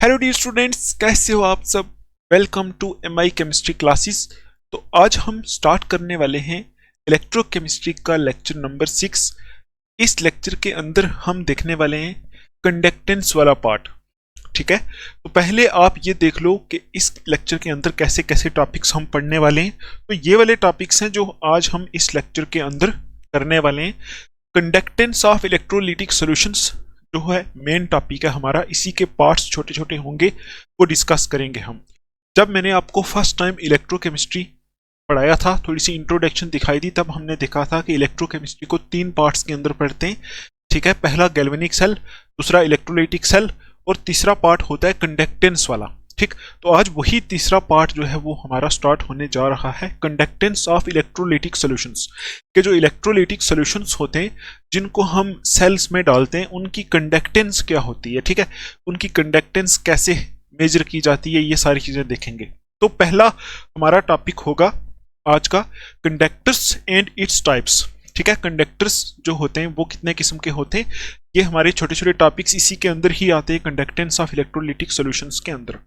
Hello dear students, कैसे हो आप सब। Welcome to MI chemistry classes. तो आज हम स्टार्ट करने वाले हैं इलेक्ट्रोकेमिस्ट्री का लेक्चर नंबर 6। इस लेक्चर के अंदर हम देखने वाले हैं कंडक्टेंस वाला पार्ट। ठीक है, तो पहले आप ये देख लो कि इस लेक्चर के अंदर कैसे कैसे टॉपिक्स हम पढ़ने वाले हैं। तो ये वाले टॉपिक्स हैं जो आज हम इस लेक्चर के अंदर करने वाले हैं। कंडक्टेंस ऑफ इलेक्ट्रोलिटिक सॉल्यूशंस जो है मेन टॉपिक है हमारा, इसी के पार्ट्स छोटे छोटे होंगे, वो डिस्कस करेंगे हम। जब मैंने आपको फर्स्ट टाइम इलेक्ट्रोकेमिस्ट्री पढ़ाया था, थोड़ी सी इंट्रोडक्शन दिखाई दी, तब हमने देखा था कि इलेक्ट्रोकेमिस्ट्री को 3 पार्ट्स के अंदर पढ़ते हैं। ठीक है, पहला गैल्वेनिक सेल, दूसरा इलेक्ट्रोलाइटिक सेल और तीसरा पार्ट होता है कंडक्टेंस वाला। ठीक, तो आज वही तीसरा पार्ट जो है वो हमारा स्टार्ट होने जा रहा है, कंडक्टेंस ऑफ इलेक्ट्रोलाइटिक सॉल्यूशंस के जो इलेक्ट्रोलाइटिक सॉल्यूशंस होते हैं जिनको हम सेल्स में डालते हैं, उनकी कंडक्टेंस क्या होती है। ठीक है, उनकी कंडक्टेंस कैसे मेजर की जाती है, ये सारी चीजें देखेंगे। तो पहला हमारा टॉपिक होगा आज का कंडक्टर्स एंड इट्स टाइप्स। ठीक है, कंडक्टर्स जो होते हैं वो कितने किस्म के होते हैं, ये हमारे छोटे छोटे टॉपिक्स इसी के अंदर ही आते हैं, कंडक्टेंस ऑफ इलेक्ट्रोलाइटिक सॉल्यूशंस के अंदर।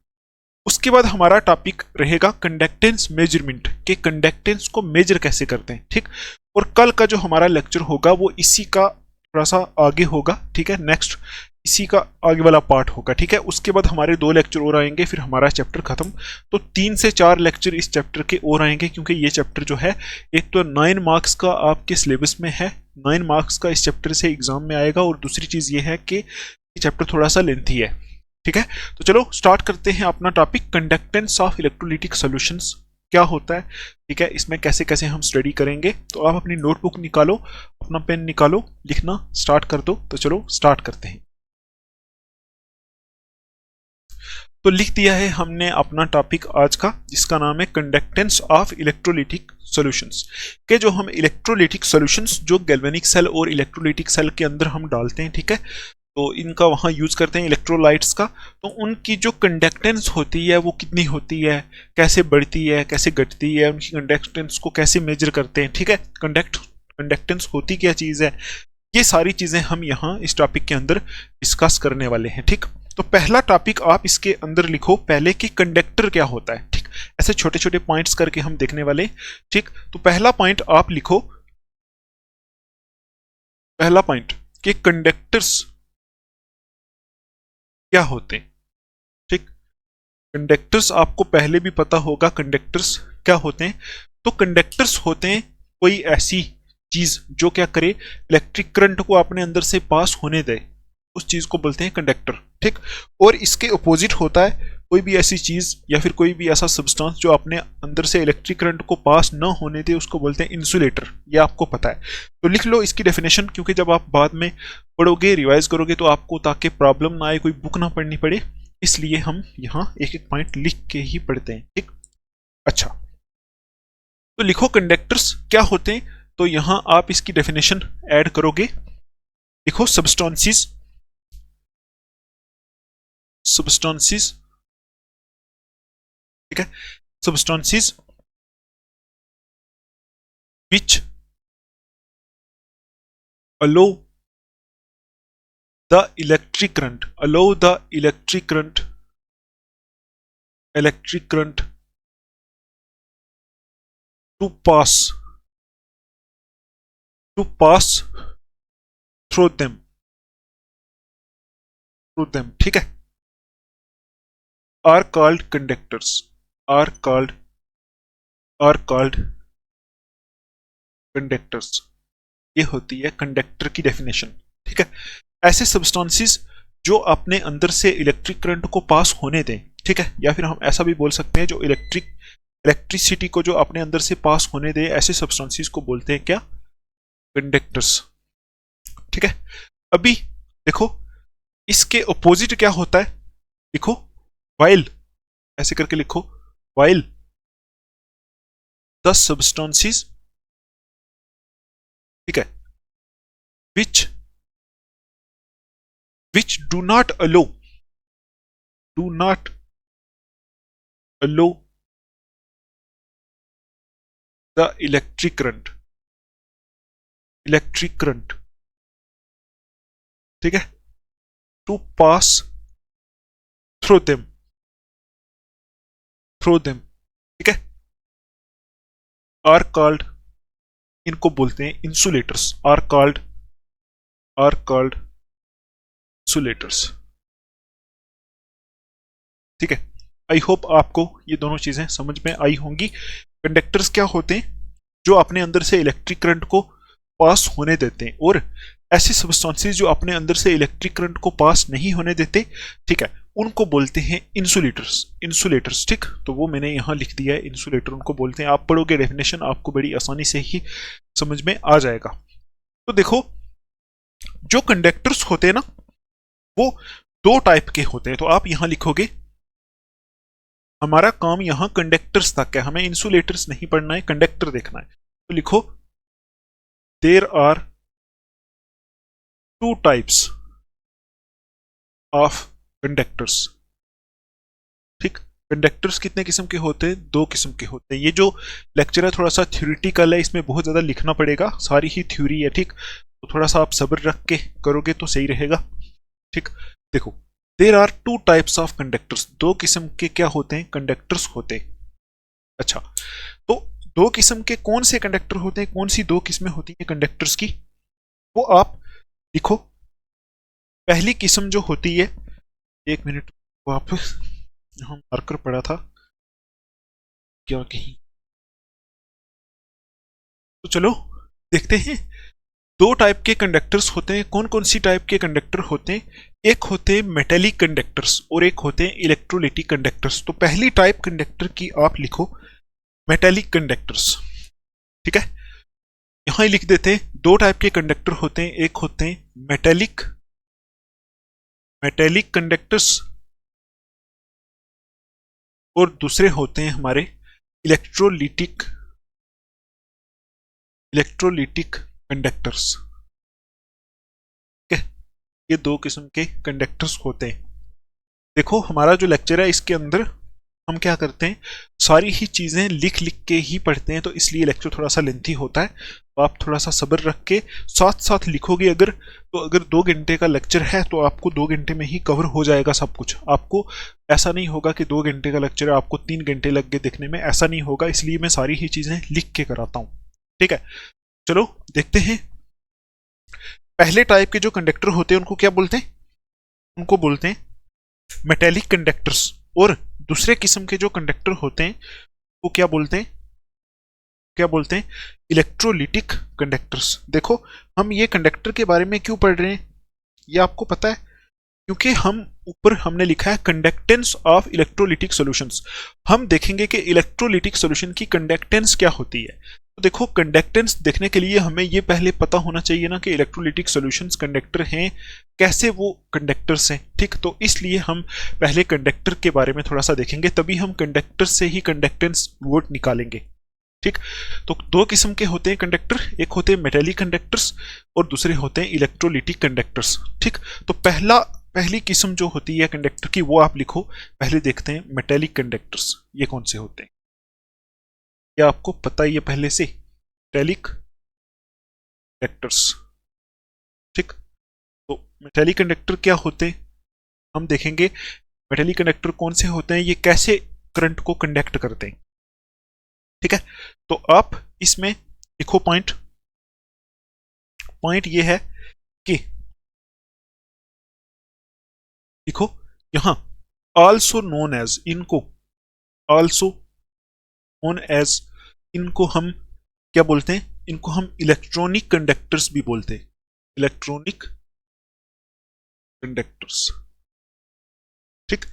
उसके बाद हमारा टॉपिक रहेगा कंडक्टेंस मेजरमेंट, के कंडक्टेंस को मेजर कैसे करते हैं। ठीक, और कल का जो हमारा लेक्चर होगा वो इसी का थोड़ा सा आगे होगा। ठीक है, नेक्स्ट इसी का आगे वाला पार्ट होगा। ठीक है, उसके बाद हमारे 2 लेक्चर और आएंगे, फिर हमारा चैप्टर खत्म। तो 3 से 4 लेक्चर इस चैप्टर के और आएंगे, क्योंकि ये चैप्टर जो है एक तो 9 मार्क्स का आपके सिलेबस में है, 9 मार्क्स का इस चैप्टर से एग्जाम में आएगा, और दूसरी चीज ये है कि ये चैप्टर थोड़ा सा लेंथी है। ठीक है, तो चलो स्टार्ट करते हैं अपना topic, conductance of electrolytic solutions क्या होता है। ठीक है, इसमें कैसे कैसे हम स्टडी करेंगे। तो आप अपनी नोटबुक निकालो, अपना पेन निकालो, लिखना स्टार्ट कर दो। तो चलो स्टार्ट करते हैं। तो लिख दिया है हमने अपना टॉपिक आज का, जिसका नाम है कंडक्टेंस ऑफ इलेक्ट्रोलाइटिक सॉल्यूशंस के जो हम इलेक्ट्रोलाइटिक सॉल्यूशंस जो गैल्वेनिक सेल और इलेक्ट्रोलाइटिक सेल के अंदर हम डालते हैं। ठीक है, तो इनका वहाँ यूज करते हैं इलेक्ट्रोलाइट्स का। तो उनकी जो कंडक्टेंस होती है वो कितनी होती है, कैसे बढ़ती है, कैसे घटती है, उनकी कंडक्टेंस को कैसे मेजर करते हैं। ठीक है, कंडक्टेंस होती क्या चीज़ है, ये सारी चीज़ें हम यहाँ इस टॉपिक के अंदर डिस्कस करने वाले हैं। ठीक, तो पहला टॉपिक आप इसके अंदर लिखो पहले कि कंडक्टर क्या होता है। ठीक, ऐसे छोटे छोटे पॉइंट्स करके हम देखने वाले। ठीक, तो पहला पॉइंट आप लिखो, पहला पॉइंट कि कंडक्टर्स क्या होते हैं। ठीक, कंडक्टर्स आपको पहले भी पता होगा कंडक्टर्स क्या होते हैं। तो कंडक्टर्स होते हैं कोई ऐसी चीज जो क्या करे, इलेक्ट्रिक करंट को अपने अंदर से पास होने दे, उस चीज को बोलते हैं कंडक्टर। ठीक, और इसके अपोजिट होता है कोई भी ऐसी चीज या फिर कोई भी ऐसा सब्सटेंस जो अपने अंदर से इलेक्ट्रिक करंट को पास न होने दे, उसको बोलते हैं इंसुलेटर। ये आपको पता है, तो लिख लो इसकी डेफिनेशन, क्योंकि जब आप बाद में पढ़ोगे रिवाइज करोगे तो आपको ताकि प्रॉब्लम ना आए, कोई बुक ना पढ़नी पड़े, इसलिए हम यहाँ एक एक पॉइंट लिख के ही पढ़ते हैं। ठीक, अच्छा, तो लिखो कंडक्टर्स क्या होते हैं। तो यहां आप इसकी डेफिनेशन ऐड करोगे, लिखो सब्सटेंसेस, सब्सटेंसेस। ठीक है, substances which allow the electric current, allow the electric current, electric current to pass, to pass through them, through them. ठीक है, are called conductors, are called, are called conductors. ये होती है conductor की definition. ठीक है, ऐसे सब्सटेंसेस जो अपने अंदर से इलेक्ट्रिक करंट को पास होने दें। ठीक है, या फिर हम ऐसा भी बोल सकते हैं जो इलेक्ट्रिसिटी को जो अपने अंदर से पास होने दे, ऐसे सब्सटेंसेस को बोलते हैं क्या, कंडक्टर्स। ठीक है, अभी देखो इसके अपोजिट क्या होता है, लिखो वाइल, ऐसे करके लिखो वाइल द सब्सटेंसेस। ठीक है, विच which do not allow, do not allow the electric current, electric current। ठीक है, to pass through them, through them, ठीक है। आर कॉल्ड, इनको बोलते हैं इंसुलेटर्स, आर कॉल्ड इंसुलेटर्स, ठीक है। आई होप आपको ये दोनों चीजें समझ में आई होंगी। कंडक्टर्स क्या होते हैं? जो अपने अंदर से इलेक्ट्रिक करंट को पास होने देते हैं, और ऐसे सब्सटेंसेस जो अपने अंदर से इलेक्ट्रिक करंट को पास नहीं होने देते, ठीक है, उनको बोलते हैं इंसुलेटर्स, इंसुलेटर्स, ठीक। तो वो मैंने यहाँ लिख दिया है, इंसुलेटर उनको बोलते हैं। आप पढ़ोगे डेफिनेशन, आपको बड़ी आसानी से ही समझ में आ जाएगा। तो देखो, जो कंडक्टर्स होते हैं ना, वो दो टाइप के होते हैं। तो आप यहां लिखोगे, हमारा काम यहां कंडक्टर्स तक है, हमें इंसुलेटर्स नहीं पढ़ना है, कंडक्टर देखना है। तो लिखो, there are two types of conductors, ठीक। कंडक्टर्स कितने किस्म के होते हैं? दो किस्म के होते हैं। ये जो लेक्चर है थोड़ा सा थ्योरेटिकल है, इसमें बहुत ज्यादा लिखना पड़ेगा, सारी ही थ्योरी है, ठीक। तो थोड़ा सा आप सब्र रख के करोगे तो सही रहेगा, ठीक। देखो, there are two types of conductors, दो किस्म के क्या होते हैं? कंडक्टर्स होते हैं। अच्छा, तो दो किस्म के कौन से कंडक्टर होते हैं? कौन सी दो किस्में होती हैं कंडक्टर्स की? वो आप लिखो। पहली किस्म जो होती है, एक मिनट वापस हम मार्कर पड़ा था क्या कहीं, तो चलो देखते हैं। दो टाइप के कंडक्टर्स होते हैं। कौन कौन सी टाइप के कंडक्टर होते हैं? एक होते हैं मेटेलिक कंडक्टर्स और एक होते हैं इलेक्ट्रोलिटिक कंडक्टर्स। तो पहली टाइप कंडक्टर की आप लिखो मेटेलिक कंडक्टर्स, ठीक है। यहां ही लिख देते हैं, दो टाइप के कंडक्टर होते हैं, एक होते हैं मेटेलिक, मेटेलिक कंडक्टर्स, और दूसरे होते हैं हमारे इलेक्ट्रोलिटिक, इलेक्ट्रोलिटिक कंडक्टर्स, ठीक है। ये दो किस्म के कंडक्टर्स होते हैं। देखो, हमारा जो लेक्चर है इसके अंदर हम क्या करते हैं, सारी ही चीजें लिख लिख के ही पढ़ते हैं, तो इसलिए लेक्चर थोड़ा सा लेंथी होता है। तो आप थोड़ा सा सब्र रख के साथ साथ लिखोगे अगर, तो अगर 2 घंटे का लेक्चर है तो आपको 2 घंटे में ही कवर हो जाएगा सब कुछ। आपको ऐसा नहीं होगा कि 2 घंटे का लेक्चर है आपको 3 घंटे लग गए देखने में, ऐसा नहीं होगा। इसलिए मैं सारी ही चीजें लिख के कराता हूँ, ठीक है। चलो देखते हैं। पहले टाइप के जो कंडक्टर होते हैं उनको क्या बोलते हैं? उनको बोलते हैं मेटेलिक कंडक्टर्स। और दूसरे किस्म के जो कंडक्टर होते हैं वो क्या बोलते हैं? क्या बोलते हैं? Electrolytic conductors. देखो, हम ये कंडक्टर के बारे में क्यों पढ़ रहे हैं, ये आपको पता है? क्योंकि हम ऊपर हमने लिखा है कंडक्टेंस ऑफ इलेक्ट्रोलिटिक सॉल्यूशंस। हम देखेंगे कि इलेक्ट्रोलिटिक सॉल्यूशन की कंडक्टेंस क्या होती है। तो देखो, कंडक्टेंस देखने के लिए हमें ये पहले पता होना चाहिए ना कि इलेक्ट्रोलिटिक सॉल्यूशंस कंडक्टर हैं, कैसे वो कंडक्टर्स हैं, ठीक। तो इसलिए हम पहले कंडक्टर के बारे में थोड़ा सा देखेंगे, तभी हम कंडक्टर से ही कंडक्टेंस वर्ड निकालेंगे, ठीक। तो दो किस्म के होते हैं कंडक्टर, एक होते हैं मेटेलिक कंडक्टर्स और दूसरे होते हैं इलेक्ट्रोलिटिक कंडक्टर्स, ठीक। तो पहली किस्म जो होती है कंडक्टर की वो आप लिखो। पहले देखते हैं मेटेलिक कंडक्टर्स, ये कौन से होते हैं? क्या आपको पता ही है पहले से? मेटेलिक कंडक्टर्स, ठीक। तो मेटेलिक कंडक्टर क्या होते हैं हम देखेंगे। मेटेलिक कंडक्टर कौन से होते हैं, ये कैसे करंट को कंडक्ट करते हैं, ठीक है। तो आप इसमें लिखो पॉइंट, पॉइंट ये है कि लिखो यहां आल्सो नोन एज, इनको आल्सो नोन एज, इनको हम क्या बोलते हैं? इनको हम इलेक्ट्रॉनिक कंडक्टर्स भी बोलते हैं, इलेक्ट्रॉनिक कंडक्टर्स, ठीक।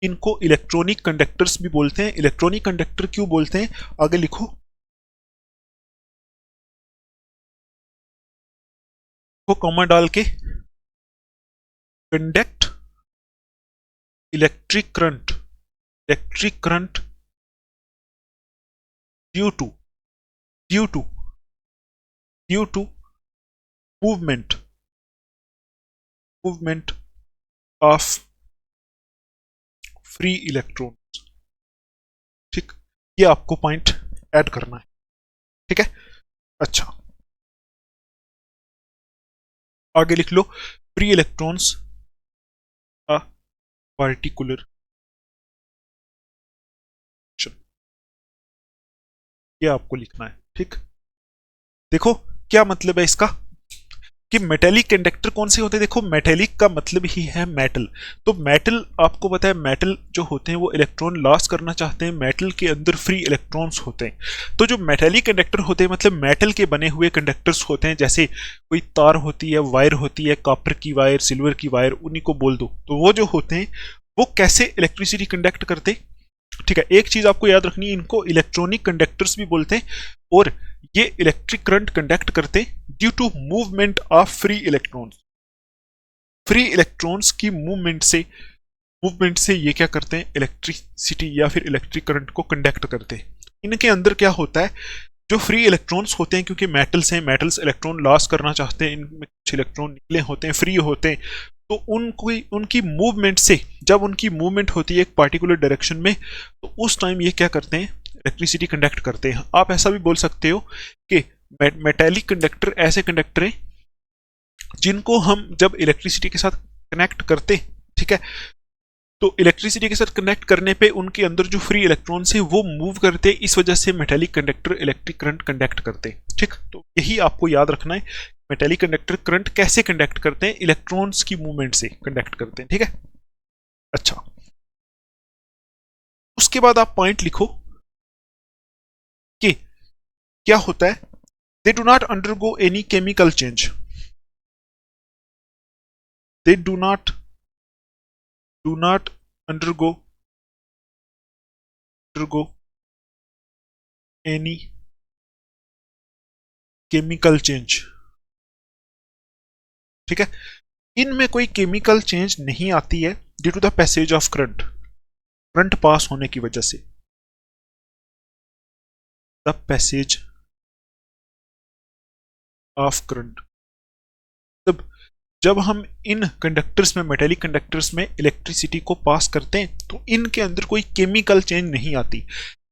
इनको इलेक्ट्रॉनिक कंडक्टर्स भी बोलते हैं। इलेक्ट्रॉनिक कंडक्टर क्यों बोलते हैं, आगे लिखो। को कॉमा डाल के, conduct electric current, electric current due to, due to, due to movement, movement of free electron, ठीक। ये आपको पॉइंट ऐड करना है, ठीक है। अच्छा, आगे लिख लो, फ्री इलेक्ट्रॉन्स अ पार्टिकुलर ये आपको लिखना है। ठीक, देखो क्या मतलब है इसका कि मेटेलिक कंडक्टर कौन से होते हैं। देखो मेटेलिक का मतलब ही है मेटल। तो मेटल आपको पता है, मेटल जो होते हैं वो इलेक्ट्रॉन लॉस करना चाहते हैं, मेटल के अंदर फ्री इलेक्ट्रॉन्स होते हैं। तो जो मेटेलिक कंडक्टर होते हैं मतलब मेटल के बने हुए कंडक्टर्स होते हैं, जैसे कोई तार होती है, वायर होती है, कॉपर की वायर, सिल्वर की वायर, उन्हीं को बोल दो। तो वो जो होते हैं वो कैसे इलेक्ट्रिसिटी कंडक्ट करते हैं। ठीक है, एक चीज आपको याद रखनी है, इनको इलेक्ट्रॉनिक कंडक्टर्स भी बोलते हैं, और ये इलेक्ट्रिक करंट कंडक्ट करते due to movement of free electrons. Free electrons की मूवमेंट से ये क्या करते हैं, इलेक्ट्रिसिटी या फिर इलेक्ट्रिक करंट को कंडक्ट करते हैं। इनके अंदर क्या होता है, जो फ्री इलेक्ट्रॉन्स होते हैं, क्योंकि मेटल्स हैं, मेटल्स इलेक्ट्रॉन लॉस करना चाहते हैं, इनमें कुछ इलेक्ट्रॉन निकले होते हैं, फ्री होते हैं, तो उनकी मूवमेंट से, जब उनकी मूवमेंट होती है एक पार्टिकुलर डायरेक्शन में, तो उस टाइम ये क्या करते हैं, इलेक्ट्रिसिटी कंडक्ट करते हैं। आप ऐसा भी बोल सकते हो कि मेटेलिक कंडक्टर ऐसे कंडक्टर हैं जिनको हम जब इलेक्ट्रिसिटी के साथ कनेक्ट करते, ठीक है, तो इलेक्ट्रिसिटी के साथ कनेक्ट करने पे उनके अंदर जो फ्री इलेक्ट्रॉन्स है वो मूव करते, इस वजह से metallic conductor electric current conduct करते। ठीक, तो यही आपको याद रखना है, मेटेलिक कंडक्टर करंट कैसे कंडक्ट करते हैं, इलेक्ट्रॉन्स की मूवमेंट से कंडक्ट करते हैं। ठीक है, अच्छा, उसके बाद आप पॉइंट लिखो कि क्या होता है, they do not undergo any chemical change, they do not undergo any chemical change. ठीक है, इनमें कोई केमिकल चेंज नहीं आती है due to the passage of current, current pass होने की वजह से, द पैसेज ऑफ करंट। तब जब हम इन कंडक्टर्स में, मेटेलिक कंडक्टर्स में इलेक्ट्रिसिटी को पास करते हैं तो इनके अंदर कोई केमिकल चेंज नहीं आती।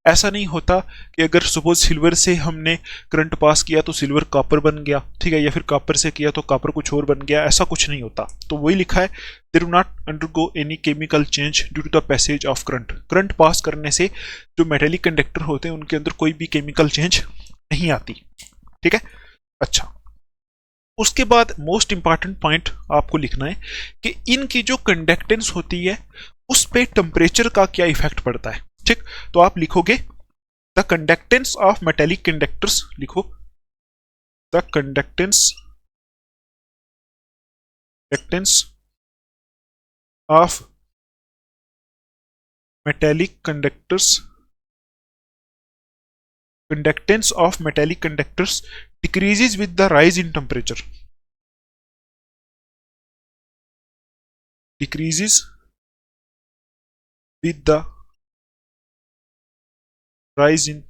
ऐसा नहीं होता कि अगर सपोज सिल्वर से हमने करंट पास किया तो सिल्वर कॉपर बन गया, ठीक है, या फिर कॉपर से किया तो कॉपर कुछ और बन गया, ऐसा कुछ नहीं होता। तो वही लिखा है, they do not undergo any chemical change due to the passage of current. Current pass करने से जो मेटेलिक कंडक्टर होते हैं उनके अंदर कोई भी केमिकल चेंज नहीं आती। ठीक है, अच्छा, उसके बाद मोस्ट इंपॉर्टेंट पॉइंट आपको लिखना है कि इनकी जो कंडक्टेंस होती है उस पे टेम्परेचर का क्या इफेक्ट पड़ता है। ठीक, तो आप लिखोगे the conductance of metallic conductors, लिखो the conductance of metallic conductors, conductance of metallic conductors decreases with the rise in temperature, decreases with the rise in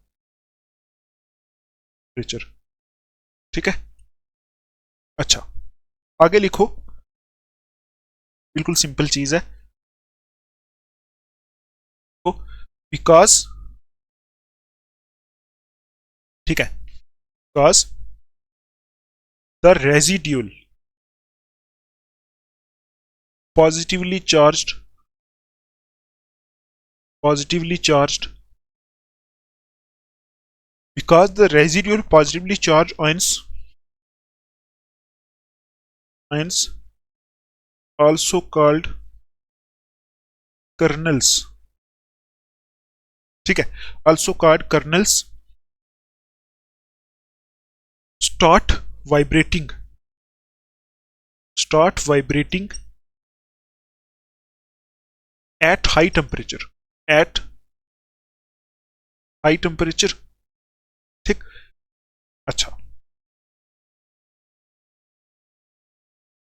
temperature। ठीक है, अच्छा, आगे लिखो, बिल्कुल सिंपल चीज है, बिकॉज, ठीक है, because the residual positively charged because the residual positively charged ions also called kernels, ठीक है, also called kernels start vibrating at high temperature, ठीक, अच्छा,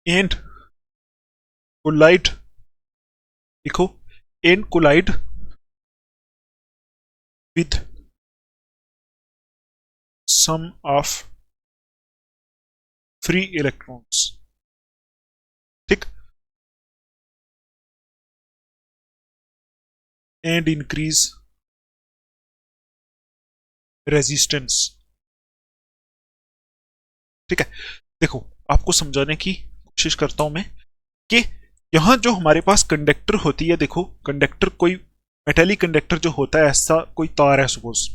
and collide, लिखो, and collide with some of free electrons। ठीक, and increase resistance। ठीक है, देखो आपको समझाने की कोशिश करता हूं मैं कि यहां जो हमारे पास कंडक्टर होती है, देखो कंडक्टर, कोई मेटेलिक कंडक्टर जो होता है, ऐसा कोई तार है सपोज,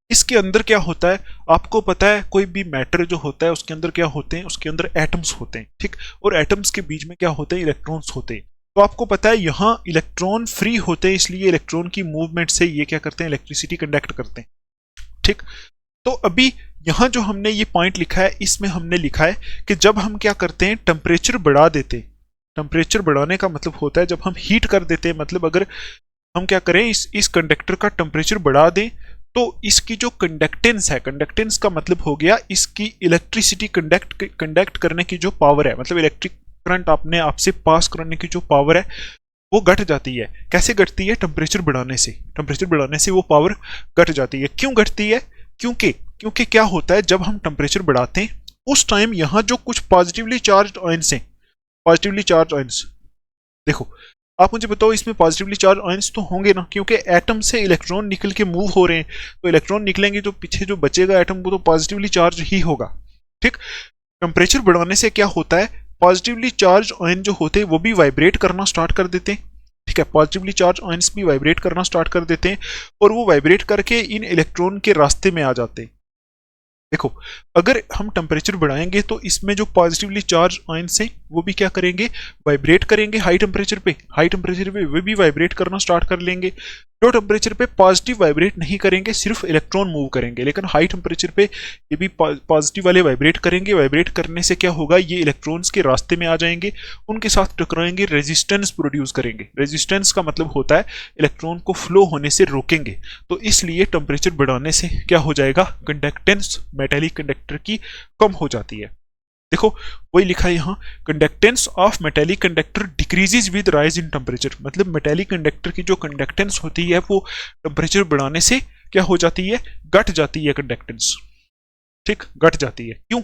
इसके अंदर क्या होता है, आपको पता है कोई भी मैटर जो होता है उसके अंदर क्या होते हैं, उसके अंदर एटम्स होते हैं, ठीक। और एटम्स के बीच में क्या होते हैं, इलेक्ट्रॉन्स होते हैं। तो आपको पता है यहाँ इलेक्ट्रॉन फ्री होते हैं, इसलिए इलेक्ट्रॉन की मूवमेंट से ये क्या करते हैं, इलेक्ट्रिसिटी कंडक्ट करते हैं, ठीक। तो अभी यहाँ जो हमने ये पॉइंट लिखा है, इसमें हमने लिखा है कि जब हम क्या करते हैं, टेम्परेचर बढ़ा देते हैं। टेम्परेचर बढ़ाने का मतलब होता है जब हम हीट कर देते हैं, मतलब अगर हम क्या करें, इस कंडक्टर का टेम्परेचर बढ़ा दें तो इसकी जो कंडक्टेंस है, कंडक्टेंस का मतलब हो गया इसकी इलेक्ट्रिसिटी कंडक्ट करने की जो पावर है, मतलब इलेक्ट्रिक करंट आपने आपसे पास करने की जो पावर है वो घट जाती है। कैसे घटती है, टेम्परेचर बढ़ाने से। टेम्परेचर बढ़ाने से वो पावर घट जाती है। क्यों घटती है, क्योंकि क्योंकि क्या होता है, जब हम टेम्परेचर बढ़ाते हैं उस टाइम यहाँ जो कुछ पॉजिटिवली चार्ज आयंस हैं, पॉजिटिवली चार्ज आयंस, देखो आप मुझे बताओ इसमें पॉजिटिवली चार्ज आयंस तो होंगे ना, क्योंकि एटम से इलेक्ट्रॉन निकल के मूव हो रहे हैं, तो इलेक्ट्रॉन निकलेंगे तो पीछे जो बचेगा एटम वो तो पॉजिटिवली चार्ज ही होगा, ठीक। टेम्परेचर बढ़ाने से क्या होता है, पॉजिटिवली चार्ज आयन जो होते हैं वो भी वाइब्रेट करना स्टार्ट कर देते हैं, ठीक है। पॉजिटिवली चार्ज आयंस भी वाइब्रेट करना स्टार्ट कर देते हैं और वो वाइब्रेट करके इन इलेक्ट्रॉन के रास्ते में आ जाते हैं। देखो अगर हम टेम्परेचर बढ़ाएंगे तो इसमें जो पॉजिटिवली चार्ज आयंस हैं वो भी क्या करेंगे, वाइब्रेट करेंगे हाई टेम्परेचर पे। हाई टेम्परेचर पे वे भी वाइब्रेट करना स्टार्ट कर लेंगे। लो टेम्परेचर पे पॉजिटिव वाइब्रेट नहीं करेंगे, सिर्फ इलेक्ट्रॉन मूव करेंगे, लेकिन हाई टेम्परेचर पे ये भी पॉजिटिव वाले वाइब्रेट करेंगे। वाइब्रेट करने से क्या होगा, ये इलेक्ट्रॉन्स के रास्ते में आ जाएंगे, उनके साथ टकराएंगे, रेजिस्टेंस प्रोड्यूस करेंगे। रेजिस्टेंस का मतलब होता है इलेक्ट्रॉन को फ्लो होने से रोकेंगे। तो इसलिए टेम्परेचर बढ़ाने से क्या हो जाएगा, कंडक्टेंस मेटेलिक कंडक्टर की कम हो जाती है। देखो वही लिखा है यहाँ, conductance of metallic conductor decreases with rise in temperature, मतलब मेटेलिक कंडक्टर की जो कंडक्टेंस होती है वो टेम्परेचर बढ़ाने से क्या हो जाती है, घट जाती है कंडक्टेंस, ठीक, घट जाती है। क्यों,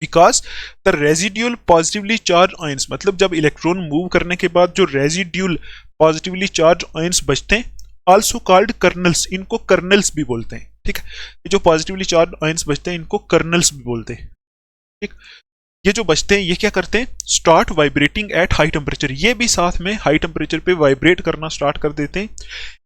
because the residual positively charge ions, मतलब जब इलेक्ट्रॉन मूव करने के बाद जो रेजिड्यूल पॉजिटिवली चार्ज आयंस बचते हैं, आल्सो कॉल्ड कर्नल्स, इनको कर्नल्स भी बोलते हैं, ठीक है। ये जो पॉजिटिवली चार्ज आयंस बचते हैं इनको कर्नल्स भी बोलते हैं, ठीक। ये जो बचते हैं ये क्या करते हैं, start vibrating at high temperature, ये भी साथ में हाई टेम्परेचर पे वाइब्रेट करना स्टार्ट कर देते हैं।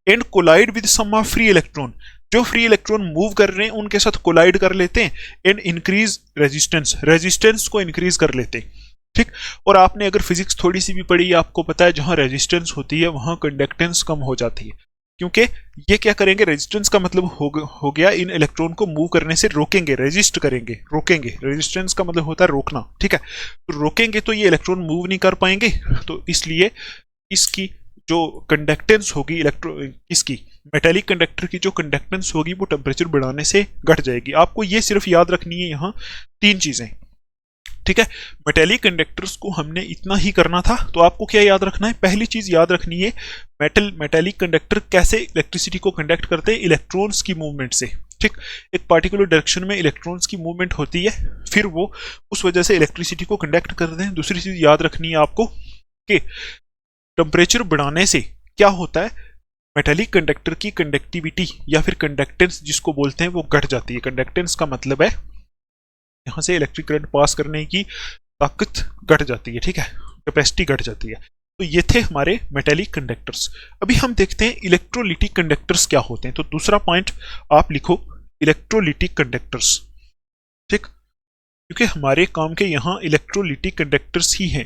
And collide with some of free electron, जो फ्री इलेक्ट्रॉन मूव कर रहे हैं उनके साथ कोलाइड कर लेते हैं। एंड इंक्रीज रेजिस्टेंस, रेजिस्टेंस को इंक्रीज कर लेते हैं, ठीक। और आपने अगर फिजिक्स थोड़ी सी भी पढ़ी, आपको पता है जहां रेजिस्टेंस होती है वहां कंडक्टेंस कम हो जाती है, क्योंकि ये क्या करेंगे, रेजिस्टेंस का मतलब हो गया इन इलेक्ट्रॉन को मूव करने से रोकेंगे, रेजिस्ट करेंगे, रोकेंगे। रेजिस्टेंस का मतलब होता है रोकना, ठीक है। तो रोकेंगे तो ये इलेक्ट्रॉन मूव नहीं कर पाएंगे, तो इसलिए इसकी जो कंडक्टेंस होगी इलेक्ट्रो इसकी मेटेलिक कंडक्टर की जो कंडक्टेंस होगी वो टेम्परेचर बढ़ाने से घट जाएगी। आपको ये सिर्फ याद रखनी है यहाँ तीन चीजें, ठीक है। मेटेलिक कंडक्टर्स को हमने इतना ही करना था, तो आपको क्या याद रखना है, पहली चीज याद रखनी है मेटेलिक कंडक्टर कैसे इलेक्ट्रिसिटी को कंडक्ट करते हैं, इलेक्ट्रॉन्स की मूवमेंट से, ठीक। एक पार्टिकुलर डायरेक्शन में इलेक्ट्रॉन्स की मूवमेंट होती है, फिर वो उस वजह से इलेक्ट्रिसिटी को कंडक्ट करते हैं। दूसरी चीज याद रखनी है आपको कि टेम्परेचर बढ़ाने से क्या होता है, मेटेलिक कंडक्टर की कंडक्टिविटी या फिर कंडक्टेंस जिसको बोलते हैं वो घट जाती है। कंडक्टेंस का मतलब है यहां से इलेक्ट्रिक करंट पास करने की ताकत घट जाती है, ठीक है, कैपेसिटी घट जाती है। तो ये थे हमारे मेटेलिक कंडक्टर्स। अभी हम देखते हैं इलेक्ट्रोलिटिक कंडक्टर्स क्या होते हैं। तो दूसरा पॉइंट आप लिखो, इलेक्ट्रोलिटिक कंडक्टर्स, ठीक, क्योंकि हमारे काम के यहाँ इलेक्ट्रोलिटिक कंडक्टर्स ही हैं,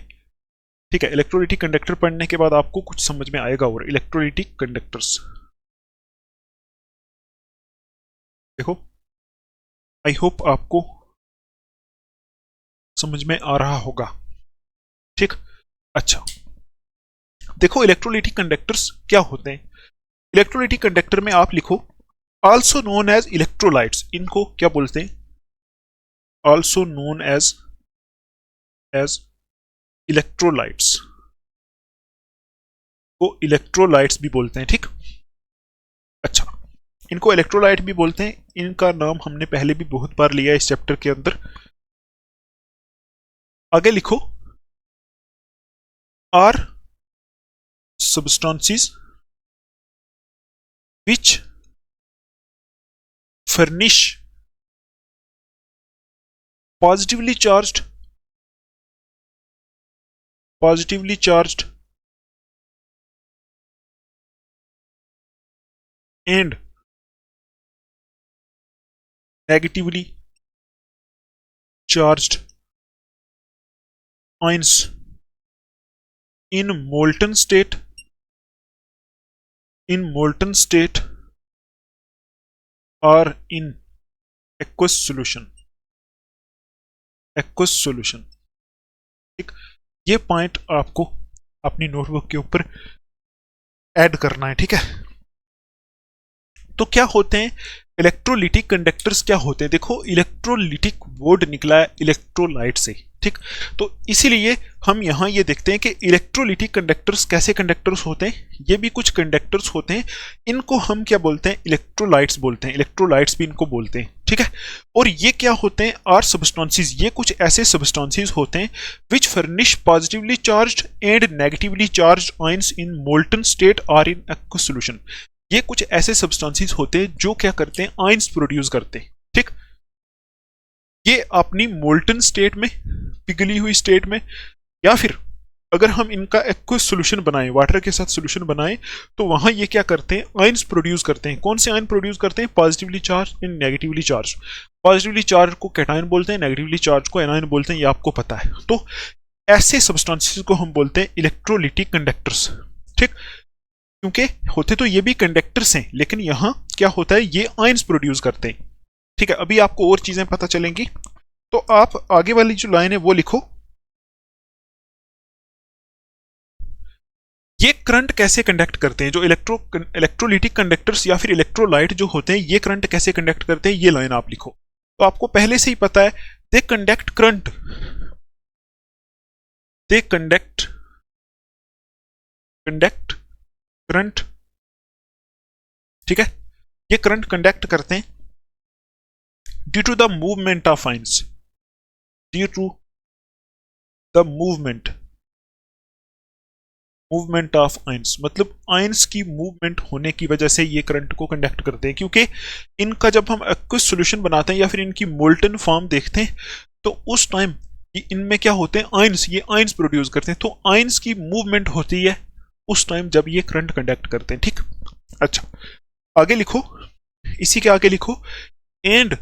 ठीक है। इलेक्ट्रोलिटिक कंडक्टर पढ़ने के बाद आपको कुछ समझ में आएगा। और इलेक्ट्रोलिटिक कंडक्टर्स देखो, आई होप आपको समझ में आ रहा होगा, ठीक। अच्छा देखो इलेक्ट्रोलिटिक कंडक्टर्स क्या होते हैं। इलेक्ट्रोलिटिक कंडक्टर में आप लिखो आल्सो नोन एज इलेक्ट्रोलाइट्स, इनको क्या बोलते हैं, आल्सो नोन एज इलेक्ट्रोलाइट्स, को इलेक्ट्रोलाइट्स भी बोलते हैं, ठीक। अच्छा इनको इलेक्ट्रोलाइट भी बोलते हैं, इनका नाम हमने पहले भी बहुत बार लिया इस चैप्टर के अंदर। आगे लिखो are substances which furnish positively charged and negatively charged ions in molten state or in aqueous solution ठीक, ये पॉइंट आपको अपनी नोटबुक के ऊपर ऐड करना है। ठीक है, तो क्या होते हैं इलेक्ट्रोलिटिक कंडक्टर्स? क्या होते हैं? देखो, इलेक्ट्रोलिटिक वर्ड निकला है इलेक्ट्रोलाइट से। ठीक, तो इसीलिए हम यहां ये देखते हैं कि इलेक्ट्रोलिटिक कंडक्टर्स कैसे कंडक्टर्स होते हैं। ये भी कुछ कंडक्टर्स होते हैं, इनको हम क्या बोलते हैं? इलेक्ट्रोलाइट्स बोलते हैं। इलेक्ट्रोलाइट्स भी इनको बोलते हैं। ठीक है, और ये क्या होते हैं? Are substances. ये कुछ ऐसे सबस्टेंसेस होते हैं which furnish positively charged and negatively charged ions in molten state और इन एक्वस सॉल्यूशन। ये कुछ ऐसे सब्सटेंसेस होते हैं जो क्या करते हैं? आयंस प्रोड्यूस करते हैं। ठीक, ये अपनी मोल्टन स्टेट में, पिघली हुई स्टेट में, या फिर अगर हम इनका एक्वस सॉल्यूशन बनाएं, वाटर के साथ सॉल्यूशन बनाएं, तो वहां ये क्या करते हैं? आयंस प्रोड्यूस करते हैं। कौन से आयन प्रोड्यूस करते हैं? Positively charge and negatively charge. Positively charge को कैटायन बोलते हैं, नेगेटिवली चार्ज को एनायन बोलते हैं, ये आपको पता है। तो ऐसे सब्सटेंसेस को हम बोलते हैं इलेक्ट्रोलिटिक कंडक्टर्स। ठीक, क्योंकि होते तो ये भी कंडक्टर्स हैं, लेकिन यहां क्या होता है? ये आयंस प्रोड्यूस करते हैं। ठीक है, अभी आपको और चीजें पता चलेंगी, तो आप आगे वाली जो लाइन है वो लिखो। ये करंट कैसे कंडक्ट करते हैं? जो इलेक्ट्रोलिटिक कंडक्टर्स या फिर इलेक्ट्रोलाइट जो होते हैं, ये करंट कैसे कंडक्ट करते हैं? ये लाइन आप लिखो। तो आपको पहले से ही पता है, they conduct current, they conduct current. ठीक है, ये करंट कंडक्ट करते हैं due to the movement of ions, due to the movement of ions, मतलब आयंस की मूवमेंट होने की वजह से ये करंट को कंडक्ट करते हैं। क्योंकि इनका जब हम एक्वस सॉल्यूशन बनाते हैं या फिर इनकी मोल्टन फॉर्म देखते हैं, तो उस टाइम इनमें क्या होते हैं? आयंस, ये आयंस प्रोड्यूस करते हैं। तो आयंस की मूवमेंट होती है उस टाइम जब ये करंट कंडक्ट करते हैं। ठीक, अच्छा, आगे लिखो, इसी के आगे लिखो, and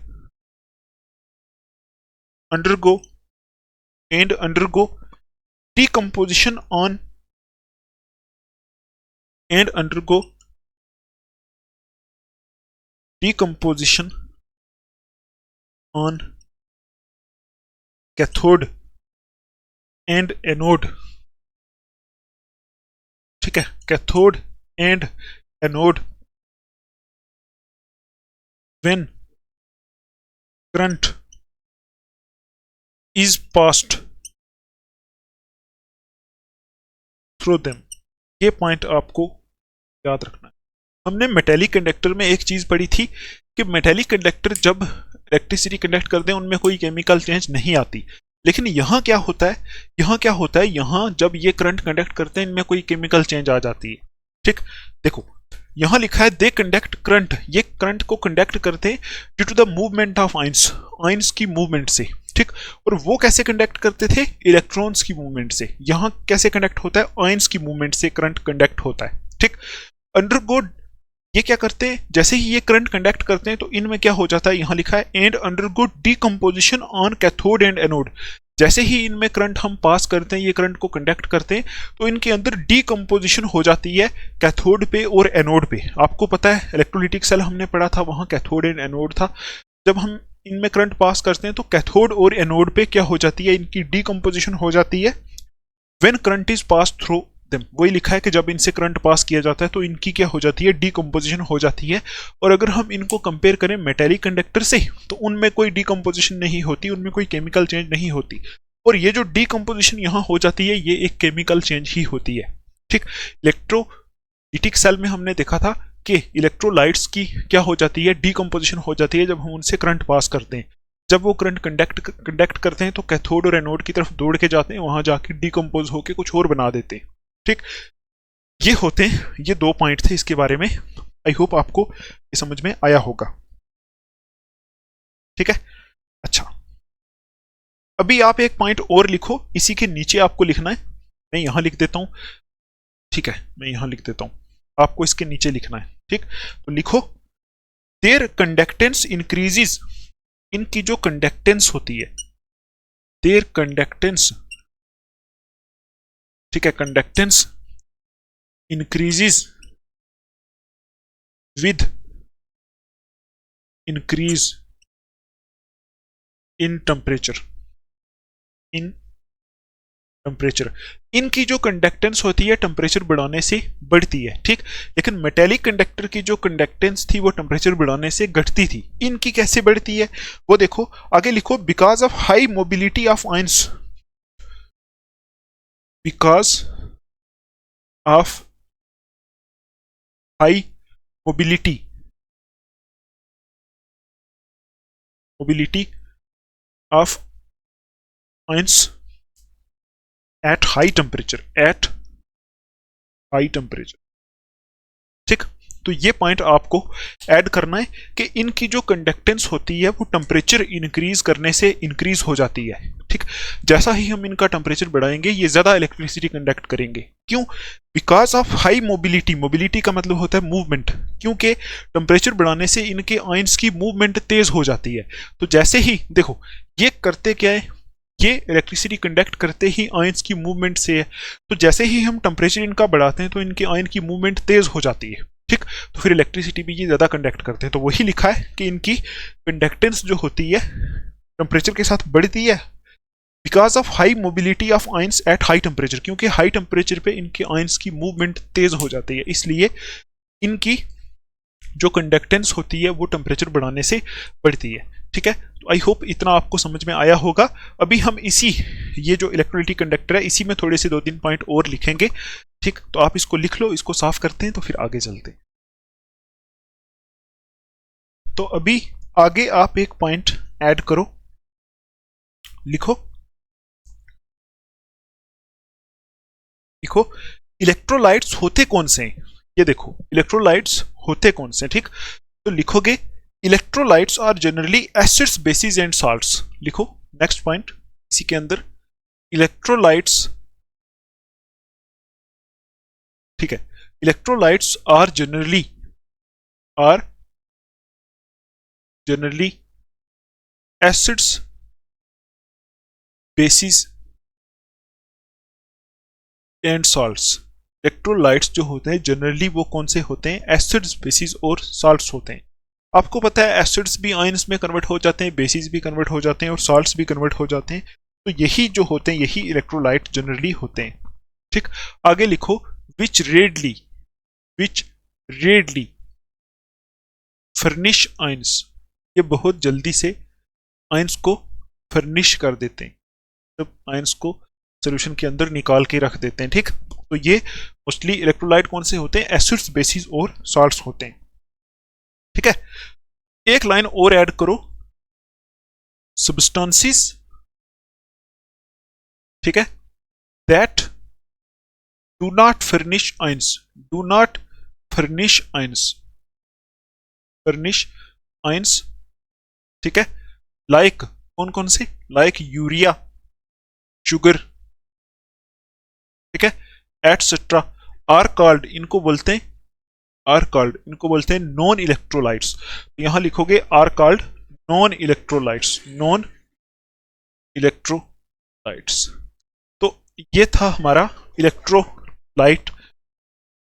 undergo decomposition on cathode and anode. ठीक है, cathode and anode when current is passed through them. ये पॉइंट आपको याद रखना है। हमने मेटेलिक कंडक्टर में एक चीज पढ़ी थी कि मेटेलिक कंडक्टर जब इलेक्ट्रिसिटी कंडक्ट करते हैं उनमें कोई केमिकल चेंज नहीं आती, लेकिन यहां क्या होता है? यहां जब ये करंट कंडक्ट करते हैं इनमें कोई केमिकल चेंज आ जाती है। ठीक, देखो यहां लिखा है दे कंडक्ट करंट, ये करंट को कंडक्ट करते हैं due to the movement of ions, ions की मूवमेंट से। ठीक, और वो कैसे कंडक्ट करते थे? इलेक्ट्रॉन्स की मूवमेंट से। यहां कैसे कंडक्ट होता है? आयंस की मूवमेंट से करंट कंडक्ट होता है। ठीक, अंडरगो, ये क्या करते हैं? जैसे ही ये करंट कंडक्ट करते हैं तो इनमें क्या हो जाता है? यहां लिखा है and undergo decomposition on cathode and anode. जैसे ही इनमें करंट हम पास करते हैं, ये करंट को कंडक्ट करते हैं, तो इनके अंदर डीकंपोजिशन हो जाती है कैथोड पे और एनोड पे। आपको पता है इलेक्ट्रोलिटिक सेल हमने पढ़ा था, वहां कैथोड एंड एनोड था। जब हम इनमें करंट पास करते हैं तो कैथोड और एनोड पे क्या हो जाती है? इनकी डीकंपोजिशन हो जाती है when current is pass through them. वही लिखा है कि जब इनसे करंट पास किया जाता है तो इनकी क्या हो जाती है? डीकंपोजिशन हो जाती है। और अगर हम इनको कंपेयर करें मेटेलिक कंडक्टर से, तो उनमें कोई डीकंपोजिशन नहीं होती, उनमें कोई केमिकल चेंज नहीं होती। और ये जो डीकंपोजिशन यहां हो जाती है, ये एक केमिकल चेंज ही होती है। ठीक, इलेक्ट्रोलिटिक सेल में हमने देखा था कि इलेक्ट्रोलाइट्स की क्या हो जाती है? डीकंपोजिशन हो जाती है जब हम उनसे करंट पास करते हैं। जब वो करंट कंडक्ट करते हैं तो कैथोड और एनोड की तरफ दौड़ के जाते हैं, वहां जाके डीकंपोज होकर कुछ और बना देते हैं। ठीक, ये होते हैं, ये दो पॉइंट थे इसके बारे में। आई होप आपको ये समझ में आया होगा। ठीक है, अच्छा, अभी आप एक पॉइंट और लिखो, इसी के नीचे आपको लिखना है। मैं यहां लिख देता हूं। ठीक है, मैं यहां लिख देता हूं, आपको इसके नीचे लिखना है। ठीक, तो लिखो देयर कंडक्टेंस इंक्रीजेस इनकी जो कंडक्टेंस होती है, देयर कंडक्टेंस, ठीक है, conductance increases with increase in temperature, in temperature. इनकी जो कंडक्टेंस होती है टेम्परेचर बढ़ाने से बढ़ती है, ठीक। लेकिन मेटेलिक कंडक्टर की जो कंडक्टेंस थी वो टेम्परेचर बढ़ाने से घटती थी। इनकी कैसे बढ़ती है वो देखो, आगे लिखो, because of high mobility of ions, because of high mobility, mobility of ions eight high temperature, eight high temperature, ठीक। तो ये पॉइंट आपको ऐड करना है कि इनकी जो कंडक्टेंस होती है वो टेम्परेचर इंक्रीज करने से इंक्रीज हो जाती है, ठीक। जैसा ही हम इनका टेम्परेचर बढ़ाएंगे ये ज्यादा इलेक्ट्रिसिटी कंडक्ट करेंगे। क्यों? Because of high mobility, mobility का मतलब होता है मूवमेंट, क्योंकि टेम्परेचर बढ़ाने से इनके आयंस की मूवमेंट तेज हो जाती है। तो जैसे ही देखो ये करते क्या है, ये इलेक्ट्रिसिटी कंडक्ट करते ही आयंस की मूवमेंट से है। तो जैसे ही हम टेम्परेचर इनका बढ़ाते हैं तो इनके आयन की मूवमेंट तेज हो जाती है, ठीक। तो फिर इलेक्ट्रिसिटी भी ये ज्यादा कंडक्ट करते हैं। तो वही लिखा है कि इनकी कंडक्टेंस जो होती है टेम्परेचर के साथ बढ़ती है because of high mobility of ions eight high temperature, क्योंकि हाई टेम्परेचर पे इनके आयंस की मूवमेंट तेज हो जाती है, इसलिए इनकी जो कंडक्टेंस होती है वो टेम्परेचर बढ़ाने से बढ़ती है, ठीक है। तो आई होप इतना आपको समझ में आया होगा। अभी हम इसी, ये जो इलेक्ट्रोलिटिक कंडक्टर है इसी में थोड़े से 2-3 पॉइंट और लिखेंगे, ठीक। तो आप इसको लिख लो, इसको साफ करते हैं तो फिर आगे चलते हैं। तो अभी आगे आप एक पॉइंट ऐड करो, लिखो, लिखो, इलेक्ट्रोलाइट्स होते कौन से हैं? ये देखो इलेक्ट्रोलाइट्स होते कौन से, ठीक। तो लिखोगे electrolytes are generally acids, bases and salts. लिखो नेक्स्ट पॉइंट इसी के अंदर, इलेक्ट्रोलाइट्स, ठीक है, electrolytes are generally acids, bases and salts. Electrolytes जो होते हैं जनरली वो कौन से होते हैं? एसिड्स, बेसिस और सॉल्ट्स होते हैं। आपको पता है एसिड्स भी आयंस में कन्वर्ट हो जाते हैं, बेसिस भी कन्वर्ट हो जाते हैं और सॉल्ट्स भी कन्वर्ट हो जाते हैं। तो यही जो होते हैं यही इलेक्ट्रोलाइट जनरली होते हैं, ठीक। आगे लिखो, विच रेडली फर्निश आयंस। ये बहुत जल्दी से आयंस को फर्निश कर देते हैं, तो आयंस को सोल्यूशन के अंदर निकाल के रख देते हैं, ठीक। तो ये मोस्टली इलेक्ट्रोलाइट कौन से होते हैं? एसिड्स, बेसिस और सॉल्ट्स होते हैं, ठीक है। एक लाइन और ऐड करो, सब्सटेंसेस, ठीक है, that do not furnish ions, do not furnish ions, furnish ions, ठीक है। लाइक कौन कौन से? लाइक यूरिया, शुगर, ठीक है, एटसेट्रा, आर कॉल्ड, इनको बोलते हैं, आर कॉल्ड, इनको बोलते हैं नॉन इलेक्ट्रोलाइट्स। तो यहां लिखोगे are called non electrolytes, non electrolytes. तो ये था हमारा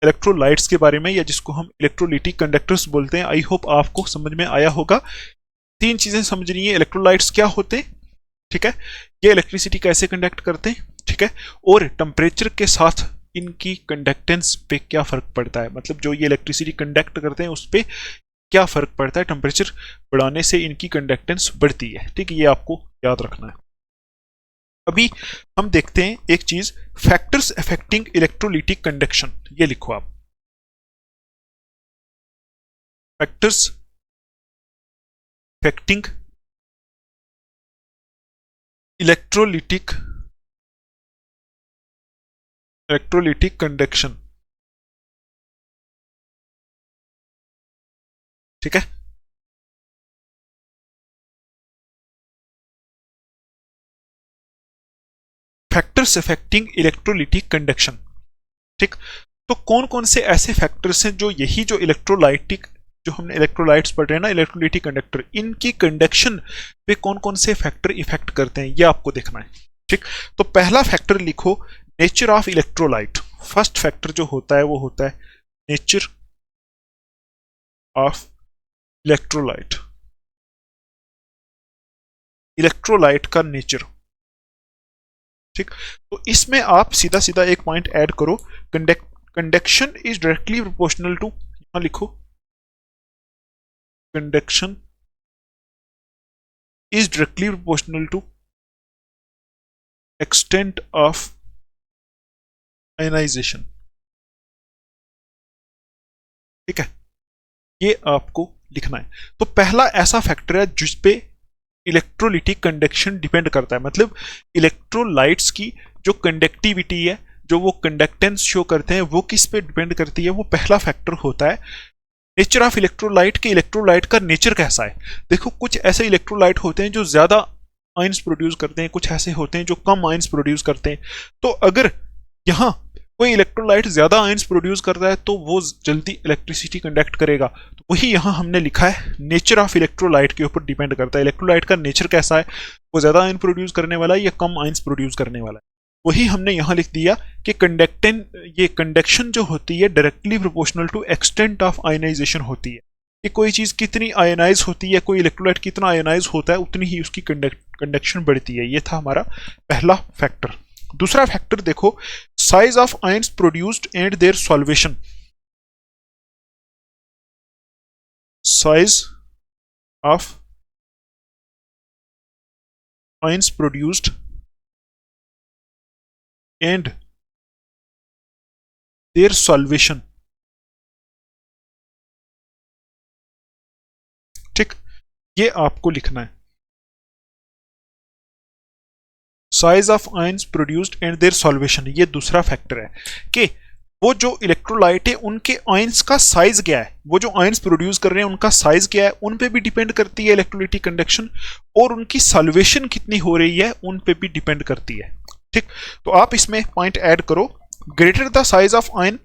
इलेक्ट्रोलाइट्स के बारे में, या जिसको हम इलेक्ट्रोलिटिक कंडक्टर्स बोलते हैं। आई होप आपको समझ में आया होगा। 3 चीजें समझनी है, इलेक्ट्रोलाइट्स क्या होते हैं, ठीक है, ये इलेक्ट्रिसिटी कैसे कंडक्ट करते हैं, ठीक है, और टेम्परेचर के साथ इनकी कंडक्टेंस पे क्या फर्क पड़ता है, मतलब जो ये इलेक्ट्रिसिटी कंडक्ट करते हैं उस पर क्या फर्क पड़ता है, टेम्परेचर बढ़ाने से इनकी कंडक्टेंस बढ़ती है, ठीक। ये आपको याद रखना है। अभी हम देखते हैं एक चीज, फैक्टर्स अफेक्टिंग इलेक्ट्रोलिटिक कंडक्शन। ये लिखो आप, फैक्टर्स अफेक्टिंग इलेक्ट्रोलिटिक कंडक्शन, ठीक है। फैक्टर्स अफेक्टिंग इलेक्ट्रोलिटिक कंडक्शन, ठीक। तो कौन कौन से ऐसे फैक्टर्स हैं जो यही जो इलेक्ट्रोलाइटिक जो हमने इलेक्ट्रोलाइट्स पढ़ रहे हैं ना, इलेक्ट्रोलिटिक कंडक्टर, इनकी कंडक्शन पे कौन कौन से फैक्टर इफेक्ट करते हैं ये आपको देखना है। ठीक, तो पहला फैक्टर लिखो nature of electrolyte. First factor जो होता है वो होता है नेचर ऑफ इलेक्ट्रोलाइट, इलेक्ट्रोलाइट का नेचर। ठीक, तो इसमें आप सीधा सीधा एक पॉइंट ऐड करो, conduction is directly proportional to, यहां लिखो conduction is directly proportional to extent of ionization. ठीक है, ये आपको लिखना है। तो पहला ऐसा फैक्टर है जिसपे इलेक्ट्रोलिटिक कंडक्शन डिपेंड करता है, मतलब इलेक्ट्रोलाइट्स की जो कंडक्टिविटी है, जो वो कंडक्टेंस शो करते हैं, वो किस पे डिपेंड करती है, वो पहला फैक्टर होता है नेचर ऑफ इलेक्ट्रोलाइट के इलेक्ट्रोलाइट का नेचर कैसा है। देखो कुछ ऐसे इलेक्ट्रोलाइट होते हैं जो ज्यादा आयंस प्रोड्यूस करते हैं, कुछ ऐसे होते हैं जो कम आयंस प्रोड्यूस करते हैं। तो अगर यहां कोई इलेक्ट्रोलाइट ज्यादा आयंस प्रोड्यूस कर रहा है तो वो जल्दी इलेक्ट्रिसिटी कंडक्ट करेगा। तो वही यहां हमने लिखा है नेचर ऑफ इलेक्ट्रोलाइट के ऊपर डिपेंड करता है, इलेक्ट्रोलाइट का नेचर कैसा है, वो ज्यादा आयन प्रोड्यूस करने वाला है या कम आयंस प्रोड्यूस करने वाला है। वही हमने यहां लिख दिया कि ये कंडक्शन जो होती है directly proportional to extent of ionization होती है, कि कोई चीज कितनी आयनाइज होती है, कोई इलेक्ट्रोलाइट कितना आयनाइज होता है, उतनी ही उसकी कंडक्शन बढ़ती है। ये था हमारा पहला फैक्टर। दूसरा फैक्टर देखो size of ions produced and their solvation. Size of ions produced and their solvation. ठीक, ये आपको लिखना है, size of ions produced and their solvation. ये दूसरा फैक्टर है कि वो जो इलेक्ट्रोलाइट है उनके आयंस का साइज क्या है, वो जो आयंस प्रोड्यूस कर रहे हैं उनका साइज क्या है, उन पे भी डिपेंड करती है इलेक्ट्रोलिटिक कंडक्शन, और उनकी सॉल्वेशन कितनी हो रही है उन पे भी डिपेंड करती है। ठीक, तो आप इसमें पॉइंट ऐड करो, greater the size of ion,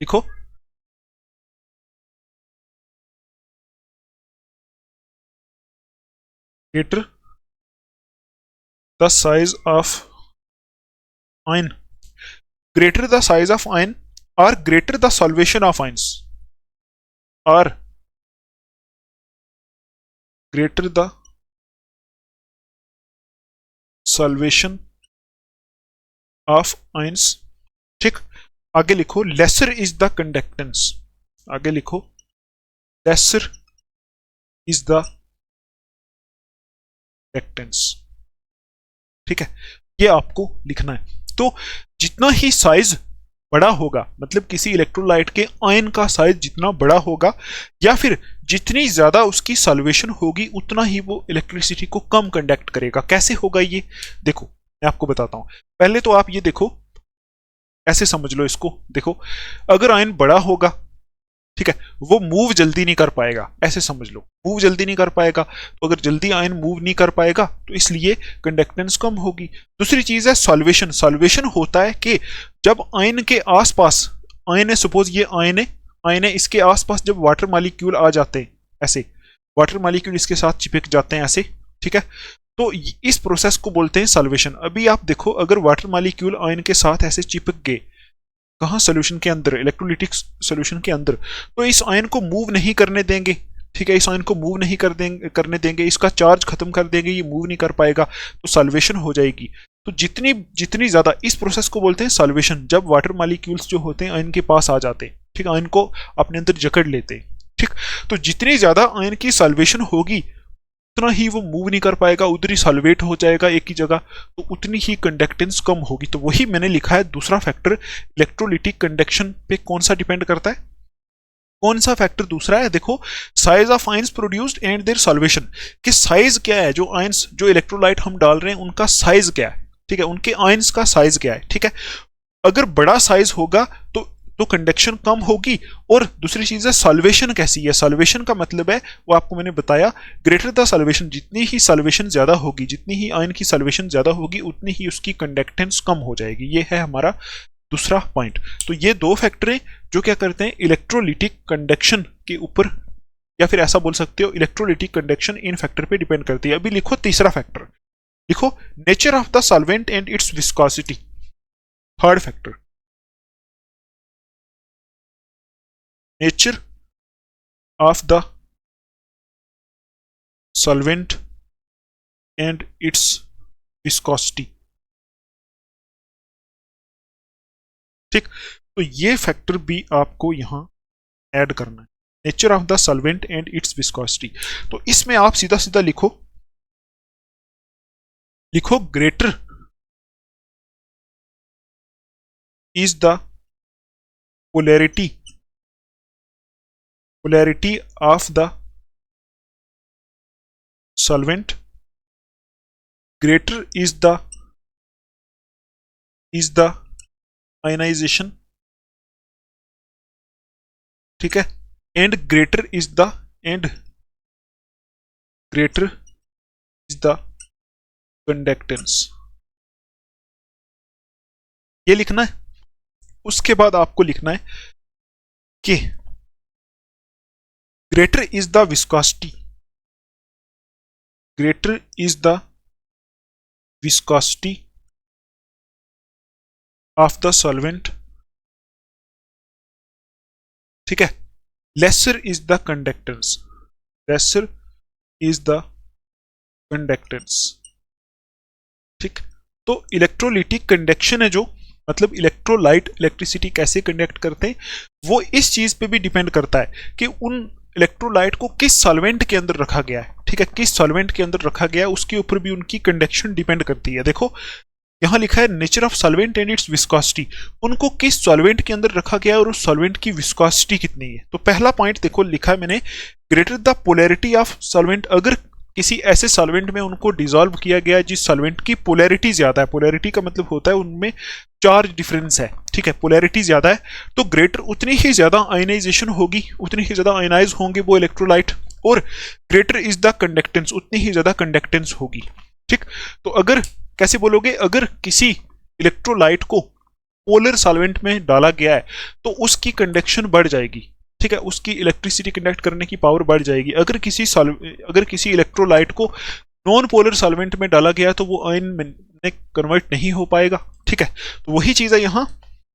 लिखो greater the size of ion, greater the size of ion or greater the solution of ions, or greater the solution of ions। ठीक, आगे लिखो lesser is the conductance, आगे लिखो lesser is the conductance। ठीक है, ये आपको लिखना है। तो जितना ही साइज बड़ा होगा, मतलब किसी इलेक्ट्रोलाइट के आयन का साइज जितना बड़ा होगा या फिर जितनी ज्यादा उसकी सॉल्वेशन होगी, उतना ही वो इलेक्ट्रिसिटी को कम कंडक्ट करेगा। कैसे होगा ये देखो, मैं आपको बताता हूं। पहले तो आप ये देखो, ऐसे समझ लो इसको, देखो अगर आयन बड़ा होगा, ठीक है, वो मूव जल्दी नहीं कर पाएगा, ऐसे समझ लो, मूव जल्दी नहीं कर पाएगा। तो अगर जल्दी आयन मूव नहीं कर पाएगा तो इसलिए कंडक्टेंस कम होगी। दूसरी चीज है सॉल्वेशन। सॉल्वेशन होता है कि जब आयन के आसपास, आयन है, सपोज ये आयन है, इसके आसपास जब वाटर मॉलिक्यूल आ जाते हैं, ऐसे वाटर मॉलिक्यूल इसके साथ चिपक जाते हैं ऐसे, ठीक है, तो इस प्रोसेस को बोलते हैं सॉल्वेशन। अभी आप देखो, अगर वाटर मॉलिक्यूल आयन के साथ ऐसे चिपक गए, कहां, सोल्यूशन के अंदर, इलेक्ट्रोलिटिक सोल्यूशन के अंदर, तो इस आयन को मूव नहीं करने देंगे। ठीक है, इस आयन को मूव नहीं करने देंगे, इसका चार्ज खत्म कर देंगे, ये मूव नहीं कर पाएगा, तो सॉल्वेशन हो जाएगी। तो जितनी ज्यादा, इस प्रोसेस को बोलते हैं सॉल्वेशन, जब वाटर मॉलिक्यूल्स जो होते हैं आयन के पास आ जाते हैं, ठीक, आयन को अपने अंदर जकड़ लेते हैं। ठीक, तो जितनी ज्यादा आयन की सॉल्वेशन होगी उतना ही वो मूव नहीं कर पाएगा, उधर ही सॉल्वेट हो जाएगा एक ही जगह, तो उतनी ही कंडक्टेंस कम होगी। तो वही मैंने लिखा है दूसरा फैक्टर इलेक्ट्रोलिटिक कंडक्शन पे कौन सा डिपेंड करता है, कौन सा फैक्टर दूसरा है, देखो size of ions produced and their solvation, कि साइज क्या है, जो आयंस, जो इलेक्ट्रोलाइट हम डाल रहे हैं उनका साइज क्या है, ठीक है, उनके आयंस का साइज क्या है। ठीक है, अगर बड़ा साइज होगा तो कंडक्शन कम होगी। और दूसरी चीज है सॉल्वेशन कैसी है, सॉल्वेशन का मतलब है, वो आपको मैंने बताया, ग्रेटर द सॉल्वेशन, जितनी ही सॉल्वेशन ज्यादा होगी, जितनी ही आयन की सॉल्वेशन ज्यादा होगी, उतनी ही उसकी कंडक्टेंस कम हो जाएगी। ये है हमारा दूसरा पॉइंट। तो ये दो फैक्टर हैं जो क्या करते हैं, इलेक्ट्रोलिटिक कंडक्शन के ऊपर, या फिर ऐसा बोल सकते हो इलेक्ट्रोलिटिक कंडक्शन इन फैक्टर पे डिपेंड करती है। अभी लिखो तीसरा फैक्टर, लिखो nature of the solvent and its viscosity. Third factor, nature of the solvent and its viscosity. ठीक, तो ये फैक्टर भी आपको यहां ऐड करना है, nature of the solvent and its viscosity. तो इसमें आप सीधा सीधा लिखो, लिखो greater is the polarity of the solvent, greater is the ionization, ठीक है, and greater is the conductance. ये लिखना है। उसके बाद आपको लिखना है कि greater is the viscosity, greater is the viscosity of the solvent, ठीक है, lesser is the conductance, lesser is the conductance. ठीक, तो इलेक्ट्रोलिटिक कंडक्शन है जो, मतलब इलेक्ट्रोलाइट इलेक्ट्रिसिटी कैसे कंडक्ट करते हैं, वो इस चीज पे भी डिपेंड करता है कि उन इलेक्ट्रोलाइट को किस सॉल्वेंट के अंदर रखा गया है। ठीक है, किस सॉल्वेंट के अंदर रखा गया है उसके ऊपर भी उनकी कंडक्शन डिपेंड करती है। देखो यहां लिखा है nature of solvent and its viscosity, उनको किस सॉल्वेंट के अंदर रखा गया है और उस सॉल्वेंट की विस्कोसिटी कितनी है। तो पहला पॉइंट देखो लिखा है मैंने, greater the polarity of solvent, अगर किसी ऐसे सॉल्वेंट में उनको डिसॉल्व किया गया है जिस सॉल्वेंट की पोलैरिटी ज्यादा है, पोलैरिटी का मतलब होता है उनमें चार्ज डिफरेंस है, ठीक है, पोलैरिटी ज्यादा है, तो ग्रेटर उतनी ही ज्यादा आयनाइजेशन होगी, उतनी ही ज्यादा आयनाइज होंगे वो इलेक्ट्रोलाइट, और ग्रेटर इज द कंडक्टेंस, उतनी ही ज्यादा कंडक्टेंस होगी। ठीक, तो अगर कैसे बोलोगे, अगर किसी इलेक्ट्रोलाइट को पोलर सॉल्वेंट में डाला गया है तो उसकी कंडक्शन बढ़ जाएगी, ठीक है, उसकी इलेक्ट्रिसिटी कंडक्ट करने की पावर बढ़ जाएगी। अगर किसी इलेक्ट्रोलाइट को नॉन पोलर सॉल्वेंट में डाला गया तो वो आयन में कन्वर्ट नहीं हो पाएगा। ठीक है, तो वही चीज है यहाँ,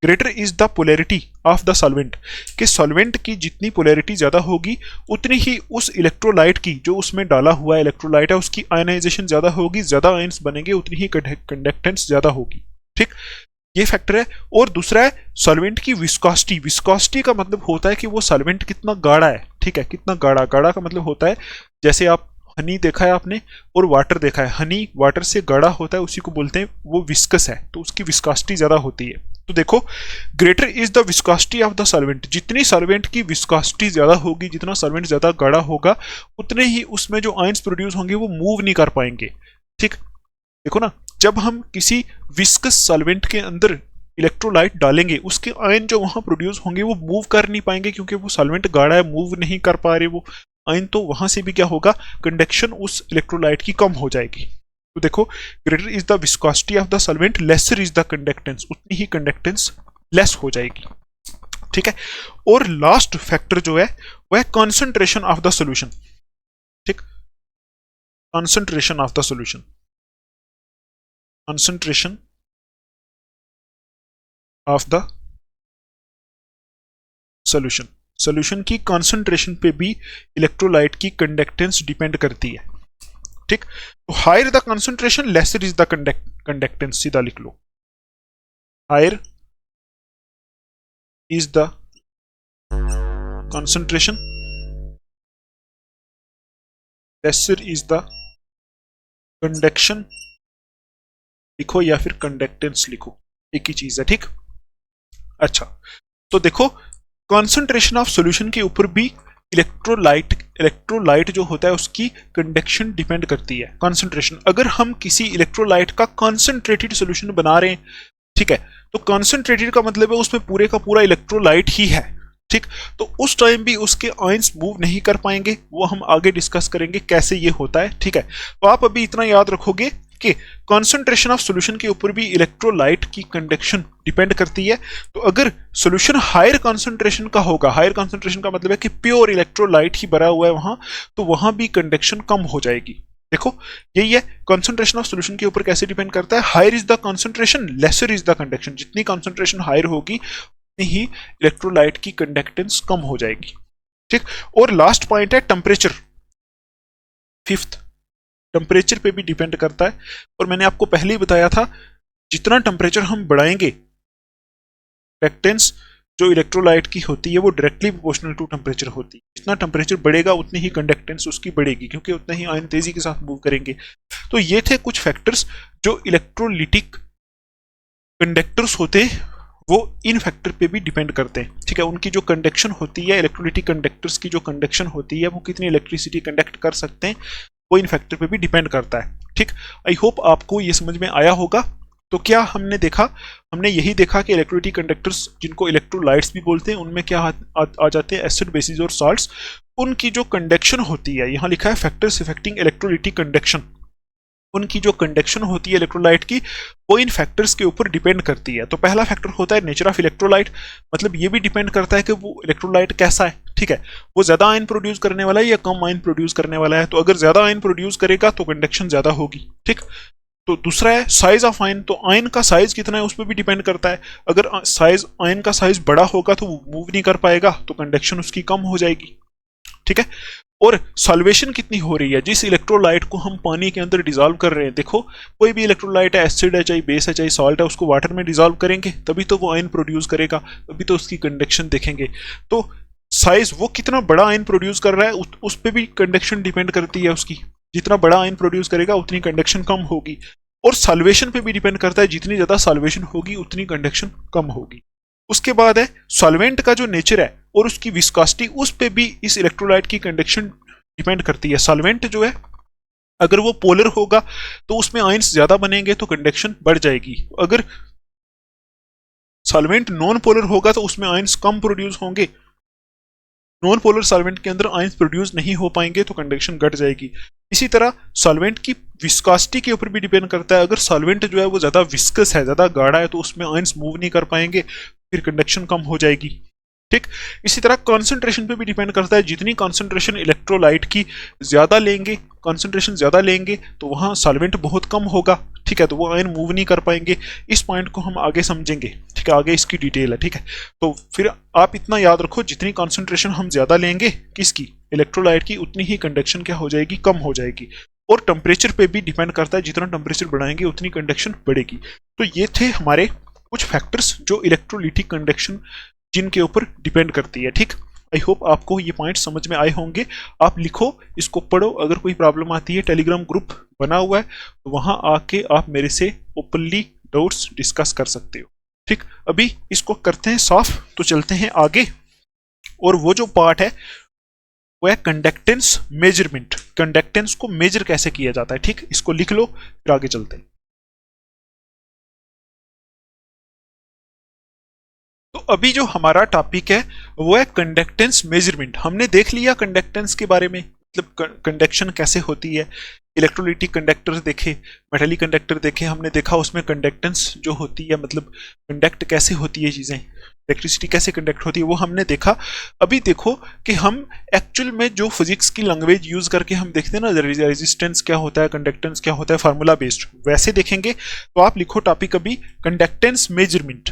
greater is the polarity of the solvent, कि सॉल्वेंट की जितनी पोलैरिटी ज्यादा होगी उतनी ही उस इलेक्ट्रोलाइट की, जो उसमें डाला हुआ इलेक्ट्रोलाइट है, उसकी आयनाइजेशन ज्यादा होगी, ज्यादा आयन्स बनेंगे, उतनी ही कंडक्टेंस ज्यादा होगी। ठीक, ये फैक्टर है। और दूसरा है सॉल्वेंट की विस्कोसिटी। विस्कोसिटी का मतलब होता है कि वो सॉल्वेंट कितना गाढ़ा है, ठीक है, कितना गाढ़ा। गाढ़ा का मतलब होता है जैसे आप हनी देखा है आपने और वाटर देखा है, हनी वाटर से गाढ़ा होता है, उसी को बोलते हैं वो विस्कस है, तो उसकी विस्कोसिटी ज्यादा होती है। तो देखो greater is the viscosity of the solvent, जितनी सॉल्वेंट की विस्कोसिटी ज्यादा होगी, जितना सॉल्वेंट ज्यादा गाढ़ा होगा, उतने ही उसमें जो आयंस प्रोड्यूस होंगे वो मूव नहीं कर पाएंगे। ठीक, देखो ना, जब हम किसी विस्कस सॉल्वेंट के अंदर इलेक्ट्रोलाइट डालेंगे, उसके आयन जो वहां प्रोड्यूस होंगे वो मूव कर नहीं पाएंगे, क्योंकि वो सॉल्वेंट गाढ़ा है, मूव नहीं कर पा रहे वो आयन, तो वहां से भी क्या होगा, कंडक्शन उस इलेक्ट्रोलाइट की कम हो जाएगी। तो देखो greater is the viscosity of the solvent, lesser is the conductance, उतनी ही कंडक्टेंस लेस हो जाएगी। ठीक है, और लास्ट फैक्टर जो है वह कॉन्सेंट्रेशन ऑफ द सॉल्यूशन। ठीक, concentration of the solution, concentration of the solution, solution की कंसंट्रेशन पे भी इलेक्ट्रोलाइट की कंडक्टेंस डिपेंड करती है। ठीक, तो higher the concentration lesser is the conductance, सीधा लिख लो, higher is the concentration lesser is the conduction लिखो या फिर कंडक्टेंस लिखो, एक ही चीज है। ठीक, अच्छा, तो देखो कॉन्सेंट्रेशन ऑफ सॉल्यूशन के ऊपर भी इलेक्ट्रोलाइट जो होता है उसकी कंडक्शन डिपेंड करती है। कॉन्सेंट्रेशन, अगर हम किसी इलेक्ट्रोलाइट का कॉन्सेंट्रेटेड सॉल्यूशन बना रहे हैं, ठीक है, तो कॉन्सेंट्रेटेड का मतलब है उसमें पूरे का पूरा इलेक्ट्रोलाइट ही है। ठीक, तो उस टाइम भी उसके आयंस मूव नहीं कर पाएंगे, वो हम आगे डिस्कस करेंगे कैसे ये होता है। ठीक है, तो आप अभी इतना याद रखोगे कि कॉन्सेंट्रेशन ऑफ सॉल्यूशन के ऊपर भी इलेक्ट्रोलाइट की कंडक्शन डिपेंड करती है। तो अगर सॉल्यूशन हायर कॉन्सेंट्रेशन का होगा, हायर कॉन्सेंट्रेशन का मतलब है कि प्योर इलेक्ट्रोलाइट ही भरा हुआ है वहां, तो वहां भी कंडक्शन कम हो जाएगी। देखो यही है, कॉन्सेंट्रेशन ऑफ सॉल्यूशन के ऊपर कैसे डिपेंड करता है, higher is the concentration lesser is the conduction. जितनी कॉन्सेंट्रेशन हायर होगी उतनी ही इलेक्ट्रोलाइट की कंडक्टेंस कम हो जाएगी। ठीक, और लास्ट पॉइंट है टेम्परेचर, फिफ्थ, टेम्परेचर पे भी डिपेंड करता है। और मैंने आपको पहले ही बताया था, जितना टेम्परेचर हम बढ़ाएंगे, कंडक्टेंस जो इलेक्ट्रोलाइट की होती है वो डायरेक्टली प्रोपोर्शनल टू टेम्परेचर होती है। जितना टेम्परेचर बढ़ेगा उतनी ही कंडक्टेंस उसकी बढ़ेगी, क्योंकि उतना ही आयन तेजी के साथ मूव करेंगे। तो ये थे कुछ फैक्टर्स जो इलेक्ट्रोलिटिक कंडक्टर्स होते हैं, वो इन फैक्टर पे भी डिपेंड करते हैं। ठीक है, उनकी जो कंडक्शन होती है, इलेक्ट्रोलिटिक कंडक्टर्स की जो कंडक्शन होती है, वो कितनी इलेक्ट्रिसिटी कंडक्ट कर सकते हैं, वो इन फैक्टर पे भी डिपेंड करता है। ठीक, आई होप आपको ये समझ में आया होगा। तो क्या हमने देखा, हमने यही देखा कि इलेक्ट्रोलिटिक कंडक्टर्स जिनको इलेक्ट्रोलाइट्स भी बोलते हैं, उनमें क्या आ जाते हैं एसिड, बेसिस और साल्ट्स। उनकी जो कंडक्शन होती है, यहाँ लिखा है फैक्टर्स इफेक्टिंग इलेक्ट्रोलिटिक कंडक्शन, उनकी जो कंडक्शन होती है इलेक्ट्रोलाइट की, वो इन फैक्टर्स के ऊपर डिपेंड करती है। तो पहला फैक्टर होता है नेचर ऑफ इलेक्ट्रोलाइट, मतलब ये भी डिपेंड करता है कि वो इलेक्ट्रोलाइट कैसा है। ठीक है, वो ज्यादा आयन प्रोड्यूस करने वाला है या कम आयन प्रोड्यूस करने वाला है। तो अगर ज्यादा आयन प्रोड्यूस करेगा तो कंडक्शन ज्यादा होगी। ठीक, तो दूसरा है साइज ऑफ आयन, तो आयन का साइज कितना है उस पर भी डिपेंड करता है। अगर साइज, आयन का साइज बड़ा होगा तो वो मूव नहीं कर पाएगा, तो कंडक्शन उसकी कम हो जाएगी। ठीक है, और सॉल्वेशन कितनी हो रही है, जिस इलेक्ट्रोलाइट को हम पानी के अंदर डिजॉल्व कर रहे हैं। देखो कोई भी इलेक्ट्रोलाइट है, एसिड है, चाहे बेस है, चाहे सॉल्ट है, उसको वाटर में डिजॉल्व करेंगे तभी तो वो आयन प्रोड्यूस करेगा, तभी तो उसकी कंडक्शन देखेंगे। तो साइज, वो कितना बड़ा आयन प्रोड्यूस कर रहा है उस पर भी कंडक्शन डिपेंड करती है उसकी। जितना बड़ा आयन प्रोड्यूस करेगा उतनी कंडक्शन कम होगी। और सॉल्वेशन पे भी डिपेंड करता है, जितनी ज्यादा सॉल्वेशन होगी उतनी कंडक्शन कम होगी। उसके बाद है सॉल्वेंट का जो नेचर है और उसकी विस्कोसिटी, उस पे भी इस इलेक्ट्रोलाइट की कंडक्शन डिपेंड करती है। सॉल्वेंट जो है अगर वो पोलर होगा तो उसमें आयंस ज्यादा बनेंगे तो कंडक्शन बढ़ जाएगी। अगर सॉल्वेंट नॉन पोलर होगा तो उसमें आयंस कम प्रोड्यूस होंगे, नॉन पोलर सॉल्वेंट के अंदर आयंस प्रोड्यूस नहीं हो पाएंगे तो कंडक्शन घट जाएगी। इसी तरह सॉल्वेंट की विस्कोसिटी के ऊपर भी डिपेंड करता है। अगर सॉल्वेंट जो है वो ज्यादा विस्कस है, ज्यादा गाढ़ा है, तो उसमें आयंस मूव नहीं कर पाएंगे, फिर कंडक्शन कम हो जाएगी। ठीक, इसी तरह कॉन्सेंट्रेशन पे भी डिपेंड करता है। जितनी कॉन्सेंट्रेशन इलेक्ट्रोलाइट की ज्यादा लेंगे, कॉन्सेंट्रेशन ज्यादा लेंगे, तो वहां सॉल्वेंट बहुत कम होगा। ठीक है, तो वो आयन मूव नहीं कर पाएंगे। इस पॉइंट को हम आगे समझेंगे। ठीक है, आगे इसकी डिटेल है। ठीक है, तो फिर आप इतना याद रखो, जितनी कॉन्सेंट्रेशन हम ज्यादा लेंगे किसकी, इलेक्ट्रोलाइट की, उतनी ही कंडक्शन क्या हो जाएगी, कम हो जाएगी। और टेम्परेचर पे भी डिपेंड करता है, जितना टेम्परेचर बढ़ाएंगे उतनी कंडक्शन बढ़ेगी। तो ये थे हमारे कुछ फैक्टर्स जो इलेक्ट्रोलिटिक कंडक्शन जिनके ऊपर डिपेंड करती है। ठीक, आई होप आपको ये पॉइंट समझ में आए होंगे। आप लिखो, इसको पढ़ो, अगर कोई प्रॉब्लम आती है, टेलीग्राम ग्रुप बना हुआ है, तो वहां आके आप मेरे से ओपनली डाउट्स डिस्कस कर सकते हो। ठीक, अभी इसको करते हैं साफ, तो चलते हैं आगे। और वो जो पार्ट है वो है कंडक्टेंस मेजरमेंट। कंडक्टेंस को मेजर कैसे किया जाता है, ठीक, इसको लिख लो, फिर आगे चलते हैं। तो अभी जो हमारा टॉपिक है वो है कंडक्टेंस मेजरमेंट। हमने देख लिया कंडक्टेंस के बारे में, मतलब कंडक्शन कैसे होती है। इलेक्ट्रोलिटिक कंडक्टर देखे, मेटेलिक कंडक्टर देखे, हमने देखा उसमें कंडक्टेंस जो होती है, मतलब कंडक्ट कैसे होती है चीजें, इलेक्ट्रिसिटी कैसे कंडक्ट होती है, वो हमने देखा। अभी देखो कि हम एक्चुअल में जो फिजिक्स की लैंग्वेज यूज करके हम देखते हैं ना, रेजिस्टेंस क्या होता है, कंडक्टेंस क्या होता है, फार्मूला बेस्ड, वैसे देखेंगे। तो आप लिखो टॉपिक अभी कंडक्टेंस मेजरमेंट।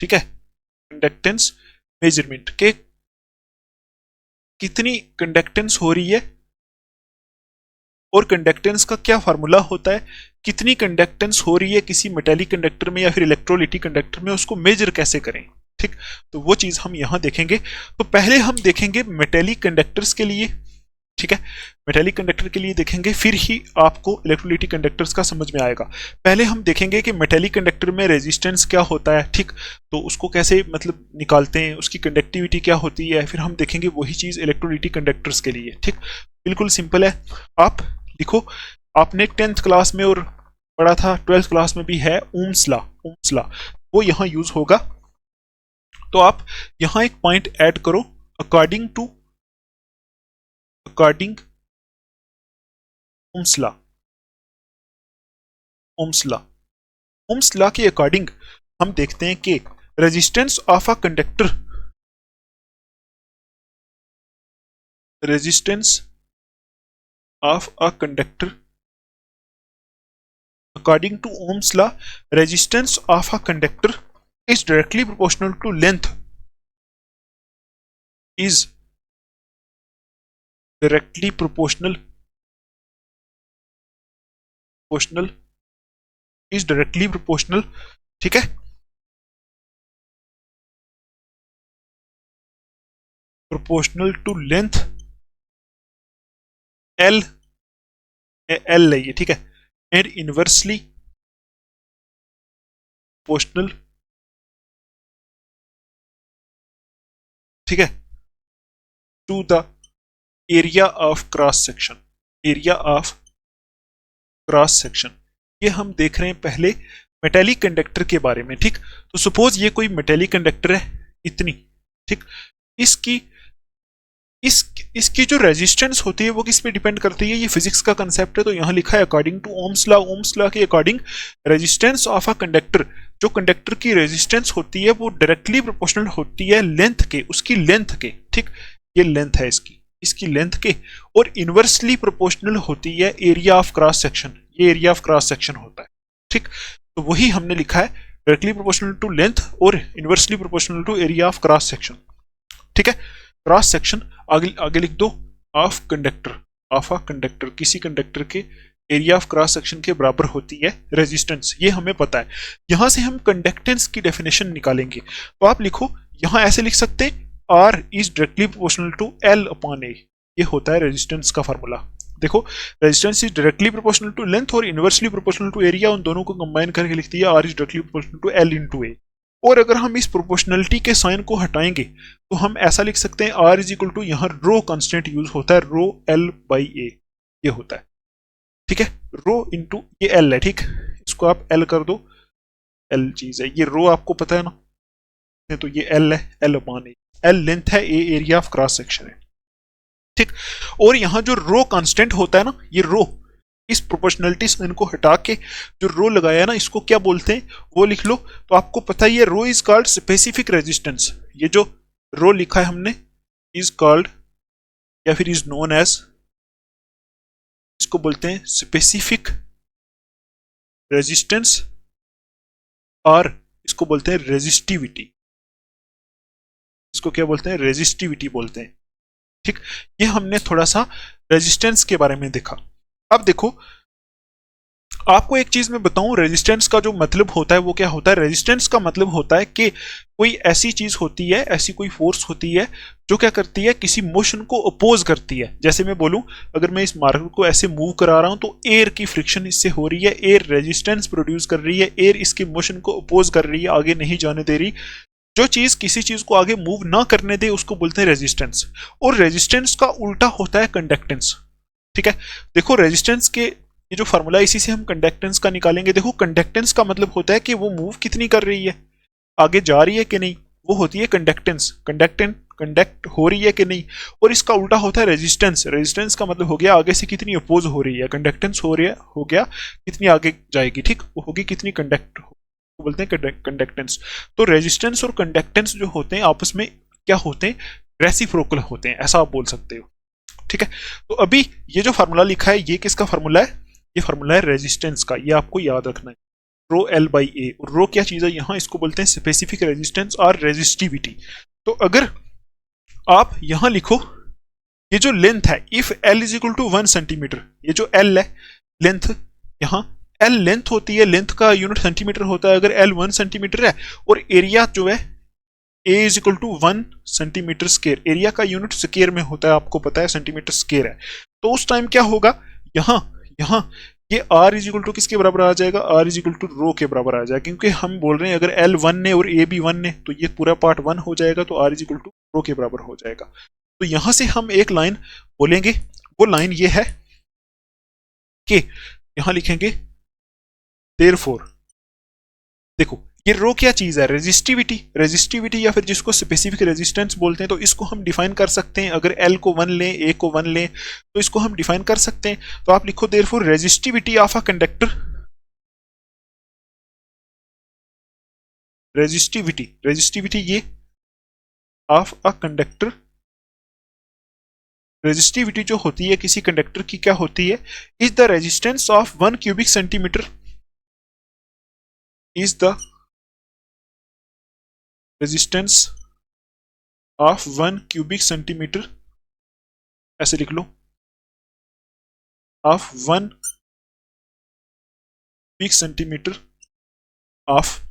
ठीक है, कंडक्टेंस मेजरमेंट के कितनी कंडक्टेंस हो रही है और कंडक्टेंस का क्या फार्मूला होता है, कितनी कंडक्टेंस हो रही है किसी मेटेलिक कंडक्टर में या फिर इलेक्ट्रोलिटिक कंडक्टर में, उसको मेजर कैसे करें। ठीक, तो वो चीज हम यहां देखेंगे। तो पहले हम देखेंगे मेटेलिक कंडक्टर्स के लिए। ठीक है, मेटेलिक कंडक्टर के लिए देखेंगे, फिर ही आपको इलेक्ट्रोलिटिक कंडक्टर्स का समझ में आएगा। पहले हम देखेंगे कि मेटेलिक कंडक्टर में रेजिस्टेंस क्या होता है। ठीक, तो उसको कैसे मतलब निकालते हैं, उसकी कंडक्टिविटी क्या होती है, फिर हम देखेंगे वही चीज इलेक्ट्रोलिटिक कंडक्टर्स के लिए। ठीक, बिल्कुल सिंपल है। आप लिखो, आपने 10th क्लास में और पढ़ा था, 12th क्लास में भी है, ओम्स लॉ। ओम्स लॉ वो यहां यूज होगा। तो आप यहां एक पॉइंट ऐड करो, according ohms law, Ohm's law, Ohm's law के अकॉर्डिंग हम देखते हैं कि resistance of a conductor, resistance of a conductor according to Ohm's law, resistance of a conductor is directly proportional to length, is directly proportional, proportional, is directly proportional, ठीक है, proportional to length L, L है ये, ठीक है, and inversely proportional, ठीक है, to the area of cross section, area of cross section. ये हम देख रहे हैं पहले मेटेलिक कंडक्टर के बारे में, ठीक। तो सपोज ये कोई मेटेलिक कंडक्टर है इतनी, ठीक, इसकी इसकी जो रेजिस्टेंस होती है वो किस पे डिपेंड करती है, ये फिजिक्स का कंसेप्ट है। तो यहाँ लिखा है according to Ohm's law, Ohm's law के according resistance of a conductor, जो कंडक्टर की रेजिस्टेंस होती है वो डायरेक्टली प्रोपोर्शनल होती है लेंथ के, उसकी लेंथ के, ठीक, ये लेंथ है इसकी लेंथ के, और इनवर्सली प्रोपोर्शनल होती है एरिया ऑफ क्रॉस सेक्शन, ये एरिया ऑफ क्रॉस सेक्शन होता है, ठीक। तो वही हमने लिखा है डायरेक्टली प्रोपोर्शनल टू लेंथ और inversely proportional to area of cross section, ठीक है। क्रॉस सेक्शन आगे लिख दो of conductor, of a conductor, किसी कंडक्टर के एरिया ऑफ क्रॉस सेक्शन के बराबर होती है रेजिस्टेंस, ये हमें पता है। यहां से हम कंडक्टेंस की डेफिनेशन निकालेंगे, तो आप लिखो यहां ऐसे लिख सकते हैं R is directly proportional to L upon A, ये होता है रेजिस्टेंस का फार्मूला। देखो resistance is directly proportional to length और इनवर्सली प्रोपोर्शनल टू एरिया, उन दोनों को कंबाइन करके लिख दिया R is directly proportional to L into A। और अगर हम इस प्रोपोर्शनलिटी के साइन को हटाएंगे तो हम ऐसा लिख सकते हैं R इज इक्वल टू, यहाँ रो कांस्टेंट यूज होता है, रो L बाई A, ये होता है, ठीक है, रो इंटू ये L है, ठीक, इसको आप L कर दो, L चीज है, ये रो आपको पता है ना, तो ये L है, L upon A, L length है, A area of cross section है, ठीक। और यहां जो रो कांस्टेंट होता है ना, ये रो, इस प्रोपोर्शनलिटी साइन को हटा के जो रो लगाया है ना, इसको क्या बोलते हैं वो लिख लो। तो आपको पता है ये रो इज कॉल्ड स्पेसिफिक रेजिस्टेंस, ये जो रो लिखा है हमने इज कॉल्ड या फिर इज नोन एज, इसको बोलते हैं स्पेसिफिक रेजिस्टेंस और इसको बोलते हैं रेजिस्टिविटी, इसको क्या बोलते हैं, रेजिस्टिविटी बोलते हैं, ठीक। ये हमने थोड़ा सा रेजिस्टेंस के बारे में देखा। अब देखो आपको एक चीज मैं बताऊं, रेजिस्टेंस का जो मतलब होता है वो क्या होता है। रेजिस्टेंस का मतलब होता है कि कोई ऐसी चीज होती है, ऐसी कोई फोर्स होती है जो क्या करती है, किसी मोशन को अपोज करती है। जैसे मैं बोलूं अगर मैं इस मार्कर को ऐसे मूव करा रहा हूं तो एयर की फ्रिक्शन इससे हो रही है, एयर रेजिस्टेंस प्रोड्यूस कर रही है, एयर इसके मोशन को अपोज कर रही है, आगे नहीं जाने दे रही। जो चीज किसी चीज को आगे मूव ना करने दे उसको बोलते हैं रेजिस्टेंस। और रेजिस्टेंस का उल्टा होता है कंडक्टेंस, ठीक है। देखो रेजिस्टेंस के ये जो फॉर्मूला इसी से हम कंडक्टेंस का निकालेंगे। देखो कंडक्टेंस का मतलब होता है कि वो मूव कितनी कर रही है, आगे जा रही है कि नहीं, वो होती है कंडक्टेंस, कंडक्ट हो रही है कि नहीं। और इसका उल्टा होता है रेजिस्टेंस, रेजिस्टेंस का मतलब हो गया आगे से कितनी अपोज हो रही है, कंडक्टेंस हो गया कितनी आगे जाएगी, ठीक, वो होगी कितनी कंडक्ट, बोलते हैं कंडक्टेंस। तो रेजिस्टेंस और कंडक्टेंस जो होते हैं आपस में क्या होते हैं, रेसिप्रोकल होते हैं, ऐसा आप बोल सकते हो, ठीक है। तो अभी ये जो फार्मूला लिखा है ये किसका फार्मूला है, ये फार्मूला है रेजिस्टेंस का, ये आपको याद रखना है, रो L बाई A। और रो क्या चीज है, यहाँ इसको बोलते हैं स्पेसिफिक रेजिस्टेंस और रेजिस्टिविटी। तो अगर आप यहां लिखो ये जो लेंथ है, if L is equal to 1 centimetre, ये जो L है लेंथ, यहाँ L लेंथ होती है, लेंथ का यूनिट सेंटीमीटर होता है। अगर L 1 सेंटीमीटर है और एरिया जो है A is equal to 1 centimetre square, area का यूनिट स्क्वायर में होता है, आपको पता है सेंटीमीटर स्क्वायर है। तो उस टाइम क्या होगा, यहाँ ये R इज इक्वल टू किसके बराबर आ जाएगा, R इज इक्वल टू रो के बराबर आ जाएगा, क्योंकि हम बोल रहे हैं अगर L 1 ने और A भी 1 ने तो ये पूरा पार्ट 1 हो जाएगा, तो R इज इक्वल टू रो के बराबर हो जाएगा। तो यहां से हम एक लाइन बोलेंगे, वो लाइन ये है कि यहां लिखेंगे देयरफॉर, देखो ये रो क्या चीज है, रेजिस्टिविटी। रेजिस्टिविटी या फिर जिसको स्पेसिफिक रेजिस्टेंस बोलते हैं, तो इसको हम डिफाइन कर सकते हैं। अगर एल को 1 लें, ए को 1 लें, तो इसको हम डिफाइन कर सकते हैं। तो आप लिखो therefore resistivity of a conductor, resistivity ये ऑफ अ कंडक्टर, रेजिस्टिविटी जो होती है किसी कंडक्टर की क्या होती है, is the resistance of 1 cubic centimetre, is the resistance of 1 cubic centimetre, ऐसे लिख लो, of 1 cubic centimetre of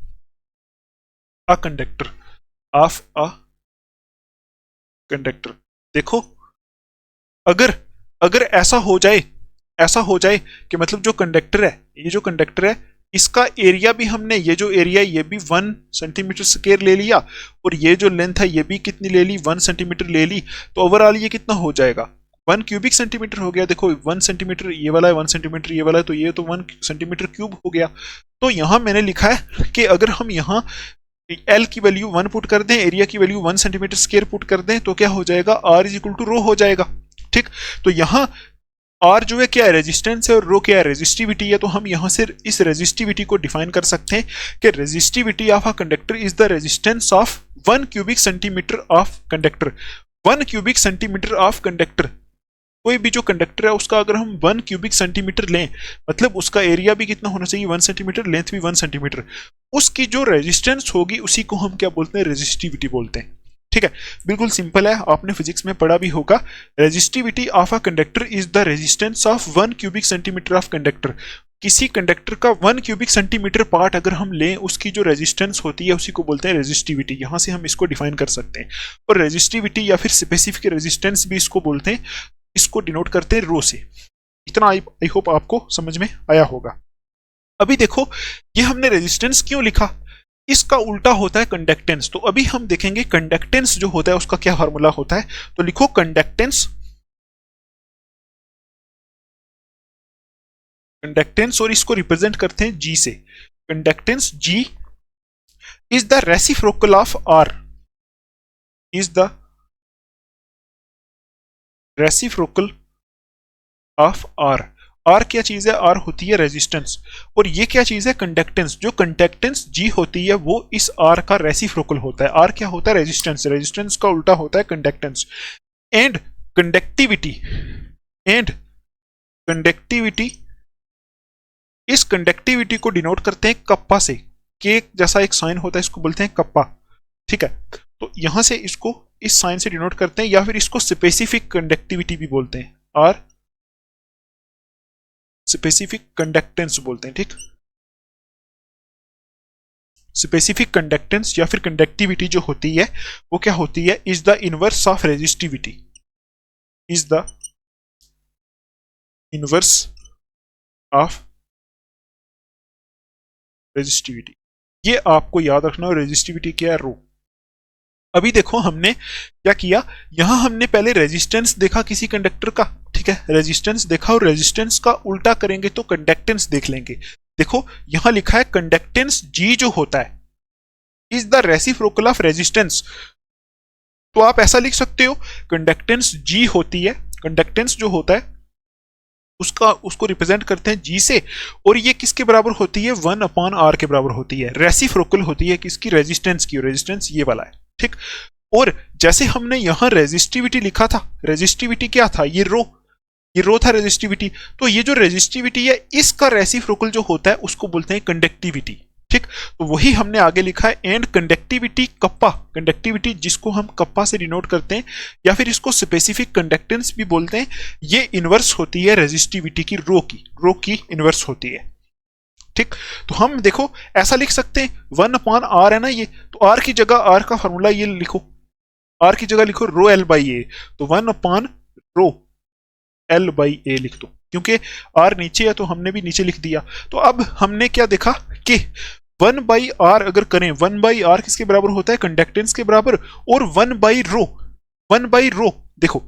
a conductor, of a conductor. देखो अगर अगर ऐसा हो जाए कि मतलब जो कंडक्टर है, ये जो कंडक्टर है, इसका एरिया भी हमने, ये जो एरिया है ये भी 1 सेंटीमीटर स्क्वायर ले लिया, और ये जो लेंथ है ये भी कितनी ले ली, 1 सेंटीमीटर ले ली, तो ओवरऑल ये कितना हो जाएगा, 1 क्यूबिक सेंटीमीटर हो गया। देखो 1 सेंटीमीटर ये वाला है, 1 सेंटीमीटर ये वाला है, तो ये तो 1 सेंटीमीटर क्यूब हो गया। तो यहां मैंने लिखा है कि अगर हम यहां एल की वैल्यू 1 पुट कर दें, एरिया की वैल्यू 1 सेंटीमीटर स्क्वायर पुट कर दें, तो क्या हो जाएगा, आर इज इक्वल टू रो हो जाएगा। ठीक, तो यहां आर जो है क्या है, रेजिस्टेंस है, और रो क्या है, रेजिस्टिविटी है। तो हम यहां से इस रेजिस्टिविटी को डिफाइन कर सकते हैं कि resistivity of a conductor is the resistance of 1 cubic centimetre of conductor. 1 cubic centimetre of conductor, कोई भी जो कंडक्टर है उसका अगर हम 1 क्यूबिक सेंटीमीटर लें, मतलब उसका एरिया भी कितना होना चाहिए, 1 सेंटीमीटर, लेंथ भी 1 सेंटीमीटर, उसकी जो रेजिस्टेंस होगी उसी को हम क्या बोलते हैं, रेजिस्टिविटी बोलते हैं। ठीक है, बिल्कुल सिंपल है, आपने फिजिक्स में पढ़ा भी होगा। Resistivity of a conductor is the resistance of 1 cubic centimetre of conductor. किसी कंडक्टर का 1 क्यूबिक सेंटीमीटर पार्ट अगर हम लें, उसकी जो रेजिस्टेंस होती है उसी को बोलते हैं रेजिस्टिविटी। यहां से हम इसको डिफाइन कर सकते हैं। और रेजिस्टिविटी या फिर स्पेसिफिक रेजिस्टेंस भी इसको बोलते हैं, इसको डिनोट करते हैं रो से। इतना आई होप आपको समझ में आया होगा। अभी देखो ये हमने रेजिस्टेंस क्यों लिखा, इसका उल्टा होता है कंडक्टेंस। तो अभी हम देखेंगे कंडक्टेंस जो होता है उसका क्या फार्मूला होता है। तो लिखो कंडक्टेंस और इसको रिप्रेजेंट करते हैं जी से। Conductance G is the reciprocal of R, is the reciprocal of R. R क्या चीज है, आर होती है रेजिस्टेंस, और ये क्या चीज है, कंडक्टेंस। जो कंडक्टेंस जी होती है वो इस आर का रेसिप्रोकल होता है। आर क्या होता है, रेजिस्टेंस, रेजिस्टेंस का उल्टा होता है कंडक्टेंस। एंड कंडक्टिविटी, इस कंडक्टिविटी को डिनोट करते हैं कप्पा से। के जैसा एक साइन होता है, इसको बोलते हैं कप्पा। ठीक है, तो यहां से इसको इस साइन से डिनोट करते हैं, या फिर इसको स्पेसिफिक कंडक्टिविटी भी बोलते हैं, और स्पेसिफिक कंडक्टेंस बोलते हैं। ठीक, स्पेसिफिक कंडक्टेंस या फिर कंडक्टिविटी जो होती है वो क्या होती है, is the inverse of resistivity, is the inverse of resistivity. ये आपको याद रखना, रेजिस्टिविटी क्या है, रो। अभी देखो हमने क्या किया, यहां हमने पहले रेजिस्टेंस देखा किसी कंडक्टर का, ठीक है, रेजिस्टेंस देखा, और रेजिस्टेंस का उल्टा करेंगे तो कंडक्टेंस देख लेंगे। देखो यहां लिखा है कंडक्टेंस जी जो होता है is the reciprocal of resistance. तो आप ऐसा लिख सकते हो, कंडक्टेंस जी होती है, कंडक्टेंस जो होता है उसको रिप्रेजेंट करते हैं जी से, और ये किसके बराबर होती है, 1/r के बराबर होती है। रेसिप्रोकल होती है किसकी, रेजिस्टेंस की, रेजिस्टेंस ये वाला है। ठीक, और जैसे हमने यहां रेजिस्टिविटी लिखा था, रेजिस्टिविटी क्या था, ये रो था रेजिस्टिविटी। तो ये जो रेजिस्टिविटी है इसका रेसिप्रोकल जो होता है उसको बोलते हैं कंडक्टिविटी। ठीक, तो वही हमने आगे लिखा है, एंड कंडक्टिविटी कप्पा, कंडक्टिविटी जिसको हम कप्पा से डिनोट करते हैं, या फिर इसको स्पेसिफिक कंडक्टेंस भी बोलते हैं, ये इनवर्स होती है रेजिस्टिविटी की, रो की इनवर्स होती है। ठीक, तो हम देखो ऐसा लिख सकते हैं, 1/r है ना ये, तो r की जगह, r का फॉर्मूला ये लिखो, r की जगह लिखो रो एल बाई ए, तो 1/रो एल बाई ए लिख दो, क्योंकि r नीचे है तो हमने भी नीचे लिख दिया। तो अब हमने क्या देखा कि 1/r अगर करें, 1/r किसके बराबर होता है, कंडक्टेंस के बराबर, और 1/रो देखो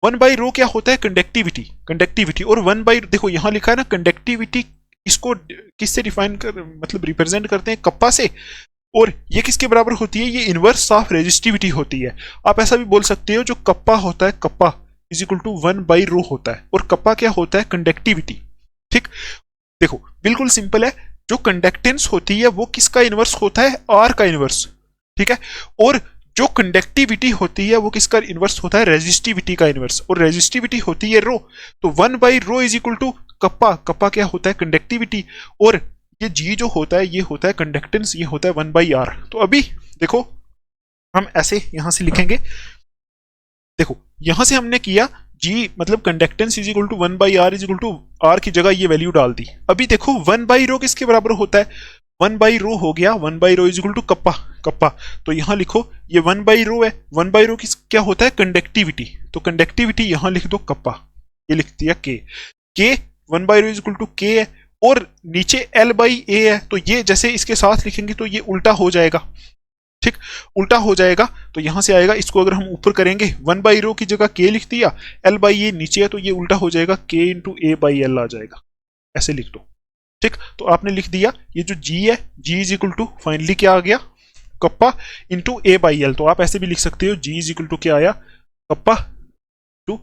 1/रो क्या होता है, कंडक्टिविटी, और देखो यहां लिखा है ना कंडक्टिविटी इसको किससे डिफाइन कर मतलब रिप्रेजेंट करते हैं, कप्पा से। और ये किसके बराबर होती है, ये इनवर्स ऑफ रेजिस्टिविटी होती है। आप ऐसा भी बोल सकते हो जो कप्पा होता है, कप्पा इज इक्वल टू 1/ρ होता है, और कप्पा क्या होता है, कंडक्टिविटी। ठीक, देखो बिल्कुल सिंपल है, जो कंडक्टेंस होती है वो किसका इनवर्स होता है, आर का इनवर्स। ठीक है, और जो कंडक्टिविटी होती है वो किसका इनवर्स होता है, रेजिस्टिविटी का इनवर्स, और रेजिस्टिविटी होती है रो। तो 1/ρ is equal to kappa, kappa क्या होता है, कंडक्टिविटी, और ये जी जो होता है ये होता है कंडक्टेंस, ये होता है 1/r। तो अभी देखो हम ऐसे यहां से लिखेंगे, देखो यहां से हमने किया जी मतलब conductance is equal to 1/r is equal to R की जगह ये वैल्यू डाल दी। अभी देखो 1/ρ किसके बराबर होता है, 1/ρ हो गया, 1/ρ is equal to kappa, kappa. तो यहां लिखो ये 1/ρ है, 1/ρ किस क्या होता है, कंडक्टिविटी। तो कंडक्टिविटी यहां लिख दो कप्पा, ये लिख दिया के 1/ρ इज इक्वल टू के है, और नीचे L/A है, तो ये जैसे इसके साथ लिखेंगे तो ये उल्टा हो जाएगा। ठीक, उल्टा हो जाएगा, तो यहां से आएगा, इसको अगर हम ऊपर करेंगे 1/ρ की जगह के लिख दिया, L/A नीचे है तो ये उल्टा हो जाएगा, K इंटू A/L आ जाएगा, ऐसे लिख दो। ठीक, तो आपने लिख दिया ये जो G है, G is equal to finally क्या आ गया, कप्पा इंटू A/L। तो आप ऐसे भी लिख सकते हो, G इज इक्वल टू क्या आया, कप्पा टू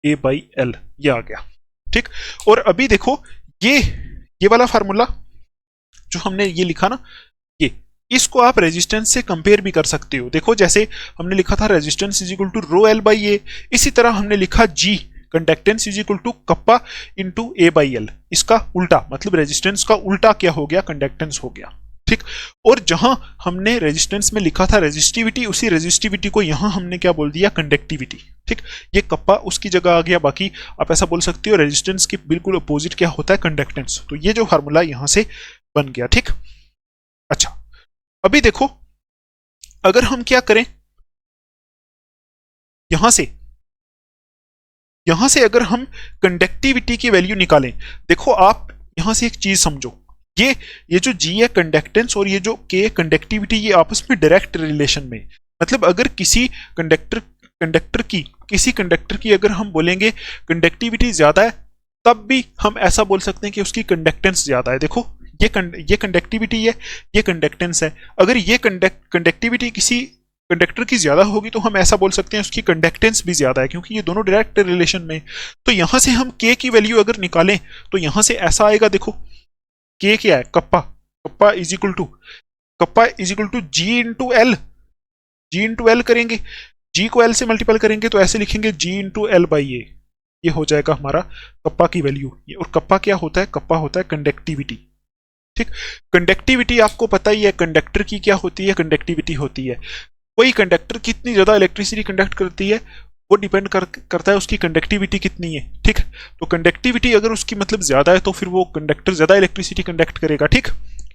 A/L, ये आ गया। ठीक, और अभी देखो ये वाला फार्मूला जो हमने ये लिखा ना, ये इसको आप रेजिस्टेंस से कंपेयर भी कर सकते हो। देखो जैसे हमने लिखा था resistance is equal to ρL/A, इसी तरह हमने लिखा G conductance is equal to kappa into A/L। इसका उल्टा मतलब रेजिस्टेंस का उल्टा क्या हो गया, कंडक्टेंस हो गया। ठीक, और जहां हमने रेजिस्टेंस में लिखा था रेजिस्टिविटी, उसी रेजिस्टिविटी को यहां हमने क्या बोल दिया, कंडक्टिविटी। ठीक, ये कप्पा उसकी जगह आ गया। बाकी आप ऐसा बोल सकते हो रेजिस्टेंस के बिल्कुल अपोजिट क्या होता है, कंडक्टेंस। तो ये जो फार्मूला यहां से बन गया। ठीक, अच्छा अभी देखो अगर हम क्या करें, यहां से अगर हम कंडक्टिविटी की वैल्यू निकालें, देखो आप यहां से एक चीज समझो, ये जो G है कंडक्टेंस और ये जो K कंडक्टिविटी, ये आपस में डायरेक्ट रिलेशन में। मतलब अगर किसी कंडक्टर की अगर हम बोलेंगे कंडक्टिविटी ज्यादा है, तब भी हम ऐसा बोल सकते हैं कि उसकी कंडक्टेंस ज्यादा है। देखो ये कंडक्टिविटी है, ये कंडक्टेंस है। अगर ये कंडक्टिविटी किसी कंडक्टर की ज्यादा होगी तो हम ऐसा बोल सकते हैं उसकी कंडक्टेंस भी ज्यादा है, क्योंकि ये दोनों डायरेक्ट रिलेशन में। तो यहां से हम K की वैल्यू अगर निकालें तो यहां से ऐसा आएगा, देखो K क्या है, kappa, kappa is equal to G into L करेंगे, G को L से मल्टीपल करेंगे तो ऐसे लिखेंगे G इंटू L/A। ये हो जाएगा हमारा कप्पा की वैल्यू। और कप्पा क्या होता है, कप्पा होता है कंडक्टिविटी। ठीक, कंडक्टिविटी आपको पता ही है, कंडक्टर की क्या होती है, कंडक्टिविटी होती है। कोई कंडक्टर कितनी ज्यादा इलेक्ट्रिसिटी कंडक्ट करती है वो डिपेंड करता है उसकी कंडक्टिविटी कितनी है। ठीक, तो कंडक्टिविटी अगर उसकी मतलब ज्यादा है तो फिर वो कंडक्टर ज्यादा इलेक्ट्रिसिटी कंडक्ट करेगा। ठीक,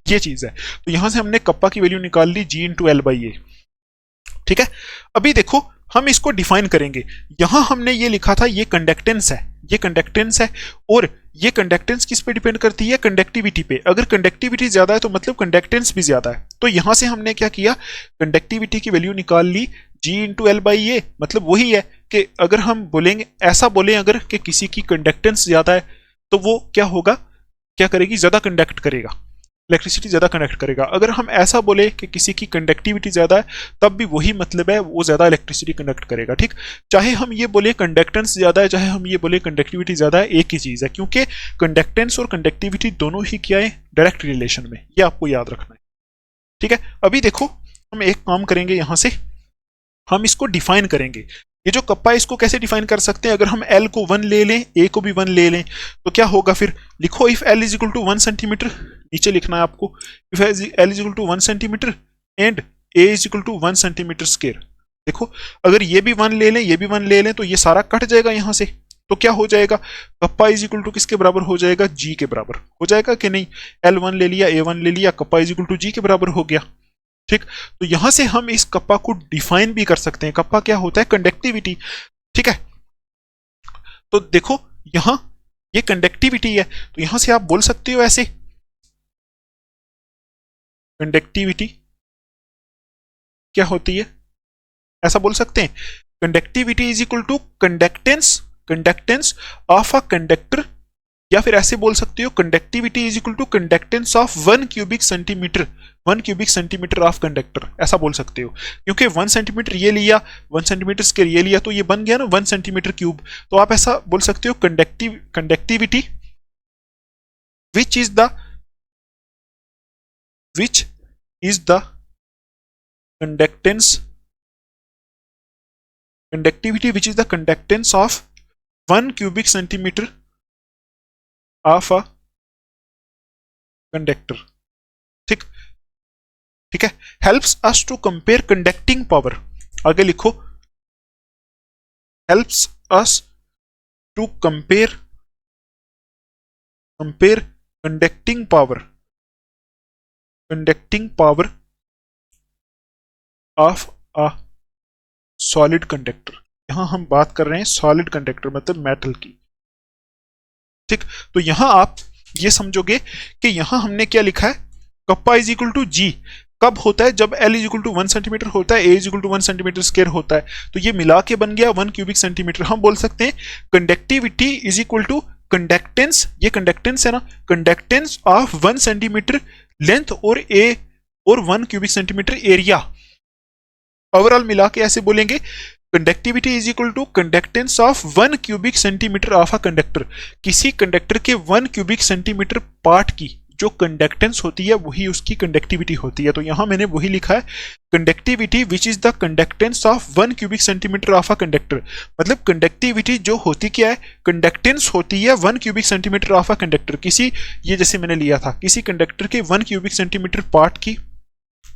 ये चीज है। तो यहां से हमने कप्पा की वैल्यू निकाल ली, G इंटू L/A। ठीक है, अभी देखो हम इसको डिफाइन करेंगे। यहां हमने ये लिखा था ये कंडक्टेंस है, ये कंडक्टेंस है, और ये कंडक्टेंस किस पे डिपेंड करती है, कंडक्टिविटी पे। अगर कंडक्टिविटी ज्यादा है तो मतलब कंडक्टेंस भी ज्यादा है। तो यहां से हमने क्या किया, कंडक्टिविटी की वैल्यू निकाल ली, G इंटू L/A। मतलब वही है कि अगर हम बोलेंगे, ऐसा बोले अगर कि किसी की कंडक्टेंस ज्यादा है तो वो क्या होगा, क्या करेगी, ज्यादा कंडक्ट करेगा, इलेक्ट्रिसिटी ज्यादा कंडक्ट करेगा। अगर हम ऐसा बोले कि किसी की कंडक्टिविटी ज्यादा है, तब भी वही मतलब है, वो ज्यादा इलेक्ट्रिसिटी कंडक्ट करेगा। ठीक, चाहे हम ये बोले कंडक्टेंस ज्यादा है, चाहे हम ये बोले कंडक्टिविटी ज्यादा है, एक ही चीज है, क्योंकि कंडक्टेंस और कंडक्टिविटी दोनों ही क्या है, डायरेक्ट रिलेशन में। ये आपको याद रखना है। ठीक है, अभी देखो हम एक काम करेंगे, यहां से हम इसको डिफाइन करेंगे। ये जो कप्पा है इसको कैसे डिफाइन कर सकते हैं, अगर हम L को 1 ले लें, A को भी 1 ले लें, तो क्या होगा फिर, लिखो if L is equal to 1 centimetre, नीचे लिखना है आपको, if L is equal to 1 centimetre and A is equal to 1 centimetre square. देखो अगर ये भी 1 ले लें, ये भी 1 ले लें, तो ये सारा कट जाएगा यहां से। तो क्या हो जाएगा, कप्पा इज इक्वल टू किसके बराबर हो जाएगा, G के बराबर हो जाएगा कि नहीं। L1 ले लिया, A1 ले लिया, kappa is equal to G के बराबर हो गया। ठीक, तो यहां से हम इस कप्पा को डिफाइन भी कर सकते हैं। कप्पा क्या होता है, कंडक्टिविटी। ठीक है, तो देखो यहां ये कंडक्टिविटी है, तो यहां से आप बोल सकते हो ऐसे, कंडक्टिविटी क्या होती है, ऐसा बोल सकते हैं, conductivity is equal to conductance of a conductor या फिर ऐसे बोल सकते हो conductivity is equal to conductance of 1 cubic centimetre, 1 cubic centimetre of conductor, ऐसा बोल सकते हो। क्योंकि 1 सेंटीमीटर ये लिया, 1 सेंटीमीटर स्क्वायर ये लिया, तो ये बन गया ना 1 सेंटीमीटर क्यूब। तो आप ऐसा बोल सकते हो conductivity which is the conductivity which is the conductance of 1 cubic centimeter of a conductor। ठीक ठीक है। helps us to compare conducting power, आगे लिखो helps us to compare conducting power of a solid conductor. यहां हम बात कर रहे हैं सॉलिड कंडक्टर मतलब मेटल की। ठीक, तो यहां आप ये समझोगे कि यहां हमने क्या लिखा है, kappa is equal to G कब होता है, जब L is equal to 1 centimetre होता है, A is equal to 1 centimetre square होता है। तो ये मिला के बन गया 1 क्यूबिक सेंटीमीटर। हम बोल सकते हैं conductivity is equal to conductance, ये कंडक्टेंस है ना, कंडक्टेंस ऑफ 1 सेंटीमीटर लेंथ और 1 क्यूबिक सेंटीमीटर एरिया। ओवरऑल मिला के ऐसे बोलेंगे conductivity is equal to conductance of 1 cubic centimetre of a conductor. किसी कंडक्टर के 1 क्यूबिक सेंटीमीटर पार्ट की जो कंडक्टेंस होती है वही उसकी कंडक्टिविटी होती है। तो यहां मैंने वही लिखा है conductivity which is the conductance of 1 cubic centimetre of a conductor. मतलब कंडक्टिविटी जो होती क्या है, कंडक्टेंस होती है 1 cubic centimetre of a conductor. किसी, ये जैसे मैंने लिया था, किसी कंडक्टर के 1 क्यूबिक सेंटीमीटर पार्ट की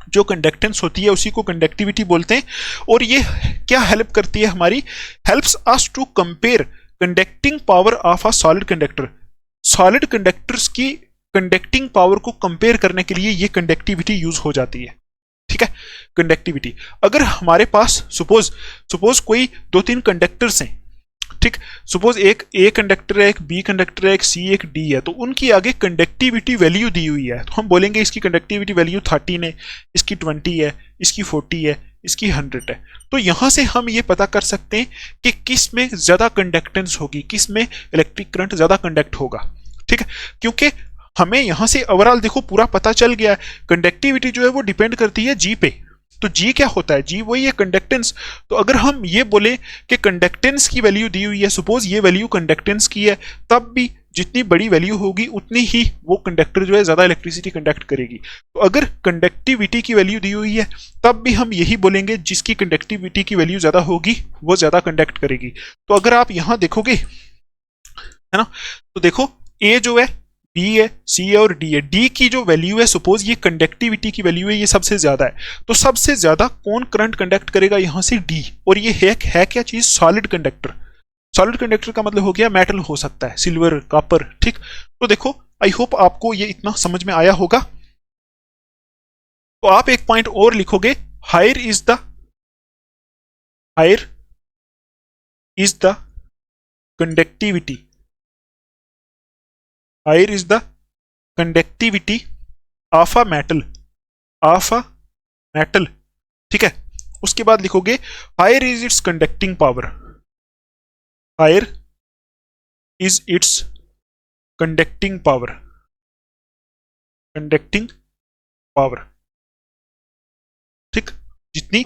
जो कंडक्टेंस होती है उसी को कंडक्टिविटी बोलते हैं। और ये क्या हेल्प करती है हमारी, helps us to compare conducting power of a solid conductor. Solid conductors की कंडक्टिंग पावर को कंपेयर करने के लिए ये कंडक्टिविटी यूज हो जाती है। ठीक है, कंडक्टिविटी अगर हमारे पास सपोज कोई 2-3 कंडक्टर्स हैं, ठीक, सपोज एक ए कंडक्टर है, एक बी कंडक्टर है, एक सी, एक डी है, तो उनकी आगे कंडक्टिविटी वैल्यू दी हुई है। तो हम बोलेंगे इसकी कंडक्टिविटी वैल्यू 13 है, इसकी 20 है, इसकी 40 है, इसकी 100 है। तो यहां से हम ये पता कर सकते हैं कि किस में ज्यादा कंडक्टेंस होगी, किस में इलेक्ट्रिक करंट ज्यादा कंडक्ट होगा। ठीक है, क्योंकि हमें यहां से ओवरऑल देखो पूरा पता चल गया है। कंडक्टिविटी जो है वो डिपेंड करती है जी पे। तो जी क्या होता है, जी वही है कंडक्टेंस। तो अगर हम ये बोले कि कंडक्टेंस की वैल्यू दी हुई है, सपोज ये वैल्यू कंडक्टेंस की है, तब भी जितनी बड़ी वैल्यू होगी उतनी ही वो कंडक्टर जो है ज्यादा इलेक्ट्रिसिटी कंडक्ट करेगी। तो अगर कंडक्टिविटी की वैल्यू दी हुई है तब भी हम यही बोलेंगे जिसकी कंडक्टिविटी की वैल्यू ज्यादा होगी वो ज्यादा कंडक्ट करेगी। तो अगर आप यहां देखोगे, है ना, तो देखो ए जो है, बी है, सी है और डी है। डी की जो वैल्यू है, सपोज ये कंडक्टिविटी की वैल्यू है, ये सबसे ज्यादा है। तो सबसे ज्यादा कौन करंट कंडक्ट करेगा, यहां से डी। और ये है क्या चीज, सॉलिड कंडक्टर। सॉलिड कंडक्टर का मतलब हो गया मेटल हो सकता है, सिल्वर, कॉपर। ठीक, तो देखो आई होप आपको ये इतना समझ में आया होगा। तो आप एक पॉइंट और लिखोगे, higher is the conductivity, higher is the conductivity of a metal, ठीक है। उसके बाद लिखोगे higher is its conducting power, higher is its conducting power, ठीक। जितनी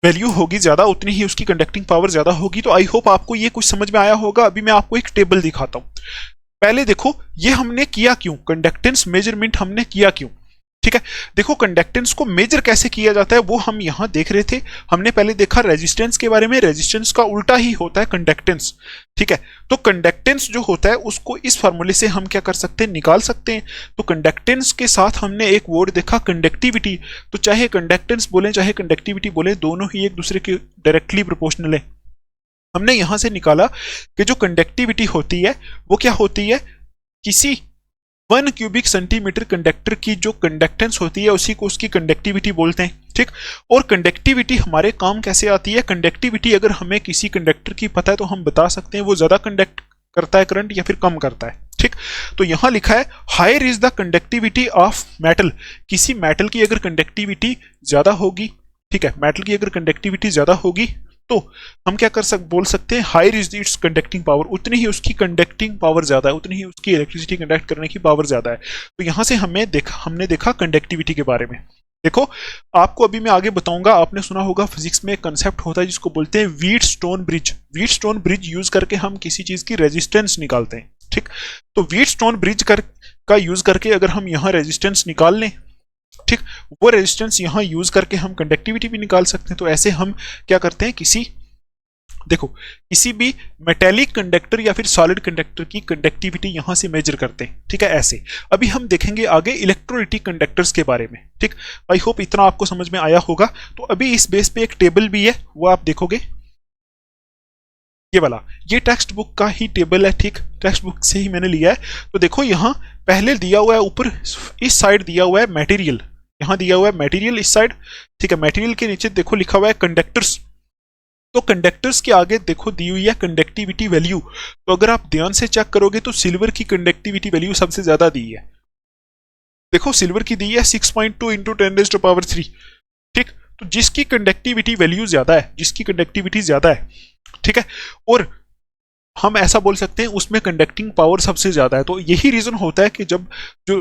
वैल्यू होगी ज्यादा उतनी ही उसकी कंडक्टिंग पावर ज्यादा होगी। तो आई होप आपको ये कुछ समझ में आया होगा। अभी मैं आपको एक टेबल दिखाता हूं। पहले देखो ये हमने किया क्यों, कंडक्टेंस मेजरमेंट हमने किया क्यों। ठीक है, देखो कंडक्टेंस को मेजर कैसे किया जाता है वो हम यहां देख रहे थे। हमने पहले देखा रेजिस्टेंस के बारे में, रेजिस्टेंस का उल्टा ही होता है कंडक्टेंस। ठीक है, तो कंडक्टेंस जो होता है उसको इस फार्मूले से हम क्या कर सकते हैं, निकाल सकते हैं। तो कंडक्टेंस के साथ हमने एक वर्ड देखा कंडक्टिविटी। तो चाहे कंडक्टेंस बोले चाहे कंडक्टिविटी बोले, दोनों ही एक दूसरे के डायरेक्टली प्रोपोर्शनल है। हमने यहां से निकाला कि जो कंडक्टिविटी होती है वो क्या होती है, किसी 1 क्यूबिक सेंटीमीटर कंडक्टर की जो कंडक्टेंस होती है उसी को उसकी कंडक्टिविटी बोलते हैं। ठीक, और कंडक्टिविटी हमारे काम कैसे आती है, कंडक्टिविटी अगर हमें किसी कंडक्टर की पता है तो हम बता सकते हैं वो ज्यादा कंडक्ट करता है करंट या फिर कम करता है। ठीक, तो यहां लिखा है higher is the conductivity of metal. किसी मेटल की अगर कंडक्टिविटी ज्यादा होगी, ठीक है, मेटल की अगर कंडक्टिविटी ज्यादा होगी तो हम क्या बोल सकते हैं, higher is its conducting power, उतनी ही उसकी कंडक्टिंग पावर ज्यादा है, उतनी ही उसकी इलेक्ट्रिसिटी कंडक्ट करने की पावर ज्यादा है। तो यहां से हमने देखा कंडक्टिविटी के बारे में। देखो, आपको अभी मैं आगे बताऊंगा, आपने सुना होगा फिजिक्स में एक कंसेप्ट होता है जिसको बोलते हैं Wheatstone bridge. Wheatstone bridge use करके हम किसी चीज की रेजिस्टेंस निकालते हैं, ठीक। तो व्हीटस्टोन ब्रिज का यूज करके अगर हम यहाँ रेजिस्टेंस निकाल लें, ठीक, वो रेजिस्टेंस यहां यूज करके हम कंडक्टिविटी भी निकाल सकते हैं। तो ऐसे हम क्या करते हैं, किसी भी मेटेलिक कंडक्टर या फिर सॉलिड कंडक्टर की कंडक्टिविटी यहां से मेजर करते हैं, ठीक है, ऐसे। अभी हम देखेंगे आगे इलेक्ट्रोलिटिक कंडक्टर्स के बारे में, ठीक। आई होप इतना आपको समझ में आया होगा। तो अभी इस बेस पे एक टेबल भी है, वो आप देखोगे, ये वाला, ये टेक्स्ट बुक का ही टेबल है, ठीक, टेक्स्ट बुक से ही मैंने लिया है। तो देखो यहां पहले दिया हुआ है, ऊपर इस साइड दिया हुआ है मटेरियल, यहां दिया हुआ है मटेरियल इस साइड, ठीक है। मटेरियल के नीचे देखो लिखा हुआ है कंडक्टर्स। तो कंडक्टर्स के आगे देखो दी हुई है कंडक्टिविटी वैल्यू। तो अगर आप ध्यान से चेक करोगे तो सिल्वर की कंडक्टिविटी वैल्यू सबसे ज्यादा दी है। देखो सिल्वर की दी है 6.2 इंटू 10⁻³ ठीक। तो जिसकी कंडक्टिविटी वैल्यू ज्यादा है, जिसकी कंडक्टिविटी ज्यादा है, ठीक है, और हम ऐसा बोल सकते हैं उसमें कंडक्टिंग पावर सबसे ज्यादा है। तो यही रीजन होता है कि जब जो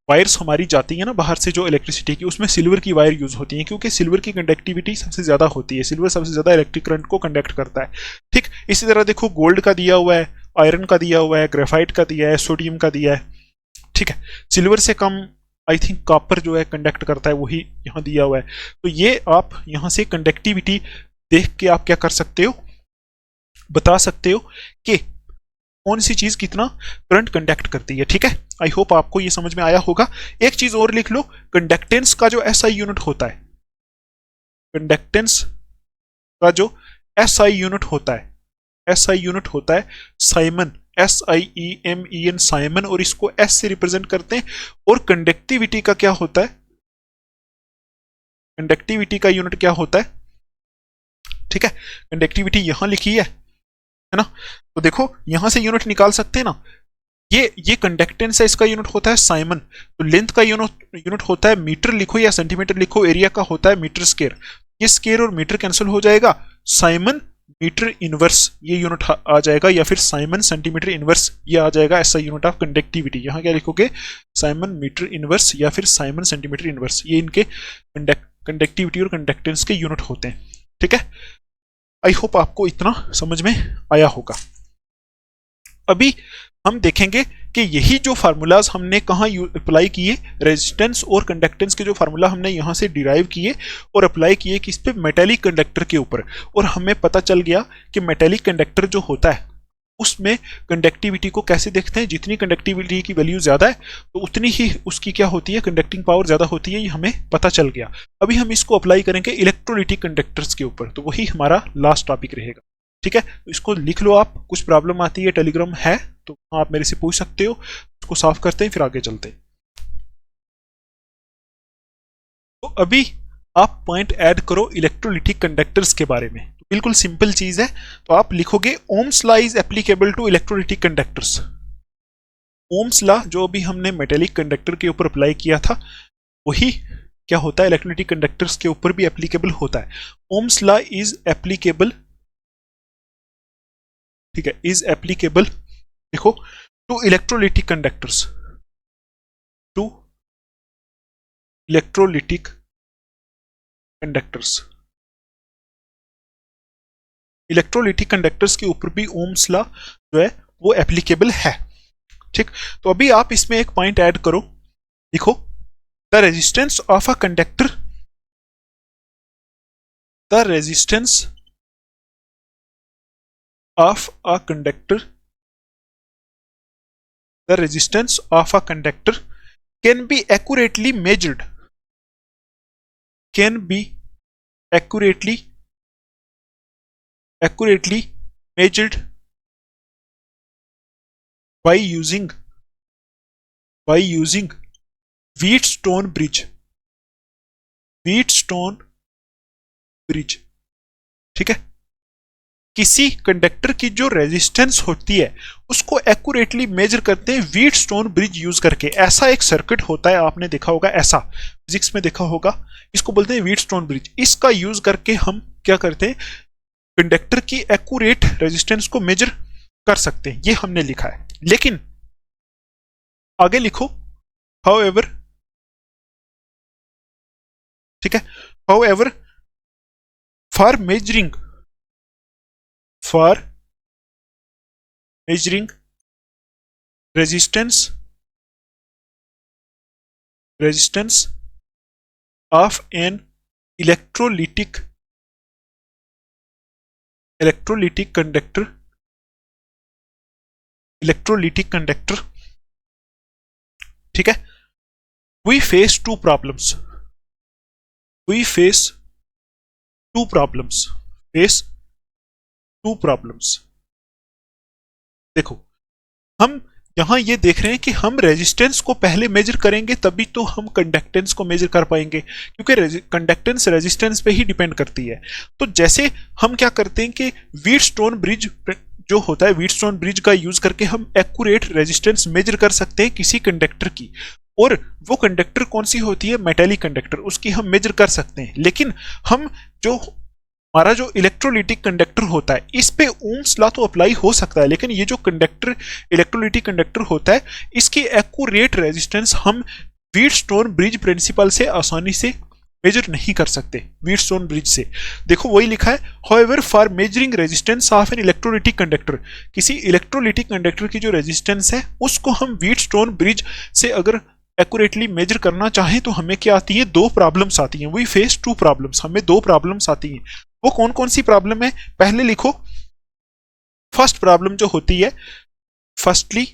वायर्स हमारी जाती है ना बाहर से, जो इलेक्ट्रिसिटी की, उसमें सिल्वर की वायर यूज होती है, क्योंकि सिल्वर की कंडक्टिविटी सबसे ज्यादा होती है, सिल्वर सबसे ज्यादा इलेक्ट्रिक करंट को कंडक्ट करता है, ठीक। इसी तरह देखो गोल्ड का दिया हुआ है, आयरन का दिया हुआ है, ग्रेफाइट का दिया है, सोडियम का दिया है, ठीक है। सिल्वर से कम आई थिंक कॉपर जो है कंडक्ट करता है, वही यहाँ दिया हुआ है। तो ये आप यहाँ से कंडक्टिविटी देख के आप क्या कर सकते हो, बता सकते हो कि कौन सी चीज कितना करंट कंडक्ट करती है, ठीक है। आई होप आपको ये समझ में आया होगा। एक चीज और लिख लो, कंडक्टेंस का जो एसआई यूनिट होता है, कंडक्टेंस का जो एसआई यूनिट होता है, एसआई यूनिट होता है साइमन, SIEMEN साइमन, और इसको एस से रिप्रेजेंट करते हैं। और कंडक्टिविटी का क्या होता है, कंडक्टिविटी का यूनिट क्या होता है, ठीक है। कंडक्टिविटी यहां लिखी है ना। तो देखो यहां से यूनिट निकाल सकते हैं ना, ये कंडक्टेंस है, इसका यूनिट होता है साइमन। तो लेंथ का यूनिट होता है मीटर लिखो या सेंटीमीटर लिखो, एरिया का होता है मीटर स्क्वायर। ये स्क्वायर और मीटर कैंसिल हो जाएगा, साइमन मीटर इनवर्स ये यूनिट आ जाएगा, या फिर साइमन सेंटीमीटर इनवर्स ये आ जाएगा ऐसा यूनिट ऑफ कंडक्टिविटी। यहां क्या लिखोगे, साइमन मीटर इनवर्स या फिर साइमन सेंटीमीटर इनवर्स, ये इनके कंडक्टिविटी और कंडक्टेंस के यूनिट होते हैं, ठीक है। आई होप आपको इतना समझ में आया होगा। अभी हम देखेंगे कि यही जो फार्मूलाज हमने कहाँ अप्लाई किए, रेजिस्टेंस और कंडक्टेंस के जो फार्मूला हमने यहाँ से डिराइव किए और अप्लाई किए किस पे, मेटेलिक कंडक्टर के ऊपर। और हमें पता चल गया कि मेटेलिक कंडक्टर जो होता है उसमें कंडक्टिविटी को कैसे देखते हैं, जितनी कंडक्टिविटी की वैल्यू ज्यादा है तो उतनी ही उसकी क्या होती है, कंडक्टिंग पावर ज्यादा होती है, ये हमें पता चल गया। अभी हम इसको अप्लाई करेंगे इलेक्ट्रोलिटिक कंडक्टर्स के ऊपर, तो वही हमारा लास्ट टॉपिक रहेगा, ठीक है। तो इसको लिख लो आप, कुछ प्रॉब्लम आती है टेलीग्राम है तो आप मेरे से पूछ सकते हो, इसको सॉल्व करते हैं फिर आगे चलते हैं। तो अभी आप पॉइंट ऐड करो इलेक्ट्रोलिटिक कंडक्टर्स के बारे में। तो बिल्कुल सिंपल चीज है, तो आप लिखोगे Ohm's law is applicable to electrolytic conductors. Ohm's law जो भी हमने मेटेलिक कंडक्टर के ऊपर अप्लाई किया था, वही क्या होता है इलेक्ट्रोलिटिक कंडक्टर्स के ऊपर भी एप्लीकेबल होता है। ओम्स लॉ इज एप्लीकेबल, ठीक है, इज एप्लीकेबल, देखो, to electrolytic conductors, to electrolytic conductors. Electrolytic conductors के ऊपर भी ओम्स लॉ जो है वो एप्लीकेबल है, ठीक। तो अभी आप इसमें एक पॉइंट ऐड करो, लिखो the resistance of a conductor, the resistance of a conductor, the resistance of a conductor can be accurately measured, can be accurately measured by using Wheatstone bridge, Wheatstone bridge, ठीक है। किसी conductor की जो resistance होती है उसको accurately measure करते हैं व्हीटस्टोन ब्रिज यूज करके। ऐसा एक सर्किट होता है, आपने देखा होगा, ऐसा फिजिक्स में देखा होगा, इसको बोलते हैं व्हीटस्टोन ब्रिज। इसका यूज करके हम क्या करते हैं, कंडक्टर की एक्यूरेट रेजिस्टेंस को मेजर कर सकते हैं, ये हमने लिखा है। लेकिन आगे लिखो हाउएवर, ठीक है, however for measuring resistance of an electrolytic conductor, ठीक है, we face two problems देखो, हम यहां ये देख रहे हैं कि हम रेजिस्टेंस को पहले मेजर करेंगे तभी तो हम कंडक्टेंस को मेजर कर पाएंगे, क्योंकि कंडक्टेंस रेजिस्टेंस पे ही डिपेंड करती है। तो जैसे हम क्या करते हैं कि व्हीटस्टोन ब्रिज जो होता है, व्हीटस्टोन ब्रिज का यूज करके हम एक्यूरेट रेजिस्टेंस मेजर कर सकते हैं किसी कंडक्टर की, और वो कंडक्टर कौन सी होती है, मेटेलिक कंडक्टर, उसकी हम मेजर कर सकते हैं। लेकिन हम जो हमारा जो इलेक्ट्रोलिटिक कंडक्टर होता है इस पे ओम्स लॉ तो अप्लाई हो सकता है, लेकिन ये जो कंडक्टर इलेक्ट्रोलिटिक कंडक्टर होता है इसकी एक्यूरेट रेजिस्टेंस हम व्हीटस्टोन ब्रिज प्रिंसिपल से आसानी से मेजर नहीं कर सकते। व्हीटस्टोन ब्रिज से देखो वही लिखा है, however for measuring resistance of an electrolytic conductor, किसी इलेक्ट्रोलिटिक कंडक्टर की जो रेजिस्टेंस है उसको हम व्हीटस्टोन ब्रिज से अगर एक्यूरेटली मेजर करना चाहें तो हमें क्या आती है, दो प्रॉब्लम्स आती हैं। वी फेस टू प्रॉब्लम्स, हमें दो प्रॉब्लम्स आती हैं। वो कौन कौन सी प्रॉब्लम है, पहले लिखो। फर्स्ट प्रॉब्लम जो होती है, फर्स्टली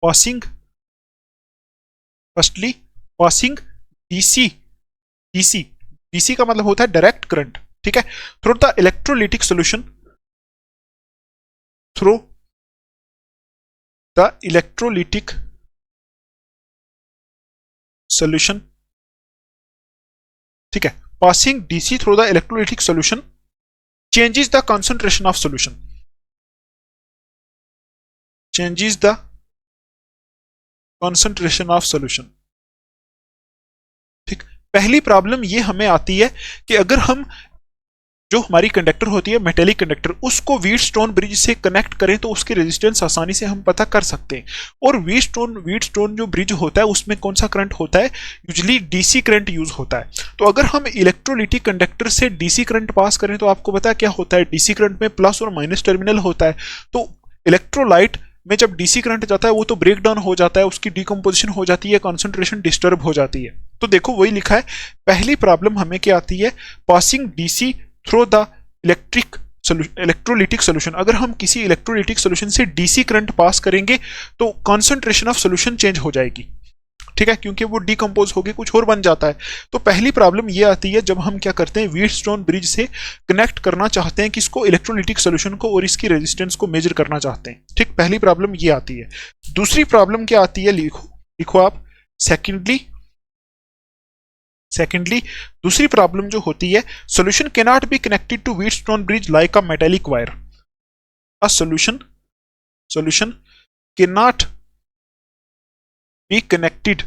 पासिंग डीसी का मतलब होता है डायरेक्ट करंट, ठीक है, थ्रू द इलेक्ट्रोलिटिक सॉल्यूशन, ठीक है, passing DC through the electrolytic solution changes the concentration of solution, ठीक। पहली प्रॉब्लम ये हमें आती है कि अगर हम जो हमारी कंडक्टर होती है मेटेलिक कंडक्टर उसको व्हीटस्टोन ब्रिज से कनेक्ट करें तो उसकी रेजिस्टेंस आसानी से हम पता कर सकते हैं। और व्हीटस्टोन जो ब्रिज होता है उसमें कौन सा करंट होता है, यूजुअली डीसी करंट यूज होता है। तो अगर हम इलेक्ट्रोलिटिक कंडक्टर से डीसी करंट पास करें तो आपको पता है क्या होता है, डीसी करंट में प्लस और माइनस टर्मिनल होता है। तो इलेक्ट्रोलाइट में जब डीसी करंट जाता है वो तो ब्रेक डाउन हो जाता है, उसकी डिकम्पोजिशन हो जाती है, कॉन्सेंट्रेशन डिस्टर्ब हो जाती है। तो देखो वही लिखा है, पहली प्रॉब्लम हमें क्या आती है, passing DC through the electrolytic solution. अगर हम किसी इलेक्ट्रोलिटिक सोल्यूशन से डीसी करंट पास करेंगे तो कॉन्सेंट्रेशन ऑफ सोल्यूशन चेंज हो जाएगी, ठीक है, क्योंकि वो डिकम्पोज होकर कुछ और बन जाता है। तो पहली प्रॉब्लम ये आती है जब हम क्या करते हैं, व्हीटस्टोन ब्रिज से कनेक्ट करना चाहते हैं किसको, इलेक्ट्रोलिटिक सोल्यूशन को, और इसकी रेजिस्टेंस को मेजर करना चाहते हैं, ठीक। पहली प्रॉब्लम ये आती है। दूसरी प्रॉब्लम क्या आती है, लिखो आप, सेकेंडली दूसरी प्रॉब्लम जो होती है, solution cannot be connected to Wheatstone bridge like a metallic wire. A solution cannot be connected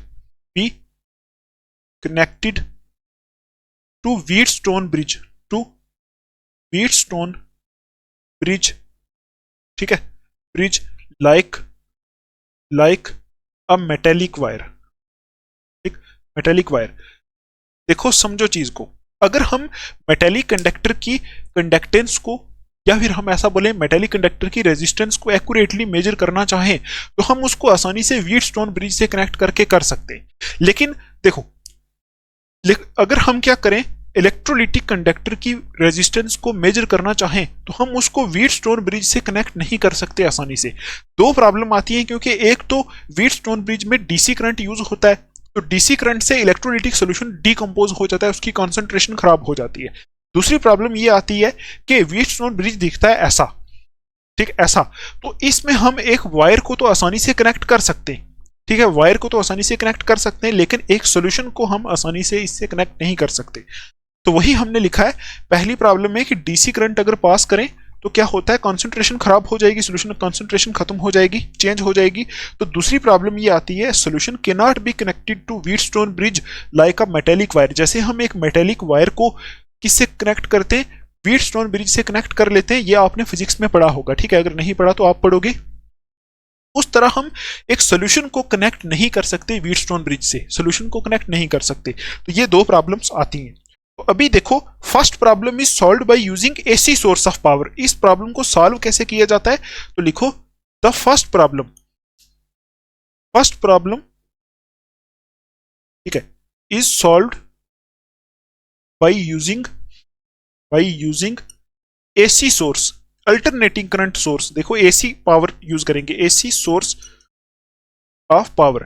to Wheatstone bridge, ठीक है, bridge like a metallic wire, ठीक, मेटेलिक वायर। देखो समझो चीज को, अगर हम मेटेलिक कंडक्टर की कंडक्टेंस को, या फिर हम ऐसा बोले मेटेलिक कंडक्टर की रेजिस्टेंस को एक्यूरेटली मेजर करना चाहें तो हम उसको आसानी से व्हीटस्टोन ब्रिज से कनेक्ट करके कर सकते हैं। लेकिन देखो, अगर हम क्या करें, इलेक्ट्रोलिटिक कंडक्टर की रेजिस्टेंस को मेजर करना चाहें तो हम उसको व्हीटस्टोन ब्रिज से कनेक्ट नहीं कर सकते आसानी से। दो प्रॉब्लम आती है, क्योंकि एक तो व्हीटस्टोन ब्रिज में डीसी करंट यूज होता है, तो डीसी करंट से इलेक्ट्रोलिटिक सोल्यूशन डिकम्पोज हो जाता है, उसकी कॉन्सेंट्रेशन खराब हो जाती है। दूसरी प्रॉब्लम ये आती है कि व्हीटस्टोन ब्रिज दिखता है ऐसा, ठीक, ऐसा, तो इसमें हम एक वायर को तो आसानी से कनेक्ट कर सकते हैं, ठीक है, वायर को तो आसानी से कनेक्ट कर सकते हैं, लेकिन एक सोल्यूशन को हम आसानी से इससे कनेक्ट नहीं कर सकते। तो वही हमने लिखा है, पहली प्रॉब्लम है कि डीसी करंट अगर पास करें तो क्या होता है, कॉन्सेंट्रेशन खराब हो जाएगी, सोल्यूशन कॉन्सेंट्रेशन खत्म हो जाएगी, चेंज हो जाएगी। तो दूसरी प्रॉब्लम ये आती है, solution cannot be connected to Wheatstone bridge like a metallic wire. जैसे हम एक मेटेलिक वायर को किससे कनेक्ट करते हैं, व्हीटस्टोन ब्रिज से कनेक्ट कर लेते हैं। ये आपने फिजिक्स में पढ़ा होगा, ठीक है, अगर नहीं पढ़ा तो आप पढ़ोगे। उस तरह हम एक सोल्यूशन को कनेक्ट नहीं कर सकते, व्हीटस्टोन ब्रिज से सोल्यूशन को कनेक्ट नहीं कर सकते। तो ये दो प्रॉब्लम्स आती हैं। तो अभी देखो, first problem is solved by using AC source of power. इस प्रॉब्लम को सॉल्व कैसे किया जाता है, तो लिखो द फर्स्ट प्रॉब्लम, ठीक है, is solved by using AC source, alternating current source. देखो एसी पावर यूज करेंगे, एसी सोर्स ऑफ पावर।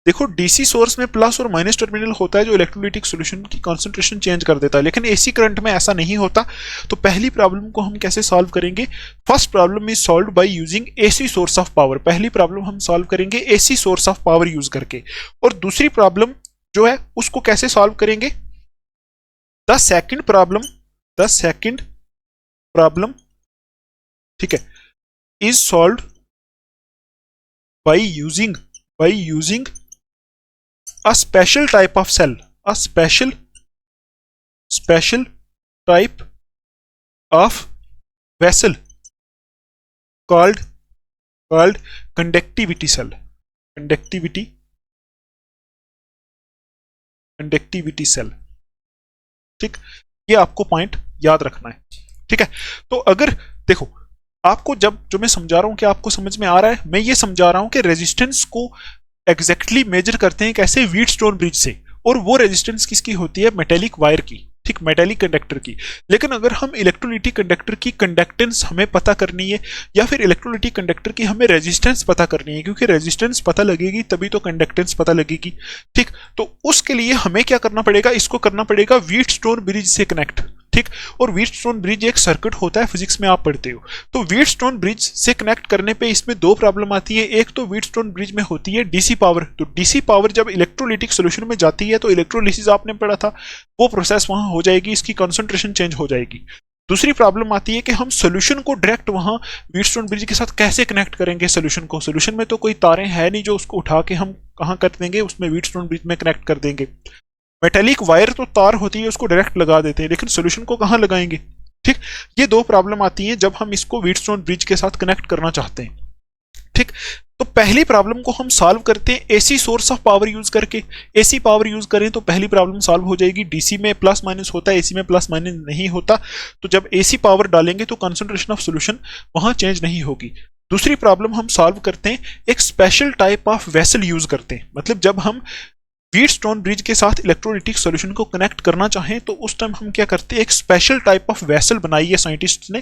देखो डीसी सोर्स में प्लस और माइनस टर्मिनल होता है जो इलेक्ट्रोलाइटिक सॉल्यूशन की कंसंट्रेशन चेंज कर देता है, लेकिन एसी करंट में ऐसा नहीं होता। तो पहली प्रॉब्लम को हम कैसे सॉल्व करेंगे, first problem is solved by using AC source of power. पहली प्रॉब्लम हम सॉल्व करेंगे AC source of power use करके। और दूसरी प्रॉब्लम जो है उसको कैसे सॉल्व करेंगे, द सेकंड प्रॉब्लम, ठीक है, is solved by using a special type of cell, a special type of vessel called conductivity cell, conductivity cell। ठीक, ये आपको पॉइंट याद रखना है, ठीक है। तो अगर देखो, आपको जब जो मैं समझा रहा हूं कि आपको समझ में आ रहा है, मैं ये समझा रहा हूं कि रेजिस्टेंस को एग्जैक्टली मेजर करते हैं कैसे, व्हीटस्टोन ब्रिज से। और वो रेजिस्टेंस किसकी होती है, मेटेलिक वायर की, ठीक, मेटेलिक कंडक्टर की। लेकिन अगर हम इलेक्ट्रोलाइटिक कंडक्टर की कंडक्टेंस हमें पता करनी है, या फिर इलेक्ट्रोलाइटिक कंडक्टर की हमें रेजिस्टेंस पता करनी है, क्योंकि रेजिस्टेंस पता लगेगी तभी तो कंडक्टेंस पता लगेगी, ठीक। तो उसके लिए हमें क्या करना पड़ेगा, इसको करना पड़ेगा व्हीटस्टोन ब्रिज से कनेक्ट, ठीक। और व्हीटस्टोन ब्रिज एक सर्किट होता है, फिजिक्स में आप पढ़ते हो। तो व्हीटस्टोन ब्रिज से कनेक्ट करने पे इसमें दो प्रॉब्लम आती है। एक तो व्हीटस्टोन ब्रिज में होती है डीसी पावर। तो डीसी पावर जब इलेक्ट्रोलाइटिक सॉल्यूशन में जाती है तो इलेक्ट्रोलिसिस आपने पढ़ा था, वो प्रोसेस वहां हो जाएगी, इसकी कंसंट्रेशन चेंज हो जाएगी। दूसरी प्रॉब्लम आती है कि हम सोल्यूशन को डायरेक्ट वहां व्हीटस्टोन ब्रिज के साथ कैसे कनेक्ट करेंगे सोल्यूशन को। सोल्यूशन में तो कोई तारें है नहीं जो उसको उठा के हम कहां कर देंगे, उसमें व्हीटस्टोन ब्रिज में कनेक्ट कर देंगे। मेटेलिक वायर तो तार होती है, उसको डायरेक्ट लगा देते हैं, लेकिन सोल्यूशन को कहां लगाएंगे, ठीक। ये दो प्रॉब्लम आती हैं जब हम इसको व्हीटस्टोन ब्रिज के साथ कनेक्ट करना चाहते हैं, ठीक। तो पहली प्रॉब्लम को हम सॉल्व करते हैं AC source of power use करके। एसी पावर यूज करें तो पहली प्रॉब्लम सॉल्व हो जाएगी। डीसी में प्लस माइनस होता है, एसी में प्लस माइनस नहीं होता। तो जब एसी पावर डालेंगे तो कंसंट्रेशन ऑफ सॉल्यूशन वहां चेंज नहीं होगी। दूसरी प्रॉब्लम हम सॉल्व करते हैं एक special type of vessel use करते हैं। मतलब जब हम व्हीटस्टोन ब्रिज के साथ इलेक्ट्रोलाइटिक सॉल्यूशन को कनेक्ट करना चाहें तो उस टाइम हम क्या करते हैं, एक स्पेशल टाइप ऑफ वेसल बनाई है साइंटिस्ट ने,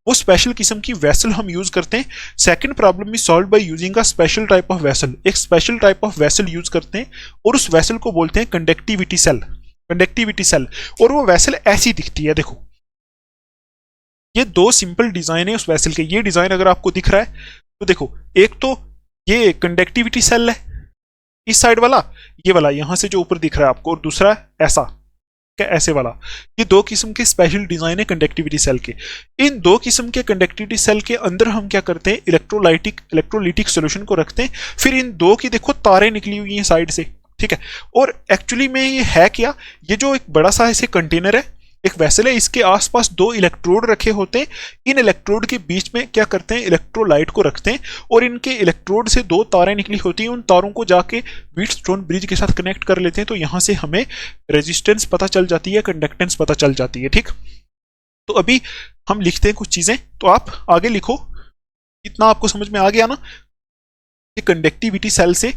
वो स्पेशल किस्म की वेसल हम यूज करते हैं। Second problem is solve by using a special type of vessel. एक special type of vessel use करते हैं और उस वेसल को बोलते हैं कंडक्टिविटी सेल। और वो वेसल ऐसी दिखती है, देखो ये दो सिंपल डिजाइन है उस वेसल के। ये डिजाइन अगर आपको दिख रहा है तो देखो, एक तो ये कंडक्टिविटी सेल है इस साइड वाला, ये वाला यहां से जो ऊपर दिख रहा है आपको, और दूसरा ऐसा, क्या ऐसे वाला। ये दो किस्म के स्पेशल डिजाइन है कंडक्टिविटी सेल के। इन दो किस्म के कंडक्टिविटी सेल के अंदर हम क्या करते हैं, इलेक्ट्रोलाइटिक सॉल्यूशन को रखते हैं। फिर इन दो की देखो तारें निकली हुई हैं साइड से, ठीक है। और एक्चुअली में ये है क्या, ये जो एक बड़ा सा ऐसे कंटेनर है, एक वेसल है, इसके आसपास दो इलेक्ट्रोड रखे होते हैं। इन इलेक्ट्रोड के बीच में क्या करते हैं, इलेक्ट्रोलाइट को रखते हैं, और इनके इलेक्ट्रोड से दो तारें निकली होती हैं। उन तारों को जाके व्हीटस्टोन ब्रिज के साथ कनेक्ट कर लेते हैं। तो यहां से हमें रेजिस्टेंस पता चल जाती है, कंडक्टेंस पता चल जाती है, ठीक। तो अभी हम लिखते हैं कुछ चीजें, तो आप आगे लिखो। इतना आपको समझ में आ गया ना कि कंडक्टिविटी सेल से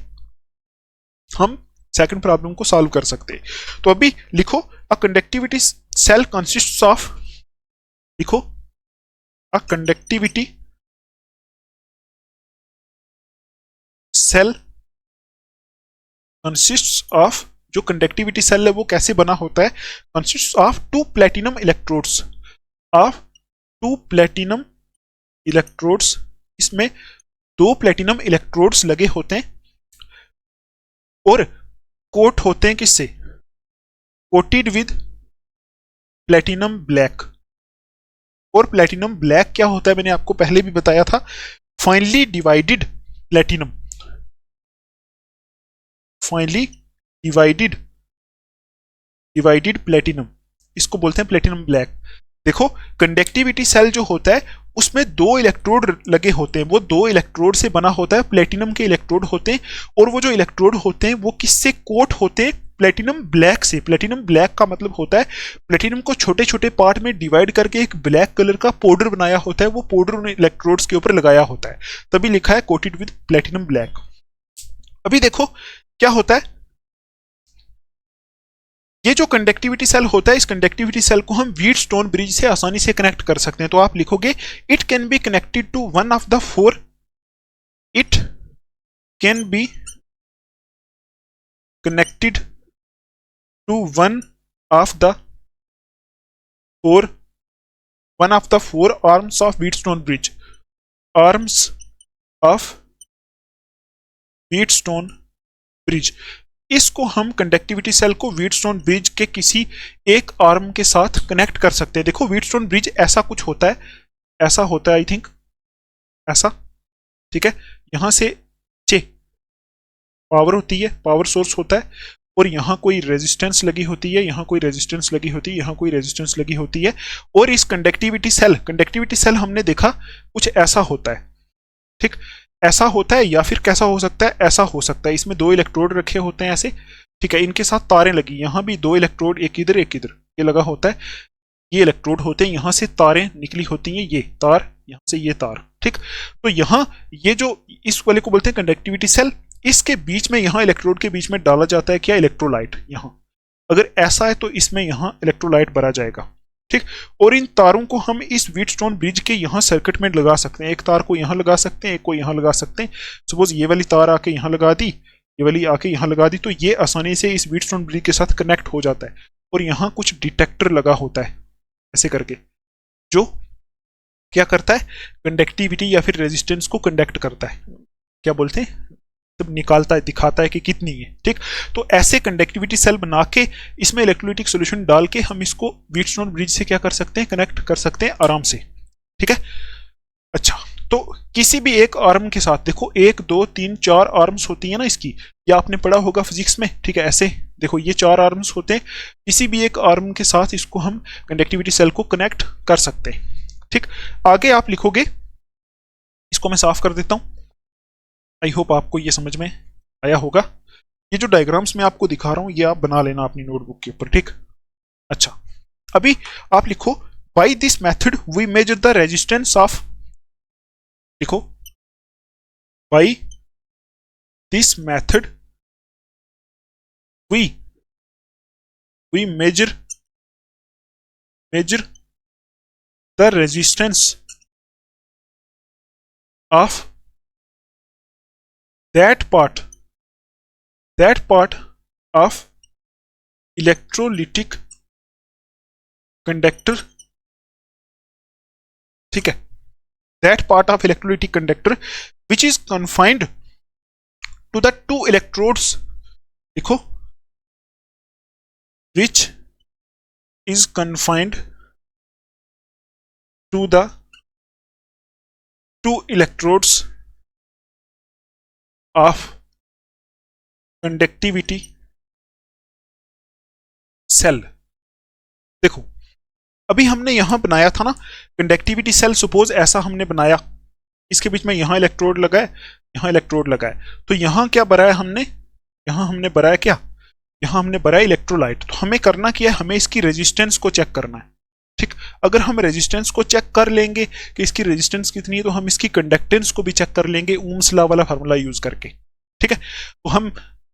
हम सेकंड प्रॉब्लम को सॉल्व कर सकते हैं। तो अभी लिखो, a conductivity cell consists of, लिखो a conductivity cell consists of, जो कंडक्टिविटी सेल है वो कैसे बना होता है, consists of two platinum electrodes, इसमें दो प्लेटिनम इलेक्ट्रोड्स लगे होते हैं और कोट होते हैं किससे, कोटेड विद प्लेटिनम ब्लैक। और प्लेटिनम ब्लैक क्या होता है मैंने आपको पहले भी बताया था, फाइनली डिवाइडेड प्लेटिनम, इसको बोलते हैं प्लेटिनम ब्लैक। देखो कंडक्टिविटी सेल जो होता है उसमें दो इलेक्ट्रोड लगे होते हैं, वो दो इलेक्ट्रोड से बना होता है, प्लेटिनम के इलेक्ट्रोड होते हैं, और वो जो इलेक्ट्रोड होते हैं वो किससे कोट होते हैं, प्लेटिनम ब्लैक से। प्लेटिनम ब्लैक का मतलब होता है प्लेटिनम को छोटे छोटे पार्ट में डिवाइड करके एक ब्लैक कलर का पाउडर बनाया होता है, वो पाउडर उन इलेक्ट्रोड्स के ऊपर लगाया होता है, तभी लिखा है कोटेड विद प्लेटिनम ब्लैक। अभी देखो क्या होता है, ये जो कंडक्टिविटी सेल होता है, इस कंडक्टिविटी सेल को हम व्हीटस्टोन ब्रिज से आसानी से कनेक्ट कर सकते हैं। तो आप लिखोगे it can be connected to one of the four, it can be connected to one of the four arms of Wheatstone bridge, arms of Wheatstone bridge. इसको हम कंडक्टिविटी सेल को व्हीटस्टोन ब्रिज के किसी एक आर्म के साथ connect कर सकते हैं। देखो व्हीटस्टोन ब्रिज ऐसा कुछ होता है, ऐसा होता है आई थिंक, ऐसा, ठीक है। यहां से चे पावर होती है, पावर सोर्स होता है, और यहां कोई रेजिस्टेंस लगी होती है, यहां कोई रेजिस्टेंस लगी होती है, यहां कोई रेजिस्टेंस लगी होती है। और इस कंडक्टिविटी सेल हमने देखा कुछ ऐसा होता है, ठीक, ऐसा होता है, या फिर कैसा हो सकता है, ऐसा हो सकता है। इसमें दो इलेक्ट्रोड रखे होते हैं ऐसे, ठीक है, इनके साथ तारें लगी, यहां भी दो इलेक्ट्रोड, एक इधर एक इधर, ये लगा होता है, ये इलेक्ट्रोड होते हैं, यहां से तारें निकली होती हैं, ये तार, यहां से ये तार, ठीक। तो यहां ये जो इस वाले को बोलते हैं कंडक्टिविटी सेल, इसके बीच में, यहां इलेक्ट्रोड के बीच में डाला जाता है क्या, इलेक्ट्रोलाइट। यहां अगर ऐसा है तो इसमें यहां इलेक्ट्रोलाइट भरा जाएगा, ठीक। और इन तारों को हम इस व्हीटस्टोन ब्रिज के यहां सर्किट में लगा सकते हैं, एक तार को यहां लगा सकते हैं, एक को यहां लगा सकते हैं। सपोज ये वाली तार आके यहां लगा दी, ये वाली आके यहां लगा दी, तो ये आसानी से इस व्हीटस्टोन ब्रिज के साथ कनेक्ट हो जाता है। और यहां कुछ डिटेक्टर लगा होता है ऐसे करके, जो क्या करता है, कंडक्टिविटी या फिर रेजिस्टेंस को कंडक्ट करता है, क्या बोलते हैं, सब निकालता है, दिखाता है कि कितनी है, ठीक। तो ऐसे कंडक्टिविटी सेल बना के इसमें इलेक्ट्रोलाइटिक सॉल्यूशन डाल के हम इसको व्हीटस्टोन ब्रिज से क्या कर सकते हैं, कनेक्ट कर सकते हैं आराम से, ठीक है। अच्छा, तो किसी भी एक आर्म के साथ, देखो 1 2 3 4 आर्म्स होती है ना इसकी, या आपने पढ़ा होगा फिजिक्स में, ठीक है। ऐसे देखो ये 4 आर्म्स होते हैं, किसी भी एक आर्म के साथ इसको हम कंडक्टिविटी सेल को कनेक्ट कर सकते हैं, ठीक। आगे आप लिखोगे, इसको मैं साफ कर देता हूं, आई होप आपको ये समझ में आया होगा। ये जो डायग्राम्स मैं आपको दिखा रहा हूं ये आप बना लेना अपनी नोटबुक के ऊपर, ठीक। अच्छा, अभी आप लिखो by this method we measure the resistance of, लिखो by this method we measure the resistance of that part of electrolytic conductor, ठीक है, that part of electrolytic conductor which is confined to the two electrodes, लिखो, which is confined to the two electrodes of conductivity cell. देखो अभी हमने यहां बनाया था ना कंडक्टिविटी सेल, सपोज ऐसा हमने बनाया, इसके बीच में यहां इलेक्ट्रोड लगा है, यहां इलेक्ट्रोड लगा है, तो यहां क्या भरा है हमने, यहां हमने भरा है क्या, यहां हमने भरा है इलेक्ट्रोलाइट। तो हमें करना क्या है, हमें इसकी रेजिस्टेंस को चेक करना है, ठीक। अगर हम रेजिस्टेंस को चेक कर लेंगे कि इसकी रेजिस्टेंस कितनी है, तो हम इसकी कंडक्टेंस को भी चेक कर लेंगे ओम्स लॉ वाला फार्मूला यूज करके, ठीक है। तो हम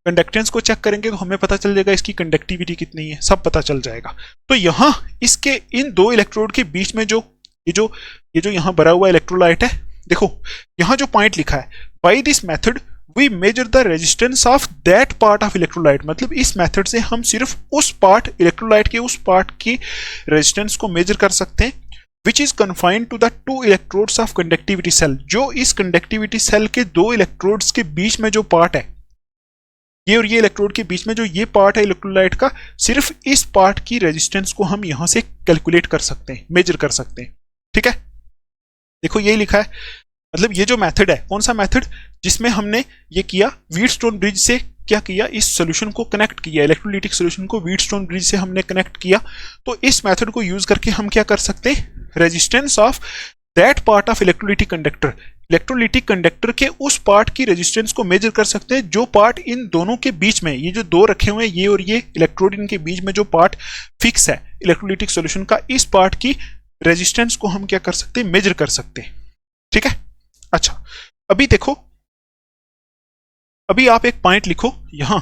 कंडक्टेंस को चेक करेंगे तो हमें पता चल जाएगा इसकी कंडक्टिविटी कितनी है, सब पता चल जाएगा। तो यहां इसके इन दो इलेक्ट्रोड के बीच में जो ये जो यहां भरा हुआ इलेक्ट्रोलाइट है, देखो यहां जो पॉइंट लिखा है, by this method we measure the resistance of that part of electrolyte, मतलब इस मेथड से हम सिर्फ उस पार्ट, इलेक्ट्रोलाइट के उस पार्ट की रेजिस्टेंस को मेजर कर सकते हैं, which is confined to the two electrodes of conductivity cell, जो इस कंडक्टिविटी सेल के दो इलेक्ट्रोड्स के बीच में जो पार्ट है, ये और ये इलेक्ट्रोड के बीच में जो ये पार्ट है इलेक्ट्रोलाइट का, सिर्फ इस पार्ट की रेजिस्टेंस को हम यहां से कैलकुलेट कर सकते हैं, मेजर कर सकते हैं, ठीक है। देखो यही लिखा है, मतलब ये जो मेथड है, कौन सा मेथड, जिसमें हमने ये किया व्हीटस्टोन ब्रिज से क्या किया, इस सोल्यूशन को कनेक्ट किया, इलेक्ट्रोलिटिक सोल्यूशन को व्हीटस्टोन ब्रिज से हमने कनेक्ट किया। तो इस मेथड को यूज करके हम क्या कर सकते हैं, resistance of that part of electrolytic conductor, electrolytic conductor के उस पार्ट की रेजिस्टेंस को मेजर कर सकते हैं जो पार्ट इन दोनों के बीच में, ये जो दो रखे हुए हैं ये और ये इलेक्ट्रोड, इनके बीच में जो पार्ट फिक्स है इलेक्ट्रोलिटिक सोल्यूशन का, इस पार्ट की रेजिस्टेंस को हम क्या कर सकते हैं, मेजर कर सकते हैं। ठीक है। अच्छा, अभी देखो, अभी आप एक पॉइंट लिखो यहां,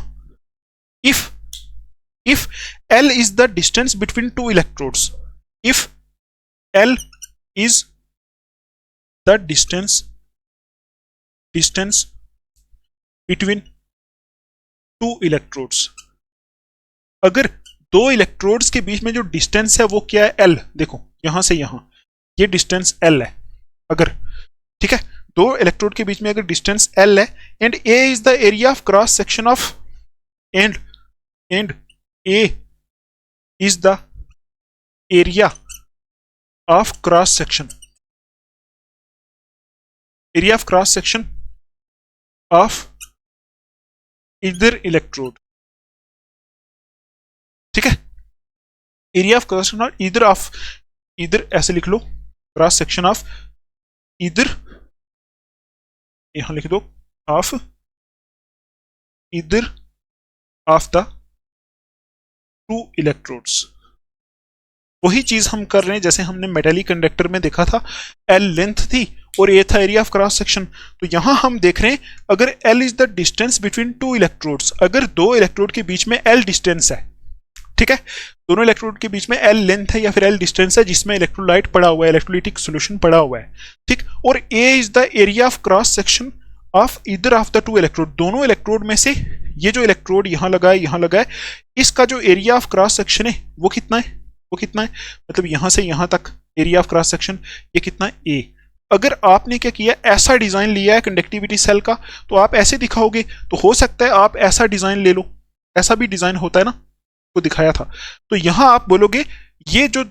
if L is the distance between two electrodes, if L is the distance between two electrodes, अगर दो इलेक्ट्रोड्स के बीच में जो डिस्टेंस है वो क्या है, L, देखो यहां से यहां ये डिस्टेंस L है अगर, ठीक है, दो इलेक्ट्रोड के बीच में अगर डिस्टेंस L है, and A is the area of cross section of, and A is the area of cross section of either electrode, ठीक है, area of cross section of either ऐसे लिख लो, क्रॉस सेक्शन ऑफ either, यहां लिख दो of either of the two electrodes. वही चीज हम कर रहे हैं जैसे हमने मेटालिक कंडक्टर में देखा था, L लेंथ थी और ये था एरिया ऑफ क्रॉस सेक्शन। तो यहां हम देख रहे हैं अगर L is the distance between two electrodes, अगर दो इलेक्ट्रोड के बीच में L डिस्टेंस है, ठीक है, दोनों इलेक्ट्रोड के बीच में L लेंथ है या फिर L डिस्टेंस है जिसमें इलेक्ट्रोलाइट पड़ा हुआ है, इलेक्ट्रोलिटिक सोल्यूशन पड़ा हुआ है, ठीक, और A is the area of cross section of either of the two electrode, दोनों इलेक्ट्रोड में से ये जो इलेक्ट्रोड यहां लगा है यहां लगा है, इसका जो एरिया ऑफ क्रॉस सेक्शन है वो कितना है, मतलब यहां से यहां तक एरिया ऑफ क्रॉस सेक्शन ये कितना है, A। अगर आपने क्या किया, ऐसा डिजाइन लिया है कंडक्टिविटी सेल का, तो आप ऐसे दिखाओगे, तो हो सकता है आप ऐसा डिजाइन ले लो, ऐसा भी डिजाइन होता है ना, वो दिखाया था। तो यहां आप बोलोगे ये जो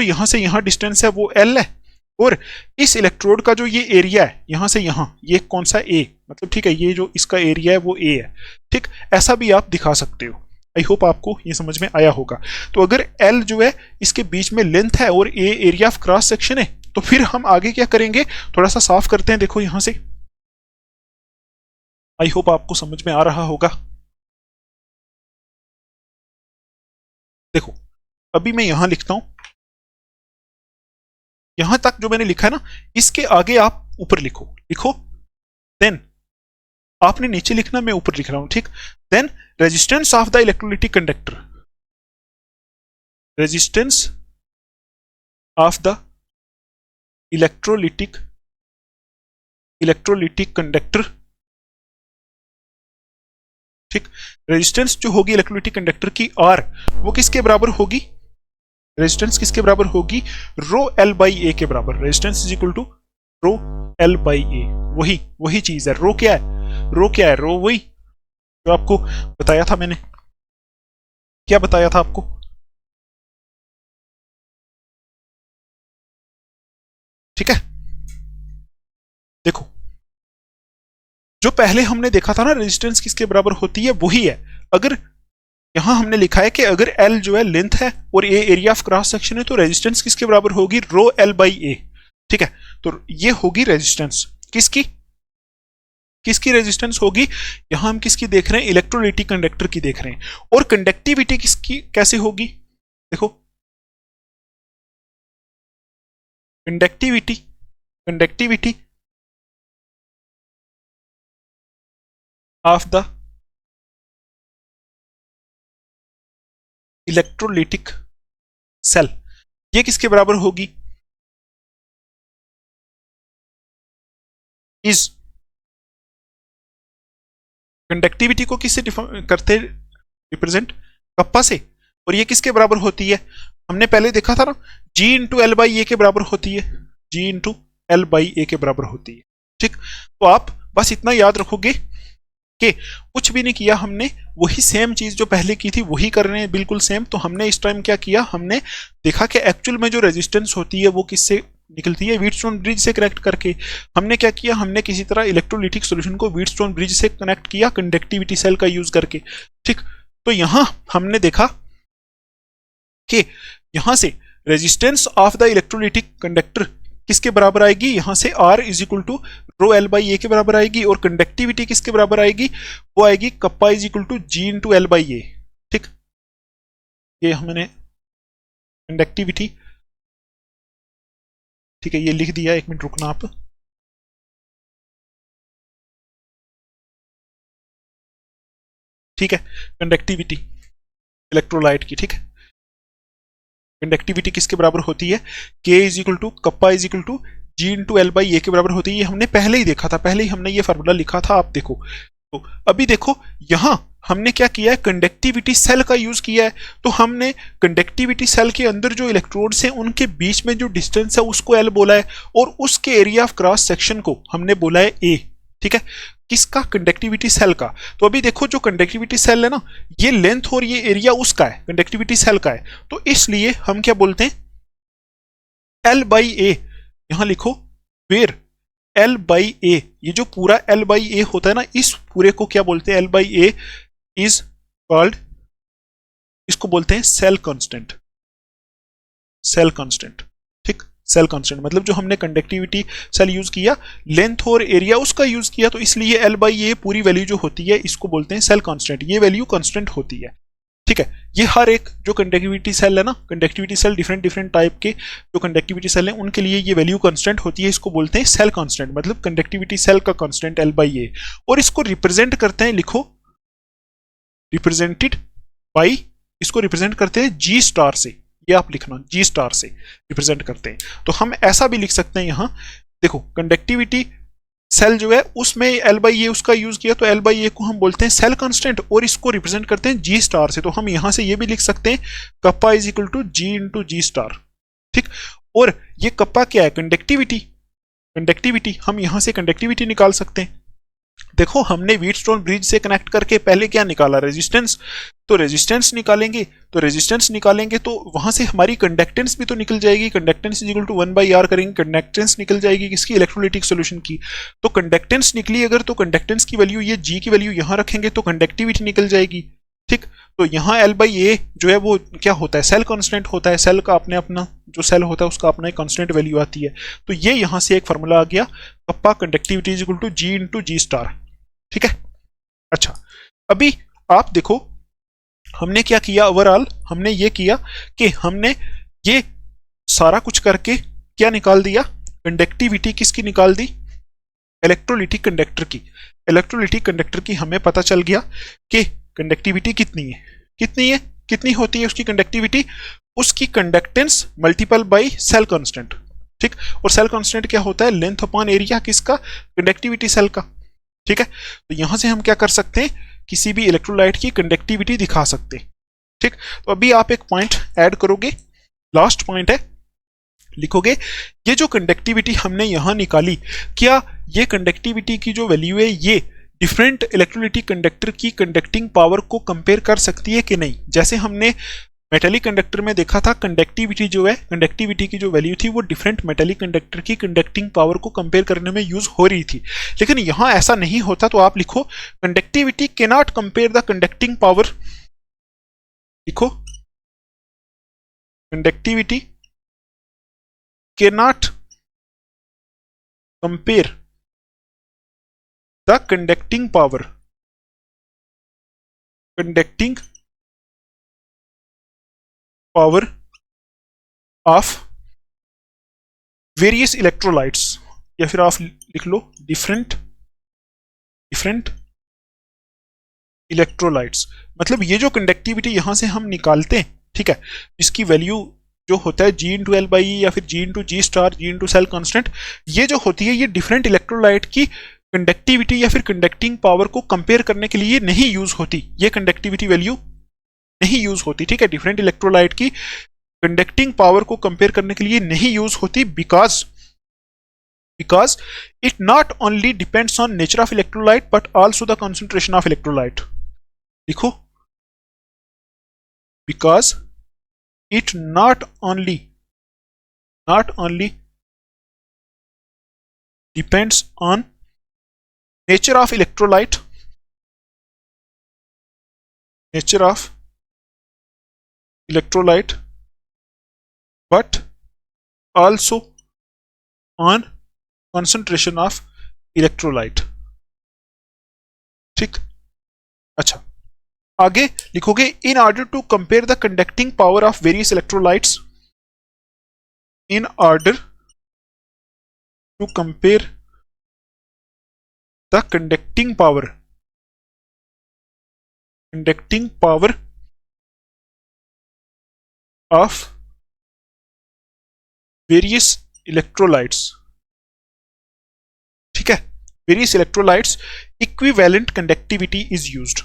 यहां से यहां डिस्टेंस है वो L है, और इस इलेक्ट्रोड का जो ये एरिया है यहां से यहां, ये कौन सा A, मतलब ठीक है, ये जो इसका एरिया है वो A है, ठीक, ऐसा भी आप दिखा सकते हो। आई होप आपको ये समझ में आया होगा। तो अगर L जो है इसके बीच में लेंथ है और A area of cross section है, तो फिर हम आगे क्या करेंगे, थोड़ा सा साफ करते हैं, देखो यहां से, आई होप आपको समझ में आ रहा होगा। देखो अभी मैं यहां लिखता हूं, यहां तक जो मैंने लिखा है ना, इसके आगे आप ऊपर लिखो, देन आपने नीचे लिखना, मैं ऊपर लिख रहा हूं, ठीक, then resistance of the electrolytic conductor, resistance of the electrolytic conductor, ठीक, रेजिस्टेंस जो होगी इलेक्ट्रोलिटिक कंडक्टर की R, वो किसके बराबर होगी, रेजिस्टेंस किसके बराबर होगी, रो L बाई A के बराबर, resistance is equal to rho L by A, वही चीज है। रो क्या है, रो वही जो आपको बताया था मैंने, क्या बताया था आपको, ठीक है। देखो जो पहले हमने देखा था ना, रेजिस्टेंस किसके बराबर होती है, वही है। अगर यहां हमने लिखा है कि अगर L जो है लेंथ है और A area of cross section है, तो रेजिस्टेंस किसके बराबर होगी, रो L बाई A, ठीक है। तो ये होगी रेजिस्टेंस किसकी रेजिस्टेंस होगी, यहां हम किसकी देख रहे हैं, इलेक्ट्रोलिटिक कंडक्टर की देख रहे हैं। और कंडक्टिविटी किसकी कैसे होगी, देखो conductivity of the electrolytic cell, ये किसके बराबर होगी, इज, कंडक्टिविटी को किससे करते रिप्रेजेंट, कप्पा से, और ये किसके बराबर होती है, हमने पहले देखा था ना, G into l by A के बराबर होती है, G into l by A के बराबर होती है, ठीक। तो आप बस इतना याद रखोगे कि कुछ भी नहीं किया हमने, वही सेम चीज जो पहले की थी वही कर रहे हैं, बिल्कुल सेम। तो हमने इस टाइम क्या किया, हमने देखा कि एक्चुअल में जो रेजिस्टेंस होती है वो किससे निकलती है व्हीटस्टोन ब्रिज से कनेक्ट करके। हमने क्या किया, हमने किसी तरह इलेक्ट्रोलिटिक सॉल्यूशन को व्हीटस्टोन ब्रिज से कनेक्ट किया कंडक्टिविटी सेल का यूज करके। ठीक, तो यहां हमने देखा कि यहां से resistance of the electrolytic conductor किसके बराबर आएगी, यहां से R is equal to rho l by A के बराबर आएगी, और कंडक्टिविटी किसके बराबर आएगी, वो आएगी kappa is equal to G into l by A. ठीक, ये हमने कंडक्टिविटी, ठीक है, ये लिख दिया, एक मिनट रुकना आप। ठीक है, कंडक्टिविटी इलेक्ट्रोलाइट की, ठीक है, कंडक्टिविटी किसके बराबर होती है, K is equal to kappa is equal to G into l by A के बराबर होती है। ये हमने पहले ही देखा था, पहले ही हमने ये फार्मूला लिखा था, आप देखो। तो अभी देखो यहां हमने क्या किया है, कंडक्टिविटी सेल का यूज किया है। तो हमने कंडक्टिविटी सेल के अंदर जो इलेक्ट्रोड्स हैं उनके बीच में जो डिस्टेंस है उसको एल बोला है, और उसके एरिया ऑफ क्रॉस सेक्शन को हमने बोला है ए। ठीक है, किसका, कंडक्टिविटी सेल का। तो अभी देखो जो कंडक्टिविटी सेल है ना, ये लेंथ और ये एरिया उसका है, कंडक्टिविटी सेल का है। तो इसलिए हम क्या बोलते हैं, एल बाई ए, यहां लिखो वेर एल बाई ए, ये जो पूरा एल बाई ए होता है ना, इस पूरे को क्या बोलते हैं, L by A is called, इसको बोलते हैं सेल कांस्टेंट। सेल कांस्टेंट, ठीक, सेल कांस्टेंट मतलब जो हमने कंडक्टिविटी सेल यूज किया, लेंथ और एरिया उसका यूज किया, तो इसलिए एल बाई ए पूरी वैल्यू जो होती है इसको बोलते हैं सेल कांस्टेंट। ये वैल्यू कांस्टेंट होती है। ठीक है, ये हर एक जो कंडक्टिविटी सेल है ना, conductivity cell different different type के जो कंडक्टिविटी सेल हैं उनके लिए ये वैल्यू कांस्टेंट होती है, इसको बोलते हैं सेल कांस्टेंट, मतलब कंडक्टिविटी सेल का कांस्टेंट एल बाई ए। और इसको रिप्रेजेंट करते हैं, लिखो रिप्रेजेंटेड बाई, इसको रिप्रेजेंट करते हैं जी स्टार से, ये आप लिखना जी स्टार से रिप्रेजेंट करते हैं। तो हम ऐसा भी लिख सकते हैं, यहां देखो कंडक्टिविटी सेल जो है उसमें एल बाई ए उसका यूज किया, तो एल बाई ए को हम बोलते हैं सेल कांस्टेंट, और इसको रिप्रेजेंट करते हैं जी स्टार से। तो हम यहां से ये भी लिख सकते हैं kappa is equal to G into G star. ठीक, और ये कप्पा क्या है, कंडक्टिविटी, कंडक्टिविटी हम यहां से कंडक्टिविटी निकाल सकते हैं। देखो हमने व्हीटस्टोन ब्रिज से कनेक्ट करके पहले क्या निकाला, रेजिस्टेंस। तो रेजिस्टेंस निकालेंगे, तो रेजिस्टेंस निकालेंगे तो वहां से हमारी कंडक्टेंस भी तो निकल जाएगी, conductance is equal to 1/r करेंगे, कंडक्टेंस निकल जाएगी किसकी, इलेक्ट्रोलिटिक सॉल्यूशन की। तो कंडक्टेंस निकली अगर, तो कंडक्टेंस की वैल्यू, ये जी की वैल्यू यहां रखेंगे तो कंडक्टिविटी निकल जाएगी। ठीक, तो यहाँ एल बाई ए जो है वो क्या होता है, सेल कांस्टेंट होता है, सेल का अपने अपना जो सेल होता है उसका अपना एक कांस्टेंट वैल्यू आती है। तो ये यहाँ से एक फार्मूला आ गया, kappa conductivity is equal to G into G star. ठीक है, अच्छा अभी आप देखो हमने क्या किया, ओवरऑल हमने ये किया कि हमने ये सारा कुछ करके क्या निकाल दिया, कंडक्टिविटी किसकी निकाल दी, इलेक्ट्रोलिटिक कंडक्टर की। इलेक्ट्रोलिटिक कंडक्टर की हमें पता चल गया कि कंडक्टिविटी कितनी है, कितनी है, कितनी होती है उसकी कंडक्टिविटी, उसकी conductance multiple by cell constant. ठीक, और सेल कांस्टेंट क्या होता है, लेंथ अपॉन एरिया किसका, कंडक्टिविटी सेल का। ठीक है, तो यहां से हम क्या कर सकते हैं, किसी भी इलेक्ट्रोलाइट की कंडक्टिविटी दिखा सकते हैं। ठीक, तो अभी आप एक पॉइंट ऐड करोगे, लास्ट पॉइंट है, लिखोगे ये जो कंडक्टिविटी हमने यहां निकाली, क्या ये कंडक्टिविटी की जो वैल्यू है ये डिफरेंट इलेक्ट्रोलिटिक कंडक्टर की कंडक्टिंग पावर को कंपेयर कर सकती है कि नहीं। जैसे हमने मेटेलिक कंडक्टर में देखा था, कंडक्टिविटी जो है, कंडक्टिविटी की जो वैल्यू थी वो डिफरेंट मेटेलिक कंडक्टर की कंडक्टिंग पावर को कंपेयर करने में यूज हो रही थी, लेकिन यहां ऐसा नहीं होता। तो आप लिखो conductivity can not compare the conducting power, लिखो conductivity can not compare the conducting power, conducting power of various electrolytes, या फिर आप लिख लो डिफरेंट इलेक्ट्रोलाइट्स। मतलब ये जो कंडक्टिविटी यहां से हम निकालते हैं, ठीक है, इसकी वैल्यू जो होता है जी इंटू एल बाई या फिर जी इंटू जी स्टार, जी इंटू सेल कांस्टेंट, ये जो होती है ये डिफरेंट इलेक्ट्रोलाइट की कंडक्टिविटी या फिर कंडक्टिंग पावर को कंपेयर करने के लिए नहीं यूज होती, ये कंडक्टिविटी वैल्यू नहीं यूज होती। ठीक है, डिफरेंट इलेक्ट्रोलाइट की कंडक्टिंग पावर को कंपेयर करने के लिए नहीं यूज होती, because it not only depends on nature of electrolyte but also the concentration of electrolyte. लिखो because it not only depends on nature of electrolyte, nature of electrolyte, but also on concentration of electrolyte। ठीक, अच्छा आगे लिखोगे in order to compare the conducting power of various electrolytes, in order to compare the conducting power of various electrolytes. ठीक है, various electrolytes equivalent conductivity is used,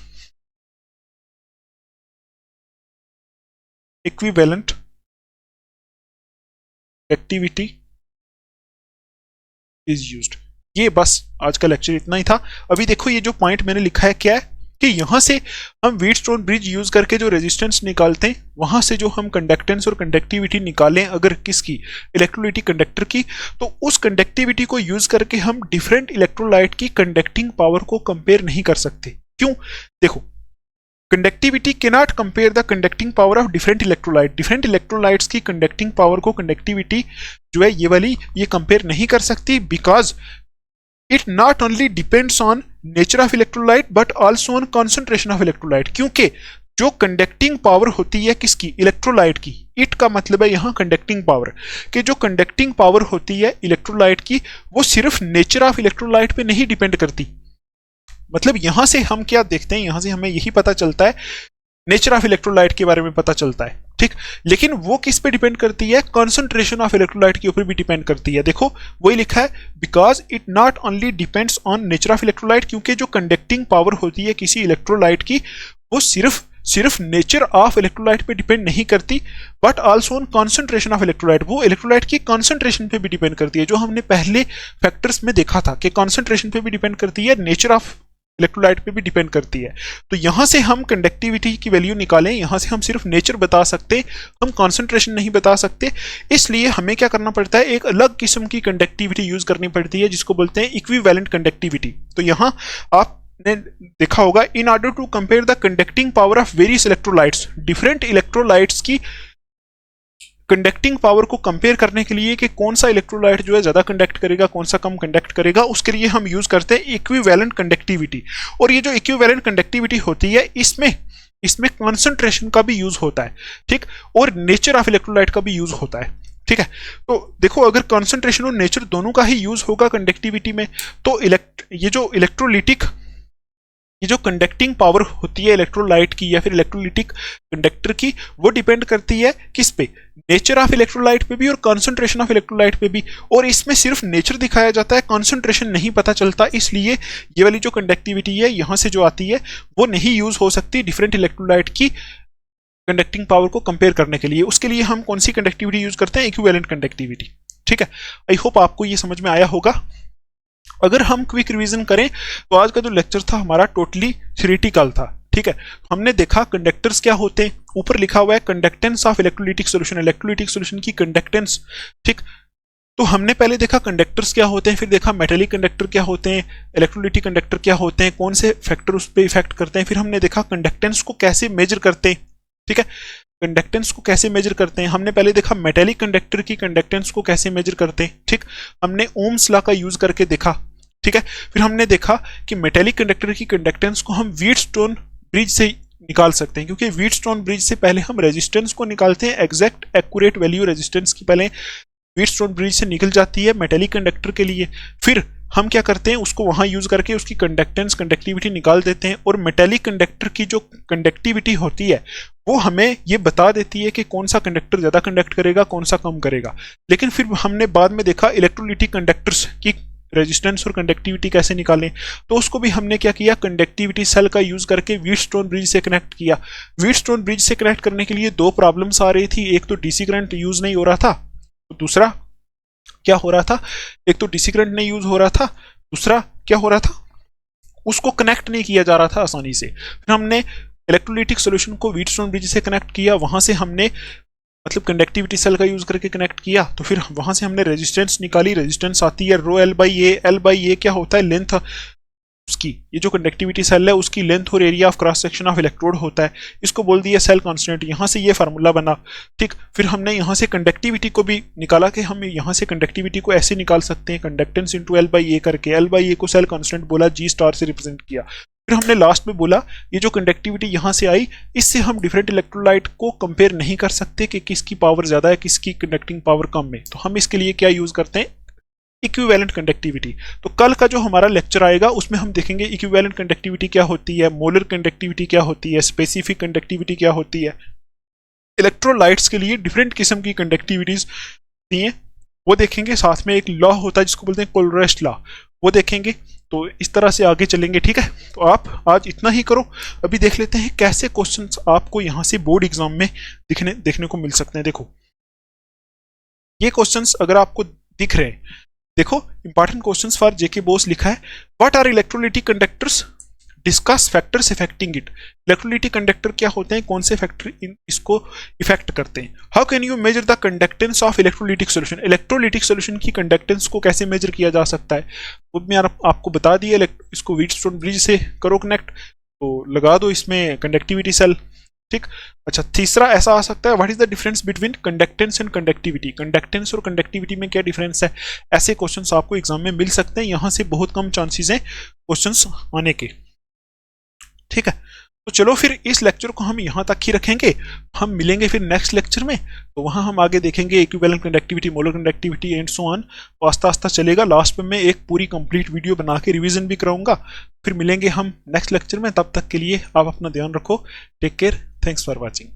equivalent conductivity is used. ये बस आज का लेक्चर इतना ही था। अभी देखो ये जो पॉइंट मैंने लिखा है क्या है कि यहां से हम व्हीटस्टोन ब्रिज यूज करके जो रेजिस्टेंस निकालते हैं, वहां से जो हम कंडक्टेंस और कंडक्टिविटी निकालें अगर किसकी, इलेक्ट्रोलाइटिक कंडक्टर की, तो उस कंडक्टिविटी को यूज करके हम डिफरेंट इलेक्ट्रोलाइट की कंडक्टिंग पावर को कंपेयर नहीं कर सकते। क्यों? देखो, conductivity cannot compare the conducting power of different electrolyte. Different electrolytes की कंडक्टिंग पावर को कंडक्टिविटी जो है ये वाली ये कंपेयर नहीं कर सकती, because it not only depends on nature of electrolyte but also on concentration of electrolyte. क्योंकि जो कंडक्टिंग पावर होती है किसकी, इलेक्ट्रोलाइट की, इट का मतलब है यहां कंडक्टिंग पावर, कि जो कंडक्टिंग पावर होती है इलेक्ट्रोलाइट की वो सिर्फ नेचर ऑफ इलेक्ट्रोलाइट पे नहीं डिपेंड करती। मतलब यहां से हम क्या देखते हैं, यहां से हमें यही पता चलता है, नेचर ऑफ इलेक्ट्रोलाइट के बारे में पता चलता है। ठीक, लेकिन वो किस पे डिपेंड करती है, कॉन्सेंट्रेशन ऑफ इलेक्ट्रोलाइट के ऊपर भी डिपेंड करती है। देखो वही लिखा है, because it not only depends on nature of electrolyte, क्योंकि जो कंडक्टिंग पावर होती है किसी इलेक्ट्रोलाइट की वो सिर्फ नेचर ऑफ इलेक्ट्रोलाइट पे डिपेंड नहीं करती, but also on concentration of electrolyte, वो इलेक्ट्रोलाइट की कॉन्सेंट्रेशन पे भी डिपेंड करती है। जो हमने पहले फैक्टर्स में देखा था कि कॉन्सेंट्रेशन पे भी डिपेंड करती है, नेचर ऑफ इलेक्ट्रोलाइट पे भी डिपेंड करती है। तो यहां से हम कंडक्टिविटी की वैल्यू निकालें, यहां से हम सिर्फ नेचर बता सकते, हम कॉन्सेंट्रेशन नहीं बता सकते। इसलिए हमें क्या करना पड़ता है, एक अलग किस्म की कंडक्टिविटी यूज करनी पड़ती है जिसको बोलते हैं इक्विवेलेंट कंडक्टिविटी। तो यहां आपने देखा होगा, in order to compare the conducting power of various electrolytes, different electrolytes की कंडक्टिंग पावर को कंपेयर करने के लिए कि कौन सा इलेक्ट्रोलाइट जो है ज्यादा कंडक्ट करेगा, कौन सा कम कंडक्ट करेगा, उसके लिए हम यूज करते हैं इक्विवेलेंट कंडक्टिविटी। और ये जो इक्विवेलेंट कंडक्टिविटी होती है इसमें कॉन्सेंट्रेशन का भी यूज होता है, ठीक, और नेचर ऑफ इलेक्ट्रोलाइट का भी यूज होता है। ठीक है, तो देखो अगर कॉन्सेंट्रेशन और नेचर दोनों का ही यूज होगा कंडक्टिविटी में, तो ये जो कंडक्टिंग पावर होती है इलेक्ट्रोलाइट की या फिर इलेक्ट्रोलिटिक कंडक्टर की, वो डिपेंड करती है किस पे, नेचर ऑफ इलेक्ट्रोलाइट पे भी और कॉन्सेंट्रेशन ऑफ इलेक्ट्रोलाइट पे भी। और इसमें सिर्फ नेचर दिखाया जाता है, कॉन्सेंट्रेशन नहीं पता चलता, इसलिए ये वाली जो कंडक्टिविटी है यहां से जो आती है वो नहीं यूज हो सकती डिफरेंट इलेक्ट्रोलाइट की कंडक्टिंग पावर को कंपेयर करने के लिए। उसके लिए हम कौन सी कंडक्टिविटी यूज करते हैं, इक्विवेलेंट कंडक्टिविटी। ठीक है, आई होप आपको ये समझ में आया होगा। अगर हम क्विक रिवीजन करें तो आज का जो लेक्चर था हमारा टोटली थ्योरेटिकल था। ठीक है, हमने देखा कंडक्टर्स क्या होते हैं, ऊपर लिखा हुआ है conductance of electrolytic solution, electrolytic solution की कंडक्टेंस। ठीक, तो हमने पहले देखा कंडक्टर्स क्या होते हैं, फिर देखा मेटेलिक कंडक्टर क्या होते हैं, इलेक्ट्रोलिटिक कंडक्टर क्या होते हैं, कौन से फैक्टर उस पर इफेक्ट करते हैं, फिर हमने देखा कंडक्टेंस को कैसे मेजर करते हैं। ठीक है, कंडक्टेंस को कैसे मेजर करते हैं, हमने पहले देखा मेटेलिक कंडक्टर की कंडक्टेंस को कैसे मेजर करते हैं। ठीक, हमने ओम्स लॉ का यूज करके देखा। ठीक है, फिर हमने देखा कि मेटेलिक कंडक्टर की कंडक्टेंस को हम व्हीटस्टोन ब्रिज से निकाल सकते हैं, क्योंकि व्हीटस्टोन ब्रिज से पहले हम रेजिस्टेंस को निकालते हैं, एग्जैक्ट एक्यूरेट वैल्यू रेजिस्टेंस की पहले व्हीटस्टोन ब्रिज से निकल जाती है मेटेलिक कंडक्टर के लिए। फिर हम क्या करते हैं, उसको वहां यूज करके उसकी कंडक्टेंस कंडक्टिविटी निकाल देते हैं, और मेटेलिक कंडक्टर की जो कंडक्टिविटी होती है वो हमें ये बता देती है कि कौन सा कंडक्टर ज्यादा कंडक्ट करेगा, कौन सा कम करेगा। लेकिन फिर हमने बाद में देखा इलेक्ट्रोलिटिक कंडक्टर्स की रेजिस्टेंस और कंडक्टिविटी कैसे निकालें, तो उसको भी हमने क्या किया, कंडक्टिविटी सेल का यूज करके व्हीटस्टोन ब्रिज से कनेक्ट किया। व्हीटस्टोन ब्रिज से कनेक्ट करने के लिए दो प्रॉब्लम्स आ रही थी, एक तो डीसी करंट यूज नहीं हो रहा था, तो दूसरा क्या हो रहा था, एक तो डीसी करंट नहीं यूज हो रहा था, दूसरा क्या हो रहा था, उसको कनेक्ट नहीं किया जा रहा था आसानी से। फिर हमने इलेक्ट्रोलिटिक सॉल्यूशन को व्हीटस्टोन ब्रिज से कनेक्ट किया, वहां से हमने मतलब कंडक्टिविटी सेल का यूज करके कनेक्ट किया, तो फिर वहां से हमने रेजिस्टेंस निकाली, रेजिस्टेंस आती है रो एल बाई ए क्या होता है लेंथ उसकी, ये जो कंडक्टिविटी सेल है उसकी लेंथ और area of cross section of electrode होता है, इसको बोल दिया सेल कांस्टेंट। यहाँ से ये फार्मूला बना, ठीक। फिर हमने यहाँ से कंडक्टिविटी को भी निकाला कि हम यहाँ से कंडक्टिविटी को ऐसे निकाल सकते हैं, कंडक्टेंस इंटू एल बाई ए करके, एल बाई ए को सेल कांस्टेंट बोला, जी स्टार से रिप्रेजेंट किया। फिर हमने लास्ट में बोला ये जो कंडक्टिविटी यहाँ से आई, इससे हम डिफरेंट इलेक्ट्रोलाइट को कंपेयर नहीं कर सकते कि किसकी पावर ज्यादा है, किसकी कंडक्टिंग पावर कम है, तो हम इसके लिए क्या यूज करते हैं, इक्विवेलेंट कंडक्टिविटी। तो कल का जो हमारा लेक्चर आएगा उसमें हम देखेंगे इक्विवेलेंट कंडक्टिविटी क्या होती है, मोलर कंडक्टिविटी क्या होती है, स्पेसिफिक कंडक्टिविटी क्या होती है, इलेक्ट्रोलाइट्स के लिए डिफरेंट किस्म की कंडक्टिविटीज होती हैं वो देखेंगे। साथ में एक लॉ होता है जिसको बोलते हैं कोलरेस्ट लॉ, वो देखेंगे। तो इस तरह से आगे चलेंगे, ठीक है। तो आप आज इतना ही करो। अभी देख लेते हैं कैसे क्वेश्चंस आपको यहां से बोर्ड एग्जाम में देखने को मिल सकते हैं। देखो ये क्वेश्चंस अगर आपको दिख रहे हैं, देखो important questions for JK BOSE लिखा है, what are electrolytic conductors, discuss factors affecting it. Electrolytic conductor क्या होते हैं, कौन से फैक्टर इसको इफेक्ट करते हैं। How can you measure the conductance of electrolytic solution, electrolytic solution की कंडक्टेंस को कैसे मेजर किया जा सकता है, वो मैं आपको बता दिया। इसको व्हीटस्टोन ब्रिज से करो कनेक्ट, तो लगा दो इसमें कंडक्टिविटी सेल, ठीक। अच्छा तीसरा ऐसा आ सकता है, what is the difference between conductance and conductivity, conductance और कंडक्टिविटी में क्या डिफरेंस है। ऐसे क्वेश्चंस आपको एग्जाम में मिल सकते हैं, यहां से बहुत कम चांसेस हैं क्वेश्चंस आने के, ठीक है। तो चलो फिर इस लेक्चर को हम यहां तक ही रखेंगे, हम मिलेंगे फिर नेक्स्ट लेक्चर में, तो वहां हम आगे देखेंगे equivalent conductivity, molar conductivity and so on. तो आस्ता आस्ता चलेगा, लास्ट में मैं एक पूरी कंप्लीट वीडियो बना के रिवीजन भी कराऊंगा। फिर मिलेंगे हम नेक्स्ट लेक्चर में, तब तक के लिए आप अपना ध्यान रखो, take care, thanks for watching.